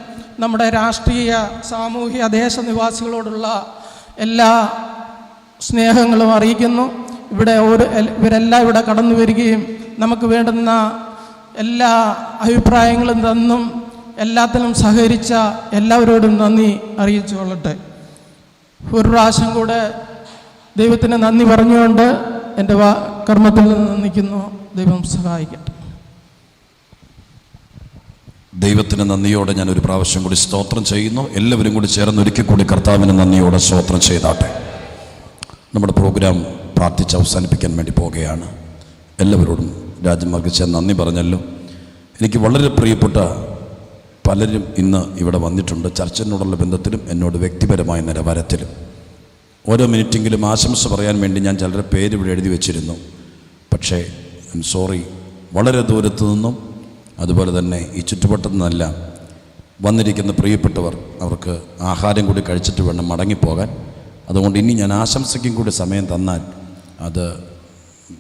നമ്മുടെ രാഷ്ട്രീയ, സാമൂഹിക, ദേശനിവാസികളോടുള്ള എല്ലാ സ്നേഹങ്ങളും അറിയിക്കുന്നു. ഇവരെല്ലാം ഇവിടെ കടന്നു വരികയും നമുക്ക് വേണ്ടുന്ന എല്ലാ അഭിപ്രായങ്ങളും തന്നും എല്ലാത്തിനും സഹകരിച്ച എല്ലാവരോടും നന്ദി അറിയിച്ചു കൊള്ളട്ടെ. ഒരു പ്രാവശ്യം കൂടെ ദൈവത്തിന് നന്ദി പറഞ്ഞുകൊണ്ട് എൻ്റെ കർമ്മത്തിൽ നിന്ന് നിൽക്കുന്നു. ദൈവം സഹായിക്കട്ടെ. ദൈവത്തിന് നന്ദിയോടെ ഞാൻ ഒരു പ്രാവശ്യം കൂടി സ്തോത്രം ചെയ്യുന്നു. എല്ലാവരും കൂടി ചേർന്ന് ഒരിക്കൽ കൂടി കർത്താവിന് നന്ദിയോടെ സ്തോത്രം ചെയ്താട്ടെ. നമ്മുടെ പ്രോഗ്രാം പ്രാർത്ഥിച്ച് അവസാനിപ്പിക്കാൻ വേണ്ടി പോവുകയാണ്. എല്ലാവരോടും രാജമാർഗിച്ച നന്ദി പറഞ്ഞല്ലോ. എനിക്ക് വളരെ പ്രിയപ്പെട്ട പലരും ഇന്ന് ഇവിടെ വന്നിട്ടുണ്ട്. ചർച്ചിനോടുള്ള ബന്ധത്തിലും എന്നോട് വ്യക്തിപരമായ നിലവാരത്തിലും. ഓരോ മിനിറ്റെങ്കിലും ആശംസ പറയാൻ വേണ്ടി ഞാൻ ചിലരുടെ പേര് ഇവിടെ എഴുതി വെച്ചിരുന്നു. പക്ഷേ സോറി, വളരെ ദൂരത്തു നിന്നും അതുപോലെ തന്നെ ഈ ചുറ്റുവട്ടത്തു നിന്നല്ല വന്നിരിക്കുന്ന പ്രിയപ്പെട്ടവർ, അവർക്ക് ആഹാരം കൂടി കഴിച്ചിട്ട് വേണം മടങ്ങിപ്പോകാൻ. അതുകൊണ്ട് ഇനി ഞാൻ ആശംസയ്ക്കും കൂടി സമയം തന്നാൽ അത്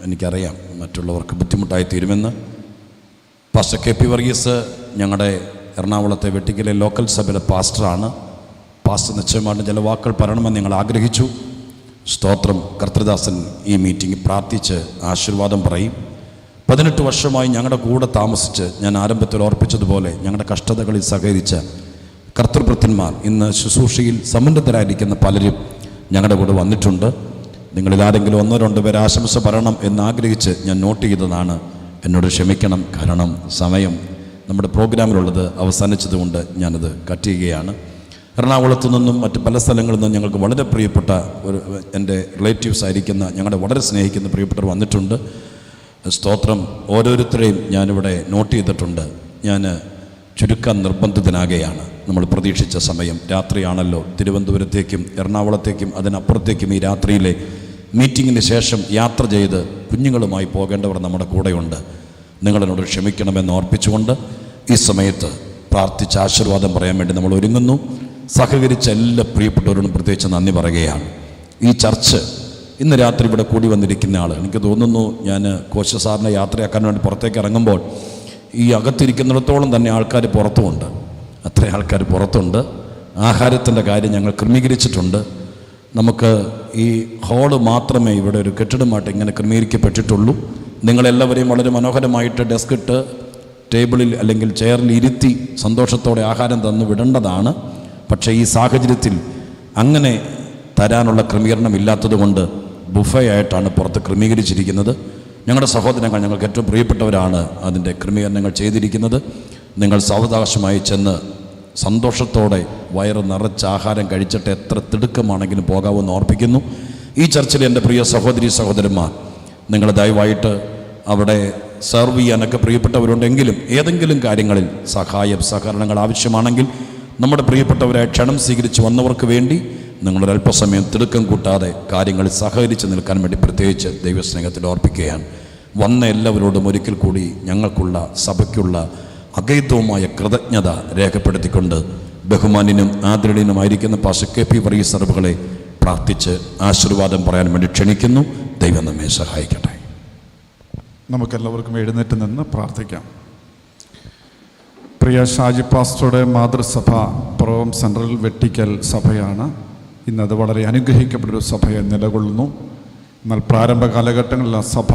എനിക്കറിയാം മറ്റുള്ളവർക്ക് ബുദ്ധിമുട്ടായി തീരുമെന്ന്. പാസ്റ്റർ KP വർഗീസ് ഞങ്ങളുടെ എറണാകുളത്തെ വെട്ടിക്കലെ ലോക്കൽ സഭയിലെ പാസ്റ്ററാണ്. പാസ്റ്റർ നിശ്ചയമായിട്ടും ചില വാക്കുകൾ പറയണമെന്ന് ഞങ്ങൾ ആഗ്രഹിച്ചു. സ്തോത്രം. കർത്തൃദാസൻ ഈ മീറ്റിംഗ് പ്രാർത്ഥിച്ച് ആശീർവാദം പറയും. 18 വർഷമായി ഞങ്ങളുടെ കൂടെ താമസിച്ച് ഞാൻ ആരംഭത്തിൽ ഓർപ്പിച്ചതുപോലെ ഞങ്ങളുടെ കഷ്ടതകളിൽ സഹകരിച്ച കർത്തൃഭൃത്യന്മാർ ഇന്ന് ശുശ്രൂഷയിൽ സമുന്നതരായിരിക്കുന്ന പലരും ഞങ്ങളുടെ കൂടെ വന്നിട്ടുണ്ട്. നിങ്ങളിൽ ആരെങ്കിലും 1-2 പേർ ആശംസ പറയണം എന്നാഗ്രഹിച്ച് ഞാൻ നോട്ട് ചെയ്തതാണ്. എന്നോട് ക്ഷമിക്കണം. കാരണം സമയം നമ്മുടെ പ്രോഗ്രാമിലുള്ളത് അവസാനിച്ചതുകൊണ്ട് ഞാനത് കട്ട് ചെയ്യുകയാണ്. എറണാകുളത്തു നിന്നും മറ്റ് പല സ്ഥലങ്ങളിൽ നിന്നും ഞങ്ങൾക്ക് വളരെ പ്രിയപ്പെട്ട എൻ്റെ റിലേറ്റീവ്സ് ആയിരിക്കുന്ന ഞങ്ങളുടെ വളരെ സ്നേഹിക്കുന്ന പ്രിയപ്പെട്ടവർ വന്നിട്ടുണ്ട്. സ്തോത്രം. ഓരോരുത്തരെയും ഞാനിവിടെ നോട്ട് ചെയ്തിട്ടുണ്ട്. ഞാൻ ചുരുക്കാൻ നിർബന്ധിതനാകുകയാണ്. നമ്മൾ പ്രതീക്ഷിച്ച സമയം രാത്രിയാണല്ലോ. തിരുവനന്തപുരത്തേക്കും എറണാകുളത്തേക്കും അതിനപ്പുറത്തേക്കും ഈ രാത്രിയിലെ മീറ്റിങ്ങിന് ശേഷം യാത്ര ചെയ്ത് കുഞ്ഞുങ്ങളുമായി പോകേണ്ടവർ നമ്മുടെ കൂടെയുണ്ട്. നിങ്ങളെന്നോട് ക്ഷമിക്കണമെന്ന് ഓർപ്പിച്ചുകൊണ്ട് ഈ സമയത്ത് പ്രാർത്ഥിച്ച് ആശീർവാദം പറയാൻ വേണ്ടി നമ്മൾ ഒരുങ്ങുന്നു. സഹകരിച്ച എല്ലാ പ്രിയപ്പെട്ടവരോടും പ്രത്യേകിച്ച് നന്ദി പറയുകയാണ്. ഈ ചർച്ച് ഇന്ന് രാത്രി ഇവിടെ കൂടി വന്നിരിക്കുന്ന ആൾ, എനിക്ക് തോന്നുന്നു ഞാൻ കോശ സാറിനെ യാത്രയാക്കാൻ വേണ്ടി പുറത്തേക്ക് ഇറങ്ങുമ്പോൾ ഈ അകത്തിരിക്കുന്നിടത്തോളം തന്നെ ആൾക്കാർ പുറത്തുമുണ്ട്. അത്ര ആൾക്കാർ പുറത്തുണ്ട്. ആഹാരത്തിൻ്റെ കാര്യം ഞങ്ങൾ ക്രമീകരിച്ചിട്ടുണ്ട്. നമുക്ക് ഈ ഹാള് മാത്രമേ ഇവിടെ ഒരു കെട്ടിടമായിട്ട് ഇങ്ങനെ ക്രമീകരിക്കപ്പെട്ടിട്ടുള്ളൂ. നിങ്ങളെല്ലാവരെയും വളരെ മനോഹരമായിട്ട് ഡെസ്ക് ഇട്ട് ടേബിളിൽ അല്ലെങ്കിൽ ചെയറിൽ ഇരുത്തി സന്തോഷത്തോടെ ആഹാരം തന്നു വിടേണ്ടതാണ്. പക്ഷേ ഈ സാഹചര്യത്തിൽ അങ്ങനെ തരാനുള്ള ക്രമീകരണം ഇല്ലാത്തതുകൊണ്ട് ബുഫേ ആയിട്ടാണ് പുറത്ത് ക്രമീകരിച്ചിരിക്കുന്നത്. ഞങ്ങളുടെ സഹോദരങ്ങൾ, ഞങ്ങൾക്ക് ഏറ്റവും പ്രിയപ്പെട്ടവരാണ് അതിൻ്റെ ക്രമീകരണങ്ങൾ ചെയ്തിരിക്കുന്നത്. നിങ്ങൾ സാവകാശമായി ചെന്ന് സന്തോഷത്തോടെ വയറ് നിറച്ച് ആഹാരം കഴിച്ചിട്ട് എത്ര തിടുക്കമാണെങ്കിലും പോകാമെന്ന് ഓർപ്പിക്കുന്നു. ഈ ചർച്ചിലെ എൻ്റെ പ്രിയ സഹോദരി സഹോദരന്മാർ, നിങ്ങൾ ദയവായിട്ട് അവിടെ സെർവ് ചെയ്യാനൊക്കെ പ്രിയപ്പെട്ടവരുണ്ടെങ്കിലും ഏതെങ്കിലും കാര്യങ്ങളിൽ സഹകരണങ്ങൾ ആവശ്യമാണെങ്കിൽ നമ്മുടെ പ്രിയപ്പെട്ടവരെ ക്ഷണം സ്വീകരിച്ച് വന്നവർക്ക് വേണ്ടി നിങ്ങളൊരല്പസമയം തിടുക്കം കൂട്ടാതെ കാര്യങ്ങളിൽ സഹകരിച്ച് നിൽക്കാൻ വേണ്ടി പ്രത്യേകിച്ച് ദൈവസ്നേഹത്തിൽ ഓർപ്പിക്കുകയാണ്. വന്ന എല്ലാവരോടും ഒരിക്കൽ കൂടി ഞങ്ങൾക്കുള്ള സഭയ്ക്കുള്ള അഗൈതവുമായ കൃതജ്ഞത രേഖപ്പെടുത്തിക്കൊണ്ട് ബഹുമാന്യനും ആദരണീയനുമായിരിക്കുന്ന പാസ്റ്റർ കെ പി വർഗീസ് സർവകളെ പ്രാർത്ഥിച്ച് ആശീർവാദം പറയാൻ വേണ്ടി ക്ഷണിക്കുന്നു. ദൈവം നമ്മെ സഹായിക്കട്ടെ. നമുക്കെല്ലാവർക്കും എഴുന്നേറ്റ് നിന്ന് പ്രാർത്ഥിക്കാം. പ്രിയ ഷാജി പാസ്റ്ററുടെ മാതൃസഭ പ്രൊവം സെൻട്രൽ വെട്ടിക്കൽ സഭയാണ്. ഇന്നത് വളരെ അനുഗ്രഹിക്കപ്പെട്ടൊരു സഭയെ നിലകൊള്ളുന്നു. എന്നാൽ പ്രാരംഭ കാലഘട്ടങ്ങളിൽ ആ സഭ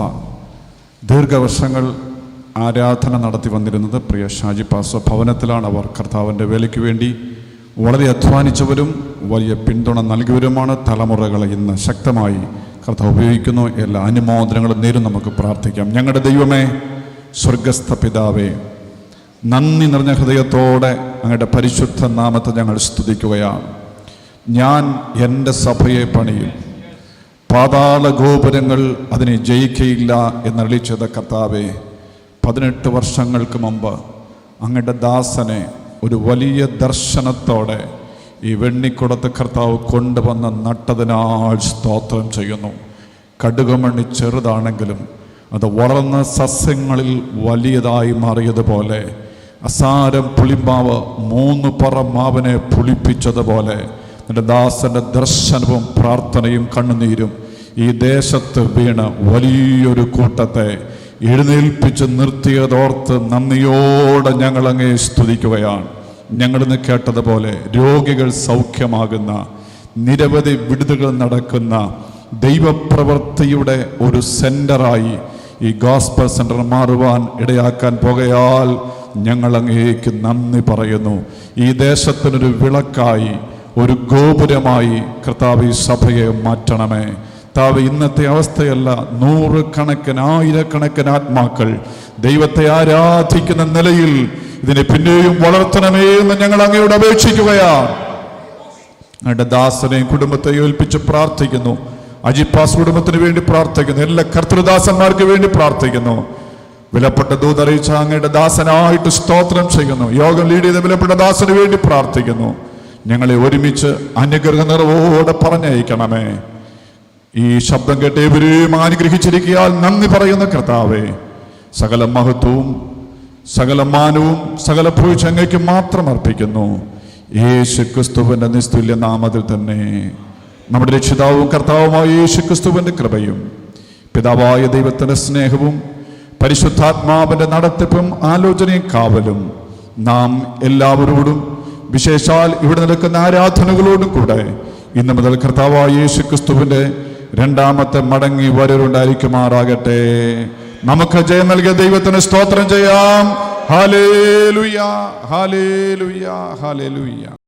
ദീർഘവർഷങ്ങൾ ആരാധന നടത്തി വന്നിരുന്നത് പ്രിയ ഷാജി പാസ്റ്റർ ഭവനത്തിലാണ്. അവർ കർത്താവിൻ്റെ വേലയ്ക്ക് വേണ്ടി വളരെ അധ്വാനിച്ചവരും വലിയ പിന്തുണ നൽകിയവരുമാണ്. തലമുറകളെ ഇന്ന് ശക്തമായി കർത്താവ് ഉപയോഗിക്കുന്നു. എല്ലാ അനുമോദനങ്ങളും നേരും നമുക്ക് പ്രാർത്ഥിക്കാം. ഞങ്ങളുടെ ദൈവമേ, സ്വർഗസ്ഥ പിതാവേ, നന്ദി നിറഞ്ഞ ഹൃദയത്തോടെ അങ്ങയുടെ പരിശുദ്ധ നാമത്തെ ഞങ്ങൾ സ്തുതിക്കുകയാണ്. ഞാൻ എൻ്റെ സഭയെ പണിയും, പാതാള ഗോപുരങ്ങൾ അതിനെ ജയിക്കയില്ല എന്നറിയിച്ചത് കർത്താവേ, 18 വർഷങ്ങൾക്ക് മുമ്പ് അങ്ങയുടെ ദാസനെ ഒരു വലിയ ദർശനത്തോടെ ഈ വെണ്ണിക്കുടത്ത് കർത്താവ് കൊണ്ടുവന്ന് നട്ടതിനാൽ സ്തോത്രം ചെയ്യുന്നു. കടുകുമണി ചെറുതാണെങ്കിലും അത് വളർന്ന സസ്യങ്ങളിൽ വലിയതായി മാറിയതുപോലെ, അസാരം പുളിമാവ് 3 പറ മാവിനെ പുളിപ്പിച്ചതുപോലെ നിന്റെ ദാസന്റെ ദർശനവും പ്രാർത്ഥനയും കണ്ണുനീരും ഈ ദേശത്ത് വീണ് വലിയൊരു കൂട്ടത്തെ എഴുന്നേൽപ്പിച്ച് നിർത്തിയതോർത്ത് നന്ദിയോടെ ഞങ്ങൾ അങ്ങേ സ്തുതിക്കുകയാണ്. ഞങ്ങളിന്ന് കേട്ടതുപോലെ രോഗികൾ സൗഖ്യമാകുന്ന, നിരവധി വിടുതലുകൾ നടക്കുന്ന ദൈവപ്രവൃത്തിയുടെ ഒരു സെന്ററായി ഈ ഗോസ്പൽ സെന്റർ മാറുവാൻ ഇടയാക്കാൻ പോകയാൽ ഞങ്ങൾ അങ്ങേക്ക് നന്ദി പറയുന്നു. ഈ ദേശത്തിനൊരു വിളക്കായി, ഒരു ഗോപുരമായി കർത്താവ് ഈ സഭയെ മാറ്റണമേ. കർത്താവ്, ഇന്നത്തെ അവസ്ഥയല്ല, 100 കണക്കിന് 1000 ആത്മാക്കൾ ദൈവത്തെ ആരാധിക്കുന്ന നിലയിൽ ഇതിനെ പിന്നെയും വളർത്തണമേ എന്ന് ഞങ്ങൾ അങ്ങയോട് അപേക്ഷിക്കുകയാണ്. അങ്ങയുടെ ദാസനെയും കുടുംബത്തെ ഏൽപ്പിച്ച് പ്രാർത്ഥിക്കുന്നു. അജിപ്പാസ് കുടുംബത്തിന് വേണ്ടി പ്രാർത്ഥിക്കുന്നു. എല്ലാ കർത്തൃദാസന്മാർക്ക് വേണ്ടി പ്രാർത്ഥിക്കുന്നു. വിലപ്പെട്ട ദൂതറിയിച്ച അങ്ങയുടെ ദാസനായിട്ട് സ്തോത്രം ചെയ്യുന്നു. യോഗം ലീഡ് ചെയ്ത വിലപ്പെട്ട ദാസന് വേണ്ടി പ്രാർത്ഥിക്കുന്നു. ഞങ്ങളെ ഒരുമിച്ച് അനുഗ്രഹ നിറവോടെ പറഞ്ഞയക്കണമേ. ഈ ശബ്ദം കേട്ട് ഇവരെയും അനുഗ്രഹിച്ചിരിക്കാൻ നന്ദി പറയുന്ന കർത്താവേ, സകല മഹത്വവും സകല മാനവും സകല പൂഴ്ച അങ്ങേക്ക് മാത്രം അർപ്പിക്കുന്നു. യേശു ക്രിസ്തുവിന്റെ നിസ്തുല്യ നാമത്തിൽ തന്നെ നമ്മുടെ രക്ഷിതാവും കർത്താവുമായ യേശു ക്രിസ്തുവിന്റെ കൃപയും പിതാവായ ദൈവത്തിന്റെ സ്നേഹവും പരിശുദ്ധാത്മാവിന്റെ നടത്തിപ്പും ആലോചനയും കാവലും നാം എല്ലാവരോടും, വിശേഷാൽ ഇവിടെ നിൽക്കുന്ന ആരാധനകളോടും കൂടെ ഇന്ന് മുതൽ കർത്താവായ യേശു ക്രിസ്തുവിന്റെ രണ്ടാമത്തെ മടങ്ങി വരവുണ്ടായിരിക്കുമാറാകട്ടെ. നമുക്ക് ജയം നൽകിയ ദൈവത്തിന് സ്തോത്രം ചെയ്യാം. Hallelujah, hallelujah, hallelujah.